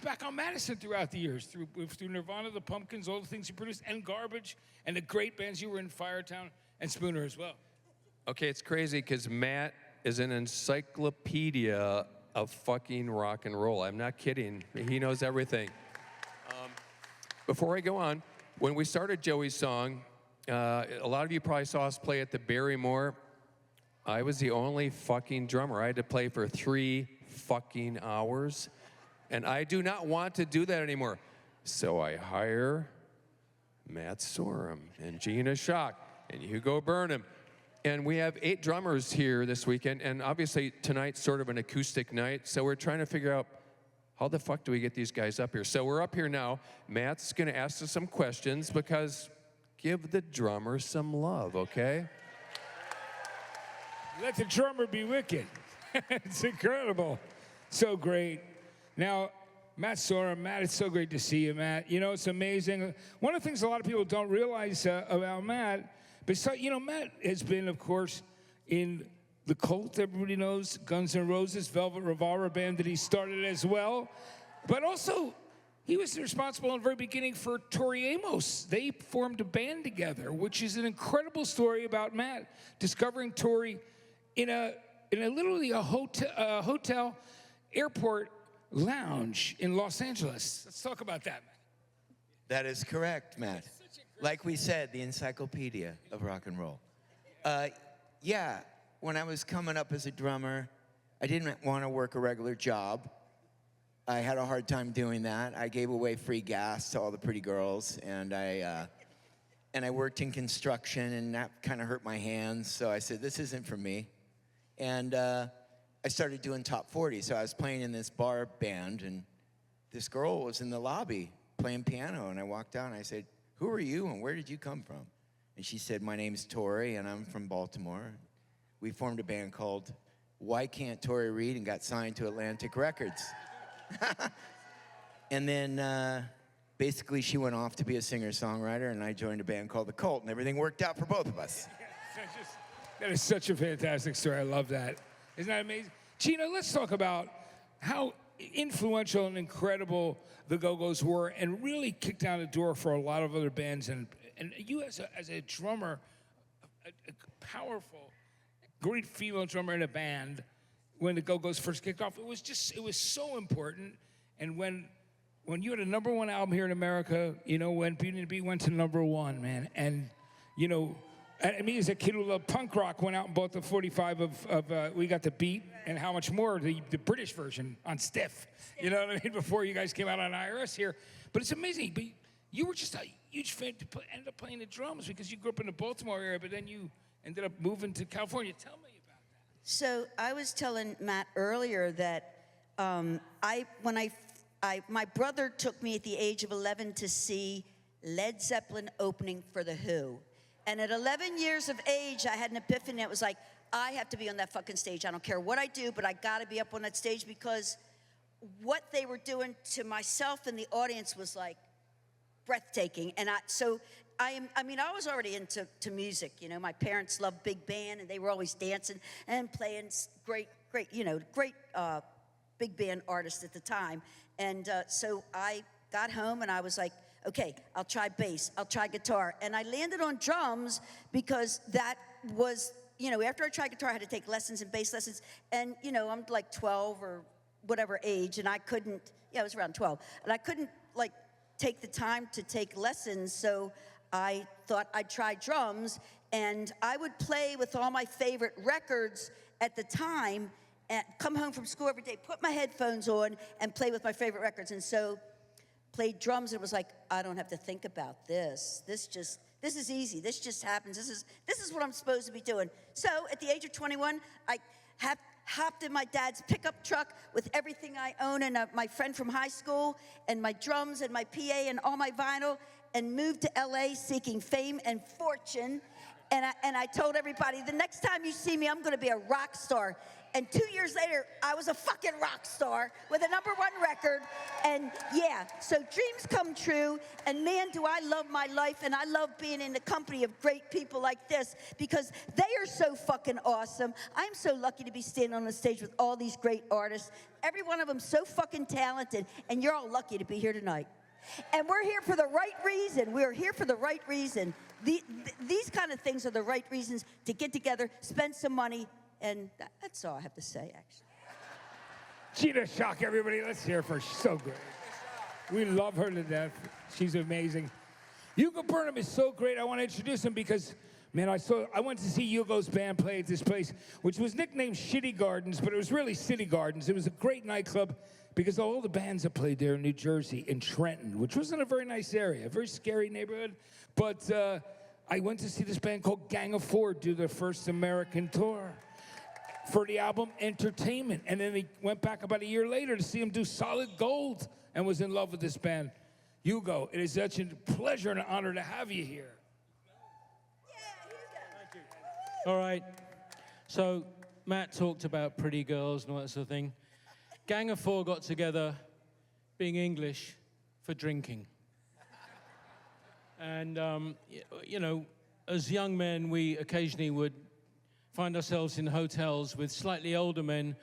back on Madison throughout the years, through Nirvana, the Pumpkins, all the things he produced, and Garbage, and the great bands you were in, Firetown, and Spooner as well. Okay, it's crazy because Matt is an encyclopedia of fucking rock and roll. I'm not kidding. He knows everything. Before I go on, when we started Joey's song, a lot of you probably saw us play at the Barrymore. I was the only fucking drummer. I had to play for 3 fucking hours. And I do not want to do that anymore. So I hire Matt Sorum and Gina Shock and Hugo Burnham. And we have 8 drummers here this weekend. And obviously tonight's sort of an acoustic night. So we're trying to figure out how the fuck do we get these guys up here? So we're up here now. Matt's gonna ask us some questions because give the drummer some love, okay? Let the drummer be wicked. It's incredible. So great. Now, Matt Sorum. Matt, it's so great to see you, Matt. You know, it's amazing. One of the things a lot of people don't realize about Matt, besides, Matt has been, of course, in the Cult, everybody knows, Guns N' Roses, Velvet Revolver band that he started as well. But also, he was responsible in the very beginning for Tori Amos. They formed a band together, which is an incredible story about Matt discovering Tori in literally a hotel airport lounge in Los Angeles. Let's talk about that. That is correct, Matt. Like we said, the encyclopedia of rock and roll. Yeah, when I was coming up as a drummer, I didn't want to work a regular job. I had a hard time doing that. I gave away free gas to all the pretty girls, and I worked in construction, and that kind of hurt my hands. So I said, this isn't for me. And I started doing top 40. So I was playing in this bar band, and this girl was in the lobby playing piano. And I walked out, and I said, who are you, and where did you come from? And she said, my name's Tori, and I'm from Baltimore. We formed a band called Why Can't Tori Read and got signed to Atlantic Records. And then basically she went off to be a singer-songwriter, and I joined a band called The Cult, and everything worked out for both of us. That is such a fantastic story. I love that. Isn't that amazing? Gina, let's talk about how influential and incredible the Go-Go's were and really kicked down the door for a lot of other bands. And you as a drummer, a powerful, great female drummer in a band, when the Go-Go's first kicked off, it was so important. And when you had a #1 album here in America, when Beauty and the Beat went to #1, man, and And me as a kid who loved punk rock went out and bought the 45 of We Got the Beat and How Much More, the British version on Stiff. You know what I mean? Before you guys came out on IRS here. But it's amazing. But you were just a huge fan to ended up playing the drums because you grew up in the Baltimore area, but then you ended up moving to California. Tell me about that. So I was telling Matt earlier that my brother took me at the age of 11 to see Led Zeppelin opening for The Who. And at 11 years of age, I had an epiphany. It was like, I have to be on that fucking stage. I don't care what I do, but I gotta be up on that stage because what they were doing to myself and the audience was like breathtaking. And I was already into music. You know, my parents loved big band and they were always dancing and playing great big band artists at the time. And so I got home and I was like, okay, I'll try bass, I'll try guitar. And I landed on drums because that was, after I tried guitar, I had to take lessons and bass lessons. And, I'm like 12 or whatever age, and I couldn't, I was around 12. And I couldn't, take the time to take lessons, so I thought I'd try drums. And I would play with all my favorite records at the time, and come home from school every day, put my headphones on, and play with my favorite records. And so played drums, and it was like, I don't have to think about this. This is easy. This just happens. This is what I'm supposed to be doing. So at the age of 21, I hopped in my dad's pickup truck with everything I own and my friend from high school and my drums and my PA and all my vinyl and moved to LA seeking fame and fortune. And I told everybody, the next time you see me, I'm going to be a rock star. And 2 years later, I was a fucking rock star with a #1 record. And yeah, so dreams come true. And man, do I love my life. And I love being in the company of great people like this because they are so fucking awesome. I'm so lucky to be standing on the stage with all these great artists. Every one of them so fucking talented. And you're all lucky to be here tonight. And we're here for the right reason. We're here for the right reason. These kind of things are the right reasons to get together, spend some money, and that's all I have to say, actually. Gina Shock, everybody. Let's hear her for so great. We love her to death. She's amazing. Hugo Burnham is so great. I want to introduce him because, man, I went to see Hugo's band play at this place, which was nicknamed Shitty Gardens, but it was really City Gardens. It was a great nightclub because all the bands that played there in New Jersey, in Trenton, which wasn't a very nice area, a very scary neighborhood. But I went to see this band called Gang of Four do their first American tour for the album Entertainment. And then he went back about a year later to see him do Solid Gold and was in love with this band. Hugo, it is such a pleasure and an honor to have you here. All right. So Matt talked about pretty girls and all that sort of thing. Gang of Four got together, being English, for drinking. And, as young men, we occasionally would find ourselves in hotels with slightly older men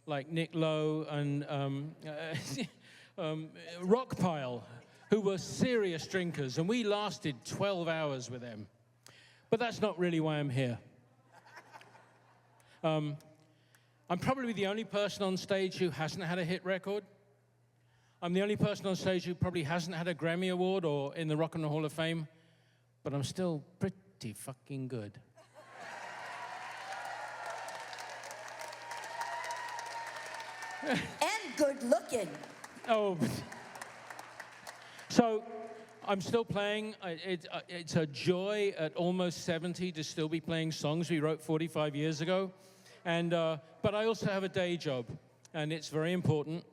like Nick Lowe and Rockpile, who were serious drinkers, and we lasted 12 hours with them. But that's not really why I'm here. I'm probably the only person on stage who hasn't had a hit record. I'm the only person on stage who probably hasn't had a Grammy Award or in the Rock and Roll Hall of Fame, but I'm still pretty fucking good. And good looking. Oh. So I'm still playing. It's a joy at almost 70 to still be playing songs we wrote 45 years ago. And, but I also have a day job, and it's very important.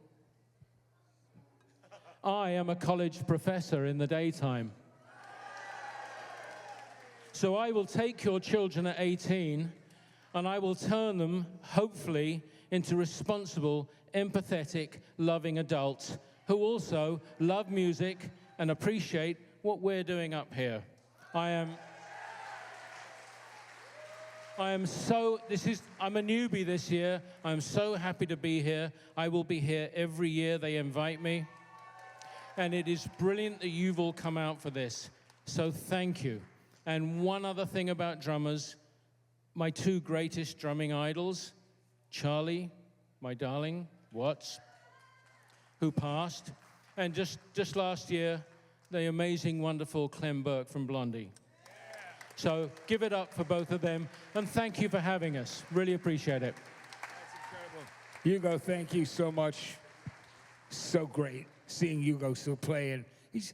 I am a college professor in the daytime. So I will take your children at 18, and I will turn them, hopefully, into responsible, empathetic, loving adults who also love music and appreciate what we're doing up here. I'm a newbie this year. I'm so happy to be here. I will be here every year they invite me. And it is brilliant that you've all come out for this. So thank you. And one other thing about drummers, my two greatest drumming idols, Charlie, my darling, Watts, who passed, and just last year, the amazing, wonderful Clem Burke from Blondie. So give it up for both of them. And thank you for having us. Really appreciate it. Hugo, thank you so much. So great seeing Hugo still play. And he's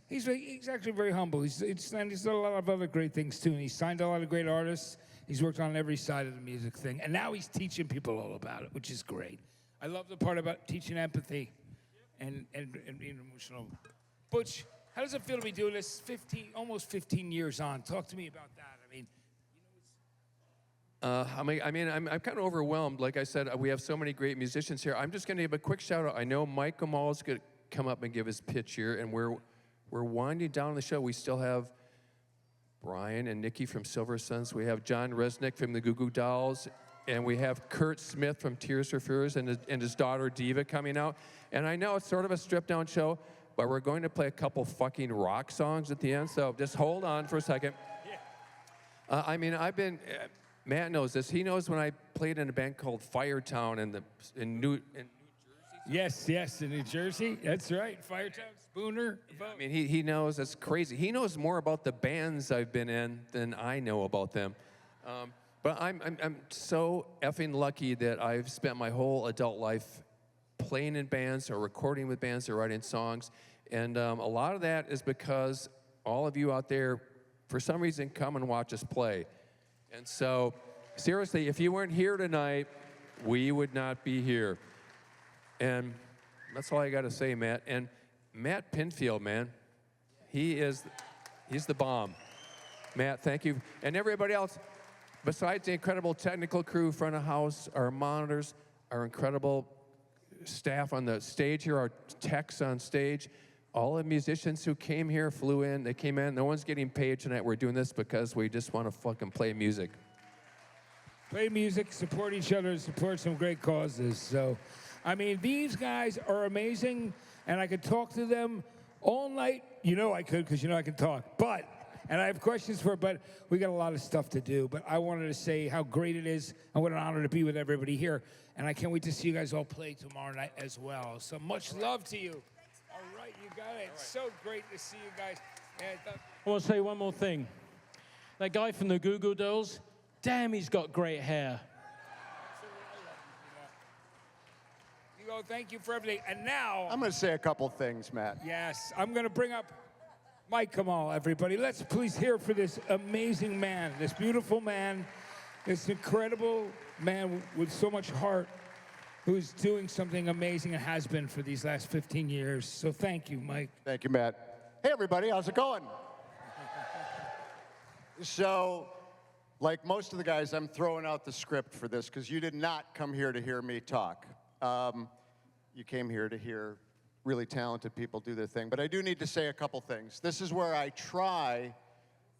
actually very humble. He's done a lot of other great things too. And he's signed a lot of great artists. He's worked on every side of the music thing. And now he's teaching people all about it, which is great. I love the part about teaching empathy and being emotional. Butch, how does it feel to be doing this almost 15 years on? Talk to me about that. I'm kind of overwhelmed. Like I said, we have so many great musicians here. I'm just going to give a quick shout out. I know Mike Gamal is going to come up and give his pitch here, and we're winding down the show. We still have Brian and Nikki from Silver Suns. We have John Resnick from the Goo Goo Dolls, and we have Kurt Smith from Tears for Fears and his daughter Diva coming out. And I know it's sort of a stripped down show, but we're going to play a couple fucking rock songs at the end. So just hold on for a second. I've been. Matt knows this. He knows when I played in a band called Firetown in New Jersey. Yes, in New Jersey. That's right. Firetown, Spooner. Yeah, he knows. That's crazy. He knows more about the bands I've been in than I know about them. But I'm so effing lucky that I've spent my whole adult life playing in bands or recording with bands or writing songs. And a lot of that is because all of you out there, for some reason, come and watch us play. And so, seriously, if you weren't here tonight, we would not be here. And that's all I got to say, Matt. And Matt Pinfield, man, he's the bomb. Matt, thank you. And everybody else, besides the incredible technical crew, front of house, our monitors, our incredible staff on the stage here, our techs on stage, all the musicians who came here, flew in, they came in. No one's getting paid tonight. We're doing this because we just want to fucking play music. Play music, support each other, support some great causes. So, these guys are amazing, and I could talk to them all night. You know I could, because you know I can talk. And I have questions but we got a lot of stuff to do. But I wanted to say how great it is and what an honor to be with everybody here. And I can't wait to see you guys all play tomorrow night as well. So much love to you. All right, you got it. It's so great to see you guys. I want to say one more thing. That guy from the Goo Goo Dolls, damn, he's got great hair. Hugo, thank you for everything. And now, I'm going to say a couple things, Matt. Yes, I'm going to bring up Mike Kamal, everybody. Let's please hear for this amazing man, this beautiful man, this incredible man with so much heart, who's doing something amazing and has been for these last 15 years. So thank you, Mike. Thank you, Matt. Hey, everybody, how's it going? So, like most of the guys, I'm throwing out the script for this because you did not come here to hear me talk. You came here to hear really talented people do their thing. But I do need to say a couple things. This is where I try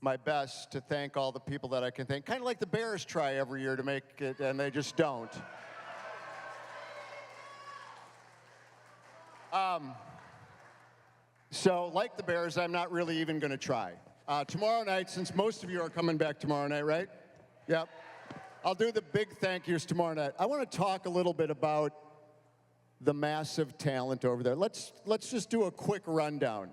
my best to thank all the people that I can thank. Kind of like the Bears try every year to make it, and they just don't. So, like the Bears, I'm not really even going to try. Tomorrow night, since most of you are coming back tomorrow night, right? Yep. I'll do the big thank yous tomorrow night. I want to talk a little bit about the massive talent over there. Let's just do a quick rundown.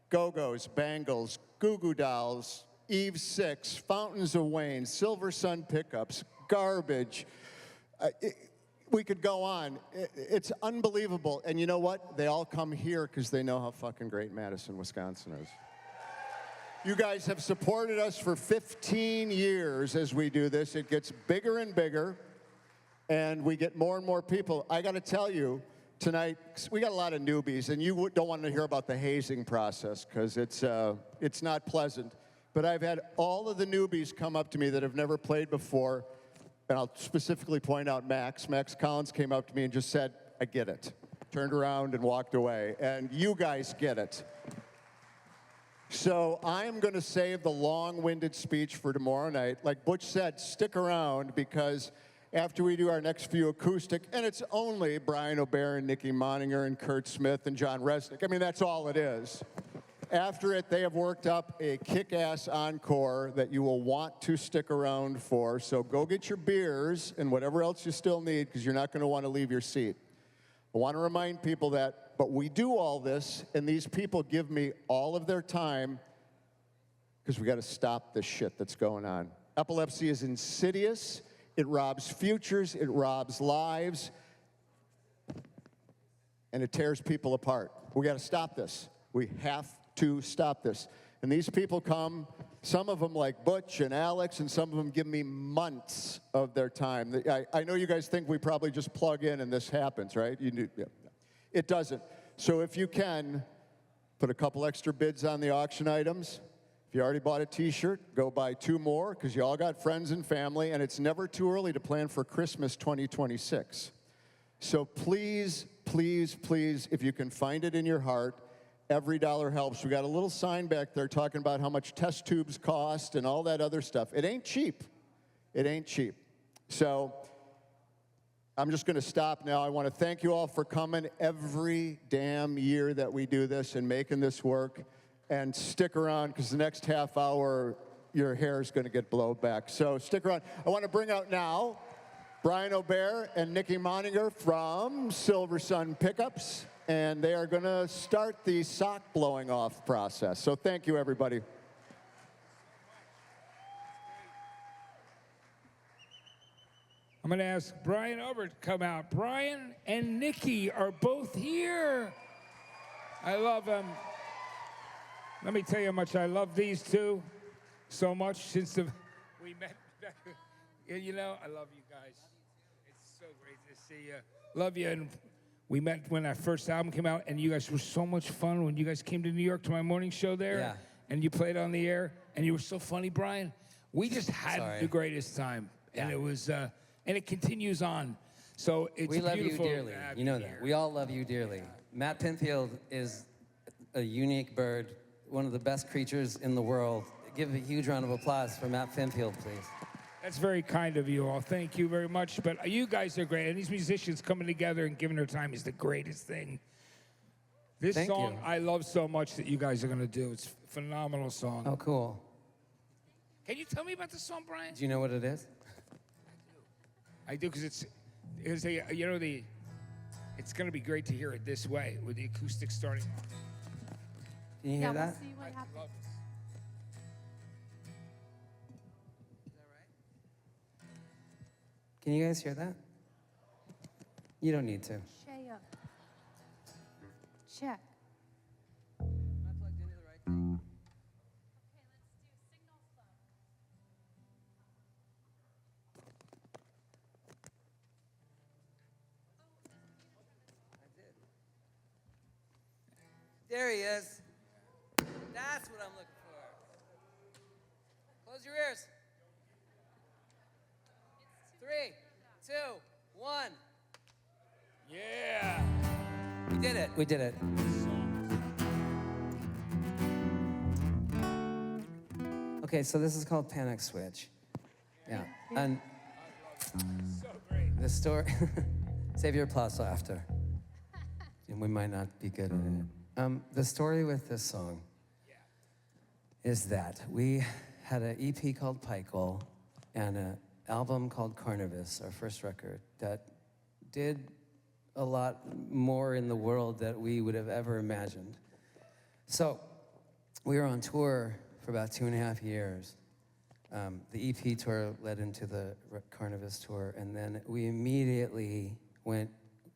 Go-Go's, Bangles, Goo Goo Dolls, Eve 6, Fountains of Wayne, Silver Sun Pickups, Garbage. We could go on. It's unbelievable. And you know what? They all come here because they know how fucking great Madison, Wisconsin is. You guys have supported us for 15 years as we do this. It gets bigger and bigger, and we get more and more people. I got to tell you, tonight, we got a lot of newbies, and you don't want to hear about the hazing process because it's not pleasant. But I've had all of the newbies come up to me that have never played before, and I'll specifically point out Max. Max Collins came up to me and just said, I get it. Turned around and walked away. And you guys get it. So I'm going to save the long-winded speech for tomorrow night. Like Butch said, stick around because after we do our next few acoustic, and it's only Brian O'Barron, Nikki Moninger, and Kurt Smith, and John Resnick. I mean, that's all it is. After it, they have worked up a kick-ass encore that you will want to stick around for. So go get your beers and whatever else you still need because you're not going to want to leave your seat. I want to remind people that, but we do all this, and these people give me all of their time because we got to stop this shit that's going on. Epilepsy is insidious. It robs futures. It robs lives. And it tears people apart. We got to stop this. We have to stop this. And these people come, some of them like Butch and Alex, and some of them give me months of their time. I know you guys think we probably just plug in and this happens, right? Yeah. It doesn't. So if you can, put a couple extra bids on the auction items. If you already bought a t-shirt, go buy 2 more, because you all got friends and family, and it's never too early to plan for Christmas 2026. So please, please, please, if you can find it in your heart, every dollar helps. We got a little sign back there talking about how much test tubes cost and all that other stuff. It ain't cheap. It ain't cheap. So I'm just going to stop now. I want to thank you all for coming every damn year that we do this and making this work. And stick around, because the next half hour, your hair is going to get blown back. So stick around. I want to bring out now Brian O'Bear and Nikki Moninger from Silver Sun Pickups. And they are going to start the sock blowing off process. So thank you, everybody. I'm going to ask Brian O'Bear to come out. Brian and Nikki are both here. I love them. Let me tell you how much I love these two so much since we met. You know, I love you guys. It's so great to see you. Love you. And we met when our first album came out, and you guys were so much fun when you guys came to New York to my morning show there. Yeah. And you played on the air, and you were so funny, Brian. We just had the greatest time. Yeah. And it was, and it continues on. So it's we love beautiful you dearly. to have You know you that. here. We all love you dearly. Matt Pinfield is a unique bird, one of the best creatures in the world. Give a huge round of applause for Matt Pinfield, please. That's very kind of you all. Thank you very much. But you guys are great. And these musicians coming together and giving their time is the greatest thing. This Thank song you. I love so much that you guys are going to do. It's a phenomenal song. Oh, cool. Can you tell me about the song, Brian? Do you know what it is? I do, because it's it's going to be great to hear it this way with the acoustic starting. Can you hear that? We'll see what happens. Love it. Can you guys hear that? You don't need to. Shay up. Check. There he is. That's what I'm looking for. Close your ears. 3, 2, 1. Yeah. We did it. We did it. Okay, so this is called Panic Switch. Yeah. And the story, save your applause till after. And we might not be good at it. The story with this song is that we had an EP called Pikel and an album called Carnivis, our first record, that did a lot more in the world that we would have ever imagined. So we were on tour for about 2.5 years. The EP tour led into the Carnivis tour, and then we immediately went,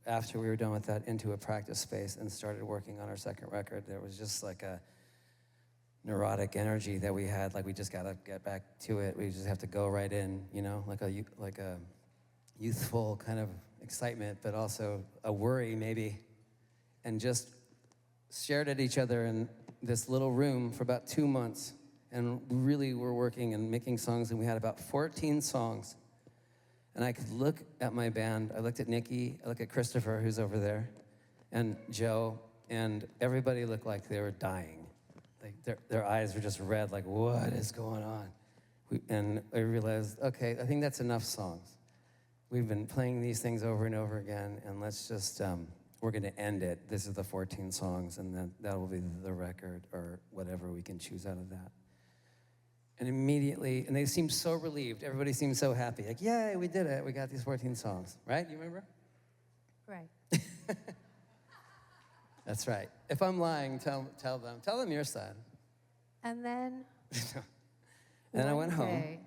after we were done with that, into a practice space and started working on our second record. There was just like a neurotic energy that we had, like we just gotta get back to it. We just have to go right in, you know, like a youthful kind of excitement, but also a worry maybe, and just stared at each other in this little room for about 2 months, and really were working and making songs, and we had about 14 songs. And I could look at my band, I looked at Nikki, I looked at Christopher, who's over there, and Joe, and everybody looked like they were dying. Like their eyes were just red, like, what is going on? And I realized, okay, I think that's enough songs. We've been playing these things over and over again, and let's just, we're gonna end it. This is the 14 songs, and then that will be the record, or whatever we can choose out of that. And immediately, and they seemed so relieved. Everybody seemed so happy. Like, yay, we did it. We got these 14 songs, right? You remember? Right. That's right. If I'm lying, tell them your side. And then And I went One home. day,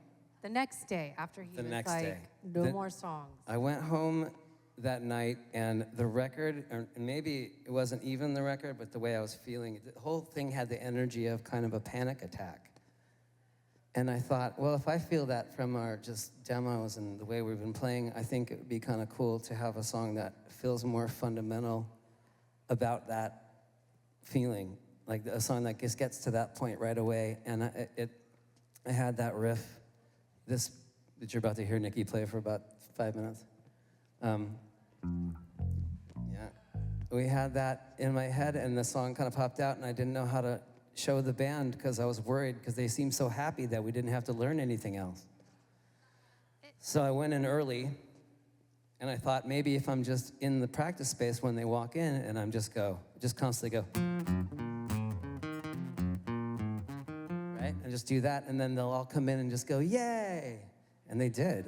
the next day, after he The was next like, day. no The- more songs. I went home that night, and the record, or maybe it wasn't even the record, but the way I was feeling, the whole thing had the energy of kind of a panic attack. And I thought, well, if I feel that from our just demos and the way we've been playing, I think it would be kind of cool to have a song that feels more fundamental about that feeling, like a song that just gets to that point right away. And I had that riff, this that you're about to hear Nikki play for about 5 minutes. Yeah, we had that in my head, and the song kind of popped out, and I didn't know how to show the band because I was worried because they seemed so happy that we didn't have to learn anything else. So I went in early, and I thought maybe if I'm just in the practice space when they walk in, and I'm just constantly go, right? And just do that, and then they'll all come in and just go, yay! And they did.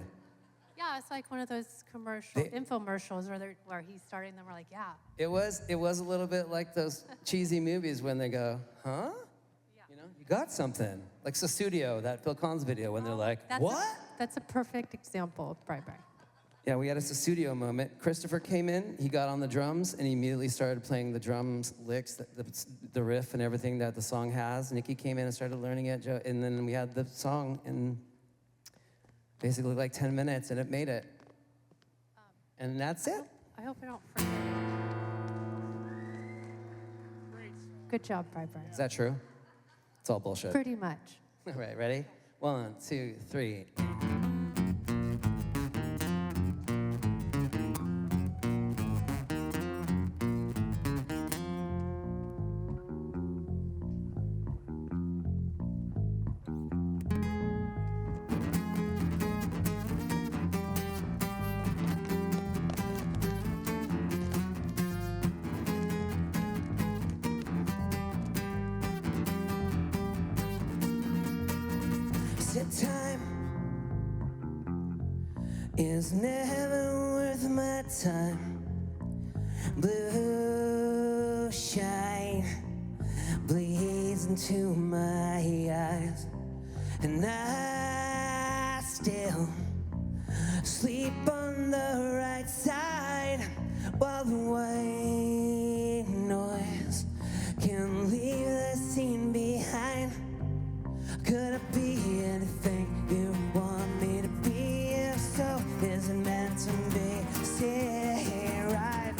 Yeah, it's like one of those infomercials where he's starting them. We're like, yeah. It was a little bit like those cheesy movies when they go, huh? You know, you got something. Like Studio, that Phil Collins video, when they're like, what? That's a perfect example of Bye Bye. Yeah, we had a studio moment. Christopher came in, he got on the drums, and he immediately started playing the drums, licks, the riff and everything that the song has. Nikki came in and started learning it, and then we had the song in basically like 10 minutes, and it made it. And that's it. I hope I don't forget. Good job, Bye Bye. Is that true? It's all bullshit. Pretty much. All right, ready? 1, 2, 3. Time is never worth my time. Blue shine bleeds into my eyes, and I still sleep on the right side, while the white noise can leave the scene behind. Could it be anything you want me to be? If so, is it meant to be? Stay right.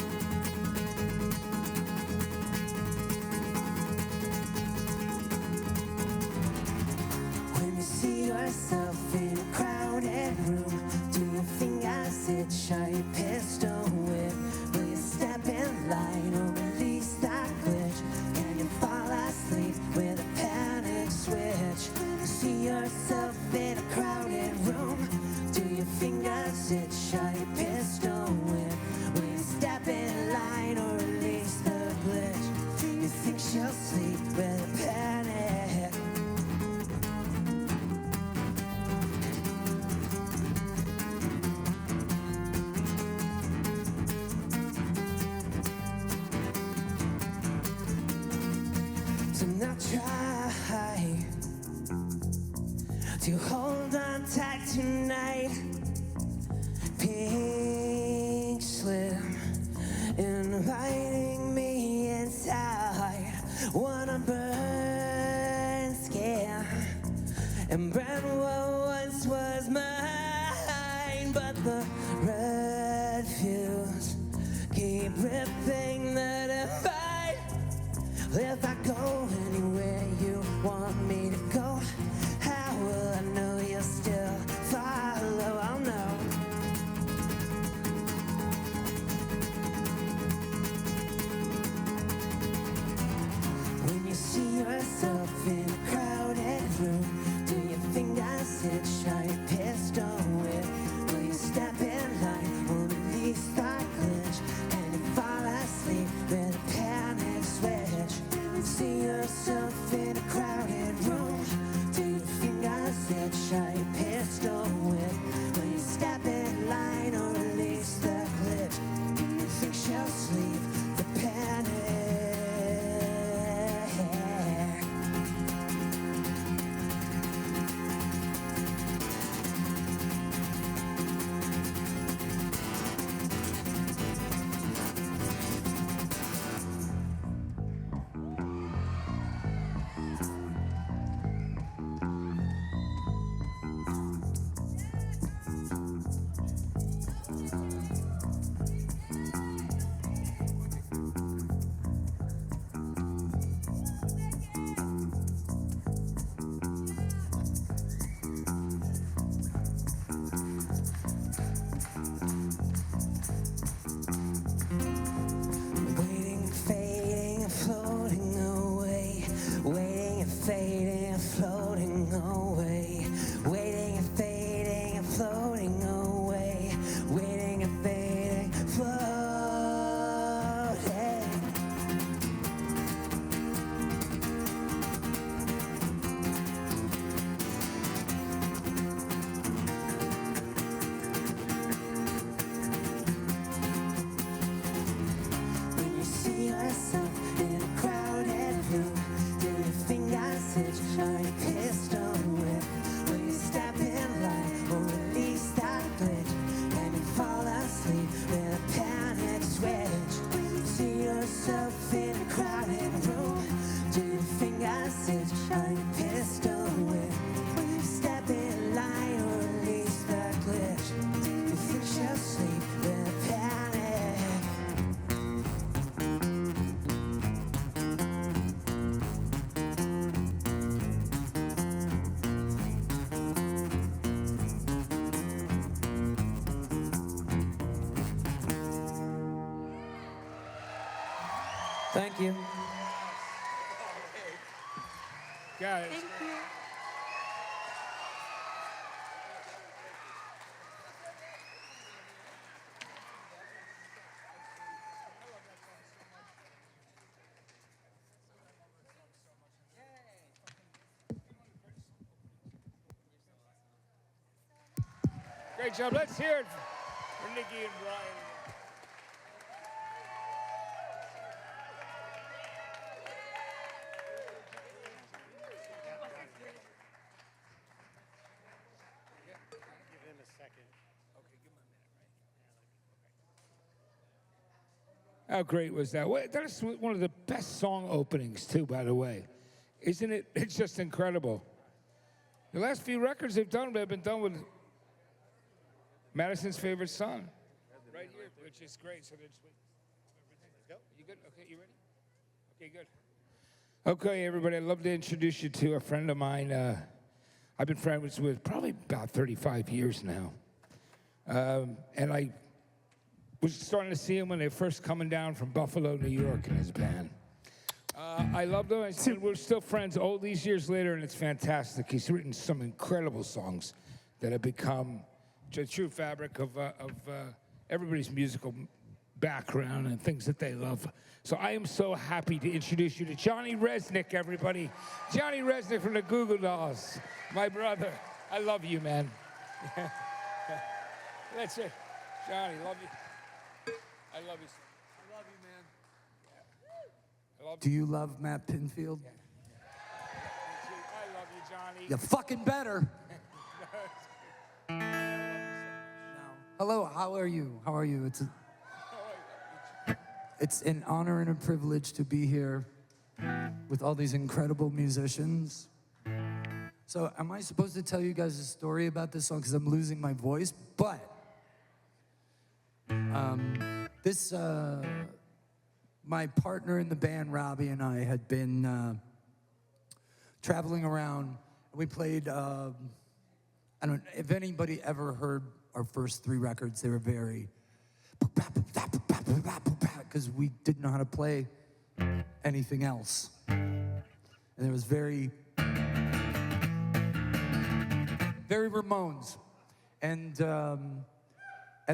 When you see yourself in a crowded room, do you think I sit shy, pistol whip? Will you step in line or release that glitch? Can you fall asleep with a panic switch? See yourself in a crowded room. Do you think I sit shy, pistol whip? Will you step in line or release the glitch? You think she'll sleep with a panic? So now try to hold on tight tonight. Pink slip inviting me inside. Wanna burn skin and burn what once was mine, but the red fuse keep ripping the divide. If I go anywhere you want me to go, how will I know you'll still follow? I'll know. When you see yourself in a crowded room, do you think I sit shy, pistol whip? Will you step in line or release that glitch? Can you fall asleep with a panic switch? See yourself Thank you. Guys. Thank you. Great job. Let's hear it for Nikki and Brian. Give him a second. How great was that? That's one of the best song openings, too, by the way. Isn't it? It's just incredible. The last few records they've done have been done with Madison's favorite son. Right here, which is great. So they're just waiting. Let's go. You good? Okay, you ready? Okay, good. Okay, everybody, I'd love to introduce you to a friend of mine. I've been friends with probably about 35 years now. And I was starting to see him when they were first coming down from Buffalo, New York in his band. I love them. We're still friends all these years later, and it's fantastic. He's written some incredible songs that have become the true fabric of everybody's musical background and things that they love. So I am so happy to introduce you to Johnny Resnick, everybody. Johnny Resnick from the Goo Goo Dolls, my brother. I love you, man. That's it. Johnny, love you. I love you. I love you, man. I love Do you love Matt Pinfield? I love you, Johnny. You fucking better. Hello, how are you? How are you? It's an honor and a privilege to be here with all these incredible musicians. So am I supposed to tell you guys a story about this song? Because I'm losing my voice, but my partner in the band, Robbie, and I had been traveling around. We played, I don't know if anybody ever heard our first 3 records. They were very, because we didn't know how to play anything else. And it was very Ramones. And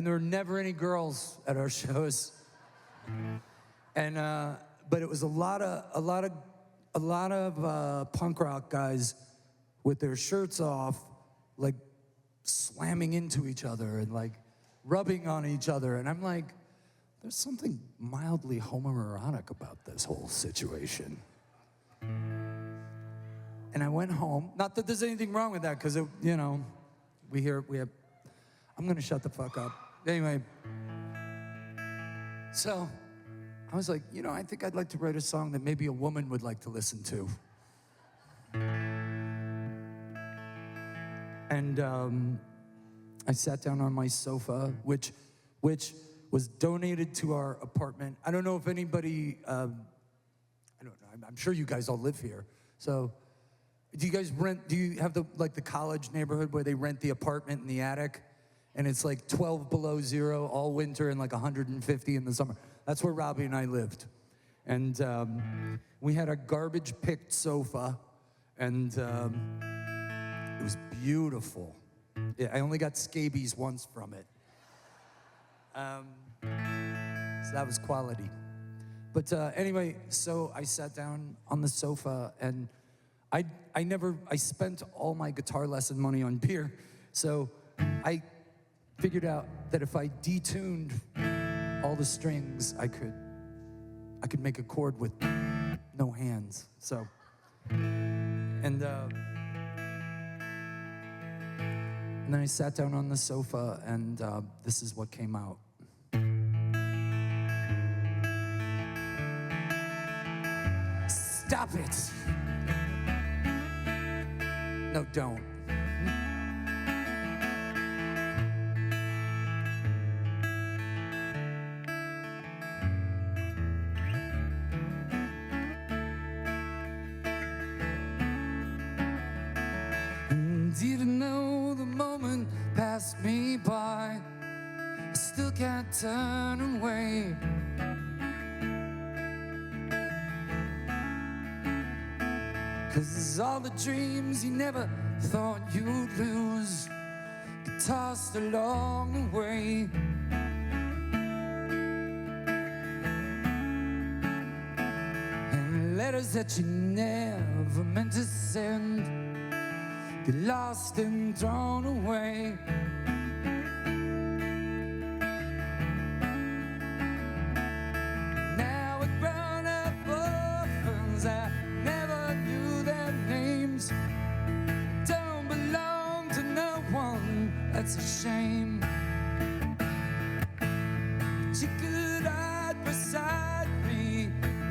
there were never any girls at our shows. And but it was a lot of punk rock guys with their shirts off, like slamming into each other and like rubbing on each other. And I'm like, there's something mildly homoerotic about this whole situation. And I went home. Not that there's anything wrong with that, because you know, we have. I'm gonna shut the fuck up. Anyway, so I was like, you know, I think I'd like to write a song that maybe a woman would like to listen to. And I sat down on my sofa, which was donated to our apartment. I don't know if anybody, I don't know, I'm sure you guys all live here. So do you guys rent, do you have the college neighborhood where they rent the apartment in the attic? And it's like 12 below zero all winter and like 150 in the summer. That's where Robbie and I lived. And we had a garbage-picked sofa, and it was beautiful. Yeah, I only got scabies once from it. So that was quality. But anyway, so I sat down on the sofa, and I spent all my guitar lesson money on beer. So I figured out that if I detuned all the strings, I could make a chord with no hands. So, and then I sat down on the sofa, and this is what came out. Stop it. No, don't. Didn't know the moment passed me by. I still can't turn away. 'Cause all the dreams you never thought you'd lose get tossed along the way. And letters that you never meant to send get lost and thrown away. Now we're grown up orphans that never knew their names. Don't belong to no one, that's a shame. But you could hide beside me,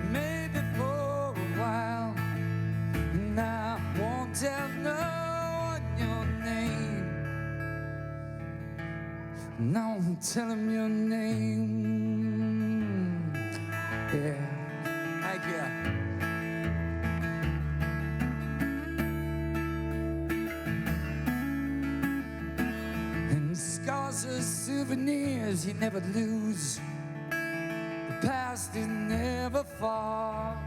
maybe for a while. And I won't tell no one your name. And I won't tell him your name. Yeah, thank you. And scars are souvenirs you never lose. The past is never far.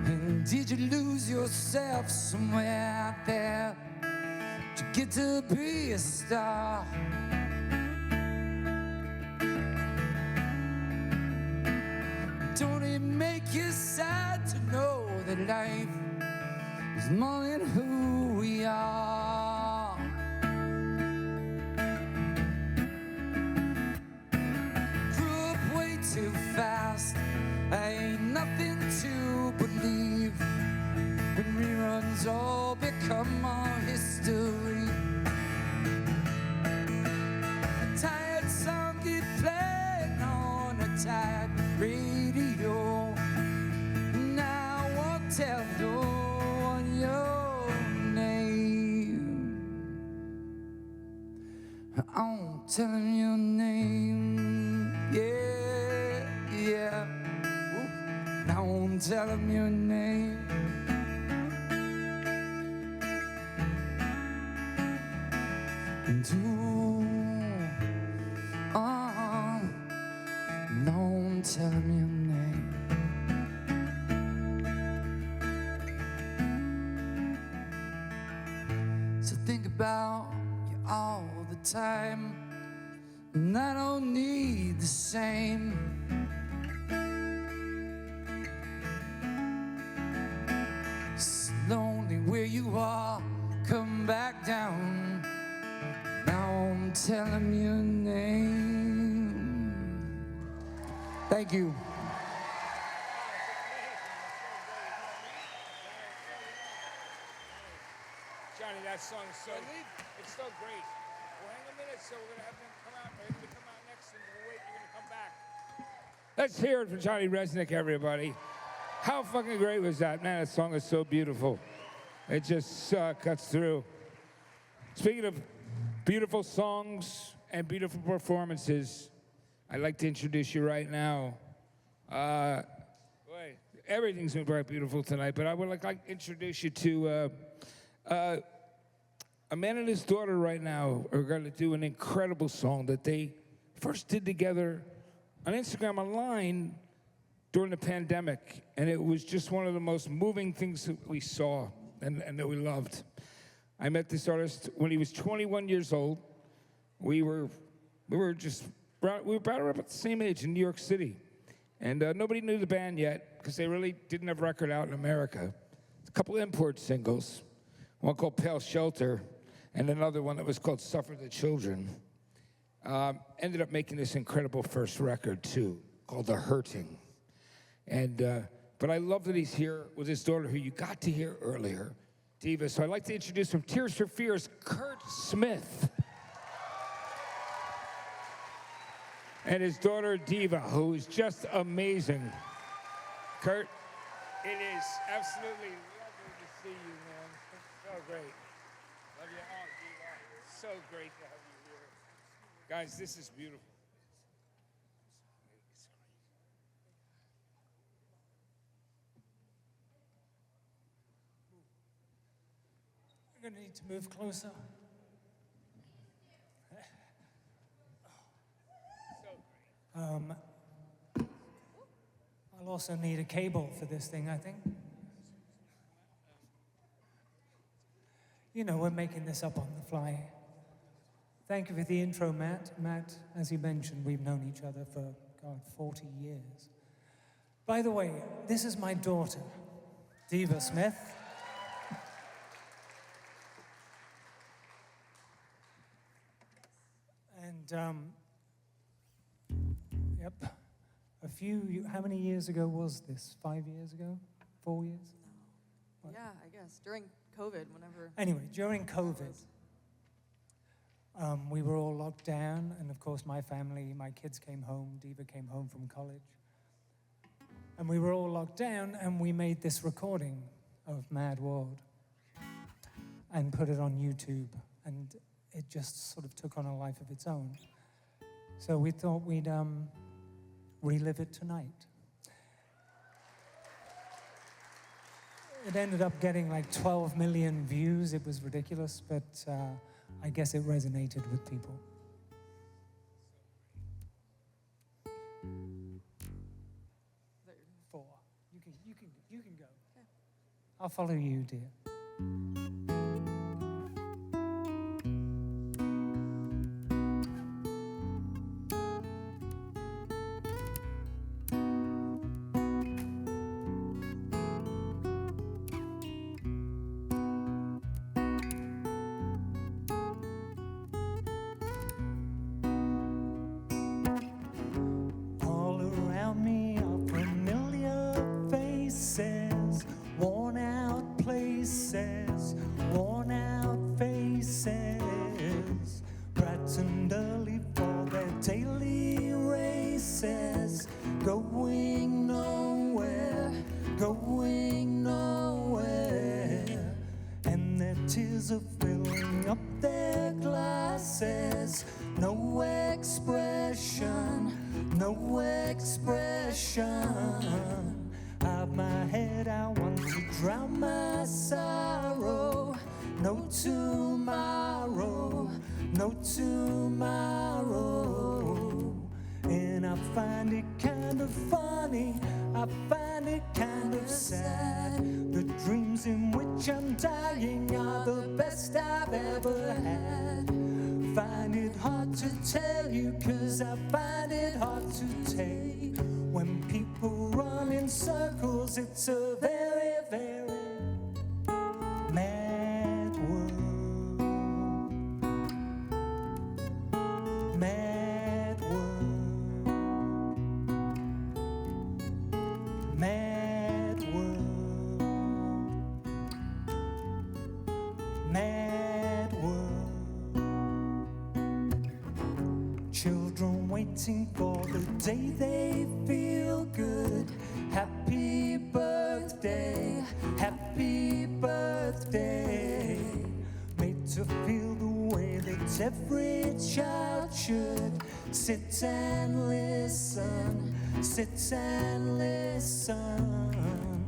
And did you lose yourself somewhere out there to get to be a star? Don't it make you sad to know that life is more than who we are? Grew up way too fast, ain't nothing to believe. When reruns all become our history, a tired song keep playing on a tired radio. Now I won't tell no one your name. I won't tell him your name. Yeah, yeah. Ooh. I won't tell him your name. And don't tell him your name. So think about you all the time, and I don't need the same. It's lonely where you are, come back down. Now I'm telling your name. Thank you. Johnny, that song is so, it's so great. Well, hang a minute, so we're going to have them come out. They're going to come out next, and we'll wait. You're going to come back. Let's hear it for Johnny Resnick, everybody. How fucking great was that? Man, that song is so beautiful. It just cuts through. Speaking of beautiful songs and beautiful performances, I'd like to introduce you right now. Boy, everything's been very beautiful tonight, but I would like to introduce you to a man and his daughter right now are going to do an incredible song that they first did together on Instagram online during the pandemic, and it was just one of the most moving things that we saw and that we loved. I met this artist when he was 21 years old. We were about the same age in New York City, and nobody knew the band yet because they really didn't have a record out in America. A couple import singles, one called Pale Shelter, and another one that was called Suffer the Children. Ended up making this incredible first record too, called The Hurting. And but I love that he's here with his daughter, who you got to hear earlier, Diva. So I'd like to introduce from Tears for Fears, Kurt Smith. And his daughter, Diva, who is just amazing. Kurt, it is absolutely lovely to see you, man. So great. Love you all, Diva. So great to have you here. Guys, this is beautiful. We're going to need to move closer. I'll also need a cable for this thing, I think. You know, we're making this up on the fly. Thank you for the intro, Matt. Matt, as you mentioned, we've known each other for, God, 40 years. By the way, this is my daughter, Diva Smith. And, yep, how many years ago was this? 5 years ago? 4 years? What? Yeah, I guess. During COVID, whenever. Anyway, during COVID, we were all locked down, and of course my family, my kids came home, Diva came home from college. And we were all locked down, and we made this recording of Mad World and put it on YouTube, and it just sort of took on a life of its own. So we thought we'd relive it tonight. It ended up getting like 12 million views. It was ridiculous, but I guess it resonated with people. Four. You can go. I'll follow you, dear. It's a very, very mad world. Mad world. Mad world. Mad world. Children waiting for the day they feel good. Happy birthday, happy birthday. Made to feel the way that every child should. Sit and listen, sit and listen.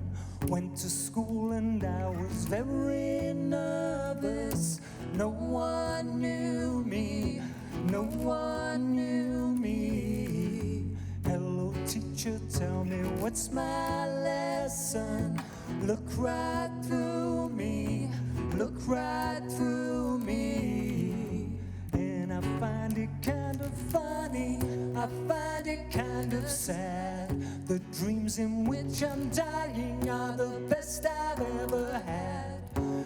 Went to school and I was very nervous. No one knew me, no one knew me. Hello, teacher, tell me what's my lesson. Look right through me, look right through me. And I find it kind of funny, I find it kind of sad. The dreams in which I'm dying are the best I've ever had.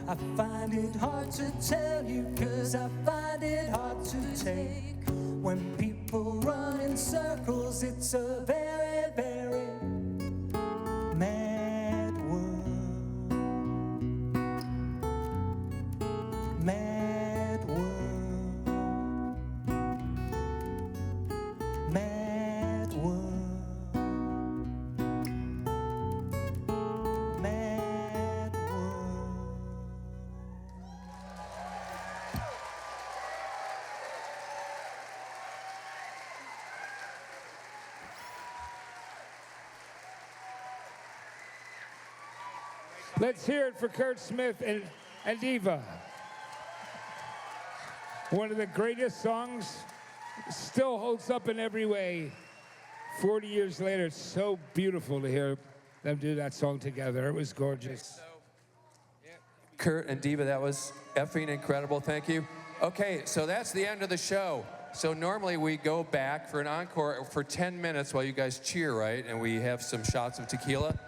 I find it hard to tell you, 'cause I find it hard to take. When people run in circles, it's a very, very mad world. Mad world. Mad world. Mad world. Let's hear it for Kurt Smith and Diva. One of the greatest songs, still holds up in every way. 40 years later, it's so beautiful to hear them do that song together. It was gorgeous. Kurt and Diva, that was effing incredible. Thank you. Okay, so that's the end of the show. So normally we go back for an encore for 10 minutes while you guys cheer, right? And we have some shots of tequila.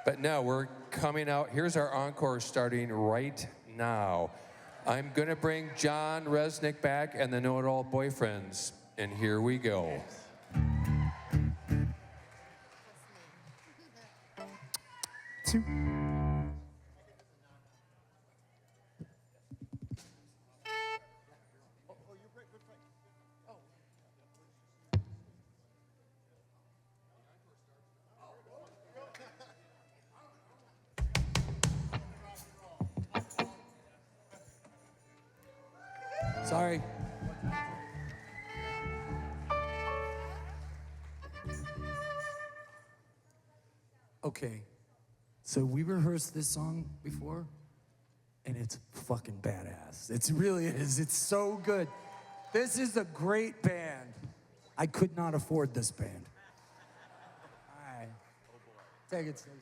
But no, we're coming out. Here's our encore starting right now. I'm gonna bring John Resnick back and the Know-It-All Boyfriends. And here we go. Two. Sorry. Okay, so we rehearsed this song before, and it's fucking badass. It really is. It's so good. This is a great band. I could not afford this band. All right. Take it, Stacey.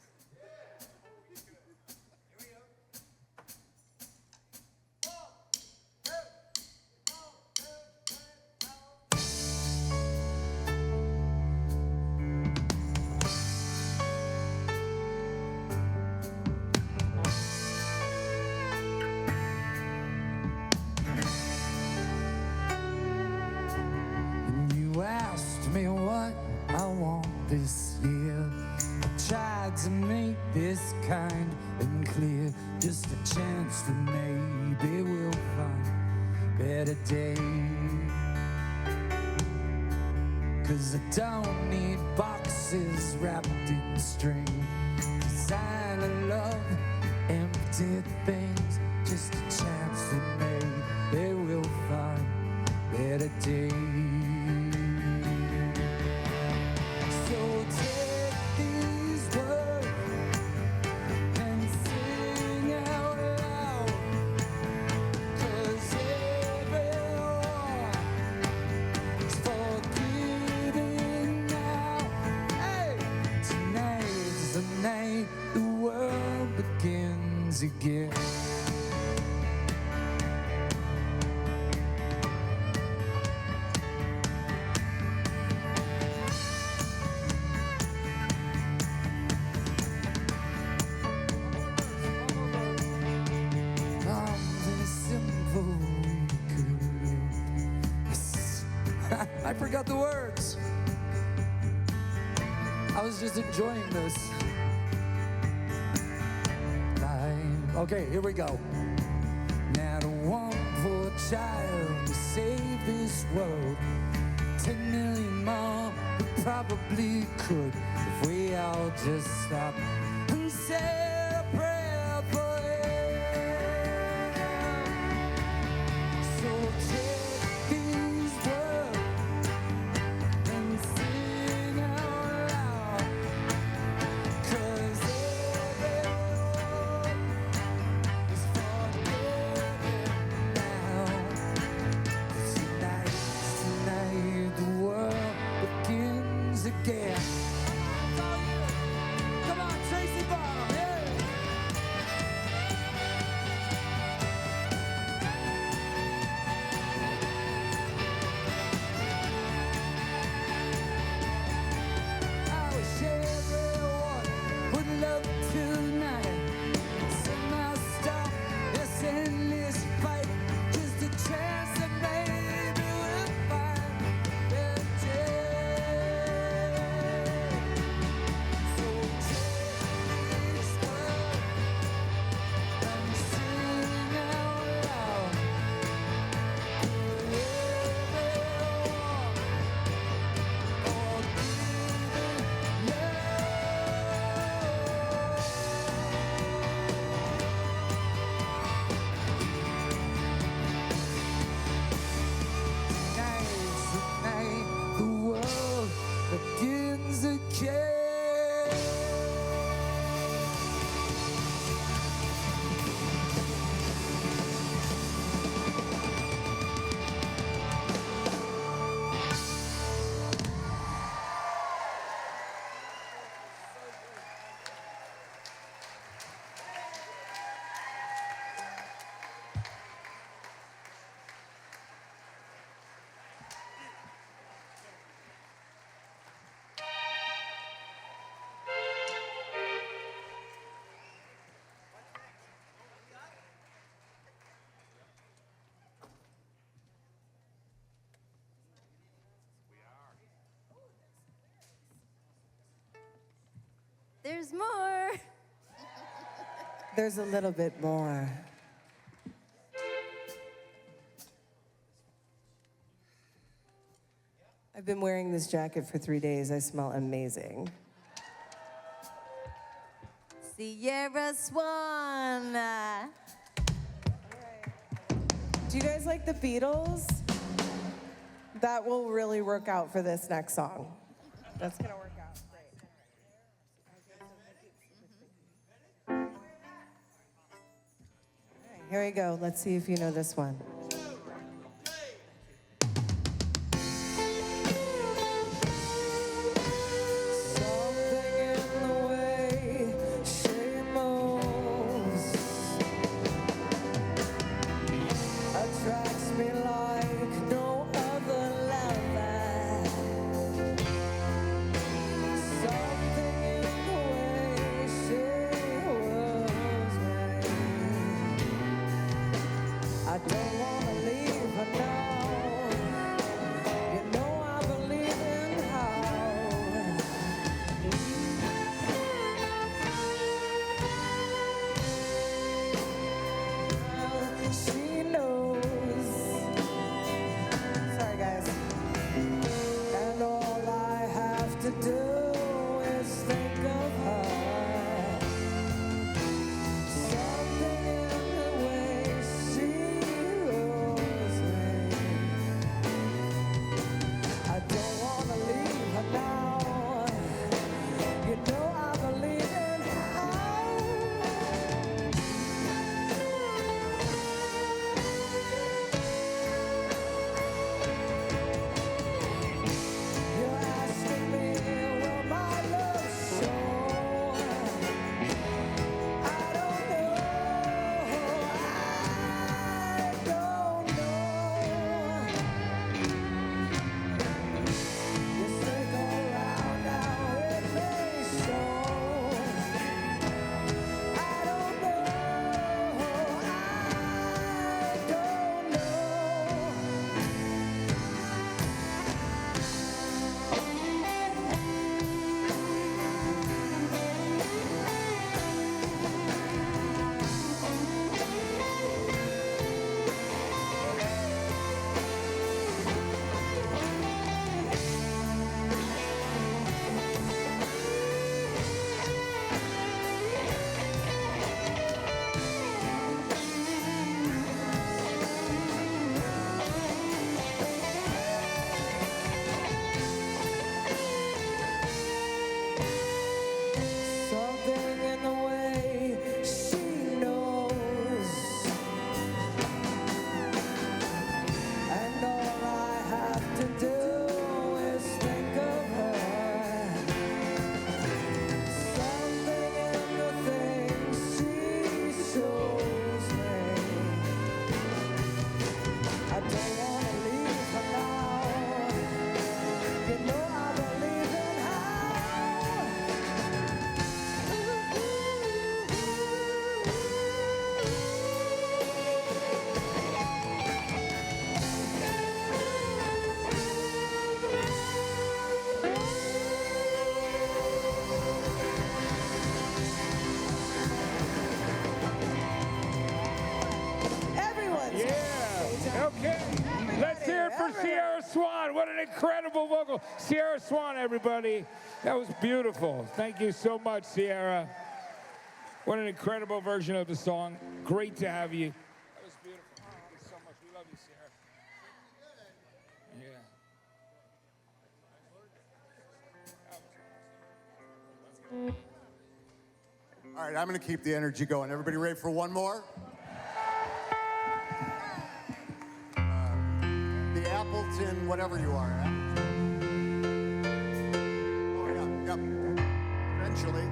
You asked me what I want this year. I tried to make this kind and clear. Just a chance that maybe we'll find better days. 'Cause I don't need boxes wrapped in string. 'Cause I love empty things. Just a chance that maybe we'll find better days. So take these words and sing out loud. 'Cause everyone is forgiving now. Hey, tonight is the night the world begins again. I forgot the words. I was just enjoying this. Okay, here we go. Not one poor child to save this world. 10 million more we probably could if we all just stop and say a prayer for him. So take these words and sing out loud. 'Cause everyone is forgiven now. Tonight the world begins again. Come on, Tracy Bottom, yeah. There's more. There's a little bit more. I've been wearing this jacket for 3 days. I smell amazing. Sierra Swan. Do you guys like the Beatles? That will really work out for this next song. That's gonna work out great. All right, here we go. Let's see if you know this one. Attracts me like no other lover. Something in the way she woos me. I don't wanna leave her now. You know I believe in how she knows. Sorry, guys. And all I have to do is think of her. Something in the way she rules me. I don't wanna leave her now. You know I believe in how. You're asking me, will my love show? I don't know. I don't know. You stick around now, it may show. I don't know. I don't know. Something in the way she knows. And all I have to do is think of her. Something in the things she shows me. I don't wanna leave her now. You know I believe in everyone. Yeah. Okay. Let's hear it for Sierra Swan. What an incredible vocal. Sierra Swan, everybody. That was beautiful. Thank you so much, Sierra. What an incredible version of the song. Great to have you. That was beautiful. Thank you so much. We love you, Sierra. Yeah. All right, I'm going to keep the energy going. Everybody ready for one more? The Appleton, whatever you are. Oh, yeah, yep. Eventually.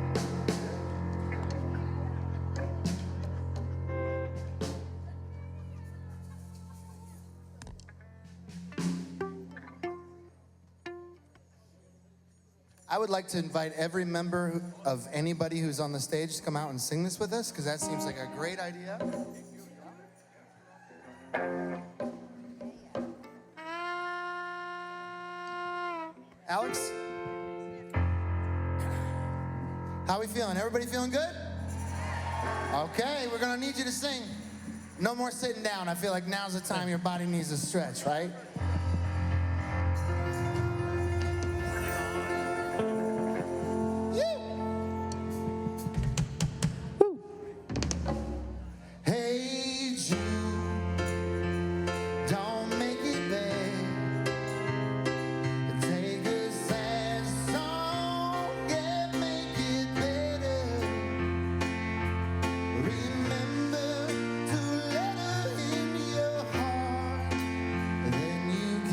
I would like to invite every member of anybody who's on the stage to come out and sing this with us, because that seems like a great idea. Alex? How we feeling? Everybody feeling good? Okay, we're gonna need you to sing. No more sitting down. I feel like now's the time your body needs a stretch, right? Hey Jude, don't make it bad. Take a sad song and make it better. Remember to let her in your heart. Then you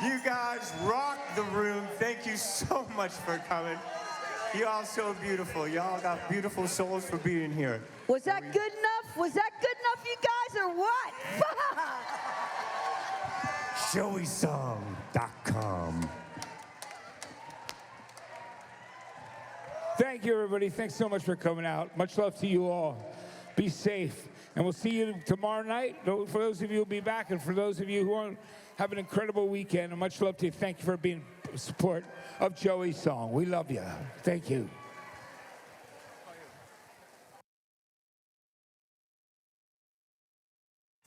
You guys rock the room. Thank you so much for coming. You all so beautiful. Y'all got beautiful souls for being here. Was that good enough? Was that good enough, you guys, or what? JoeySong.com. Thank you, everybody. Thanks so much for coming out. Much love to you all. Be safe. And we'll see you tomorrow night. For those of you who will be back, and for those of you who won't, have an incredible weekend. And much love to you. Thank you for being support of Joey's song. We love you. Thank you.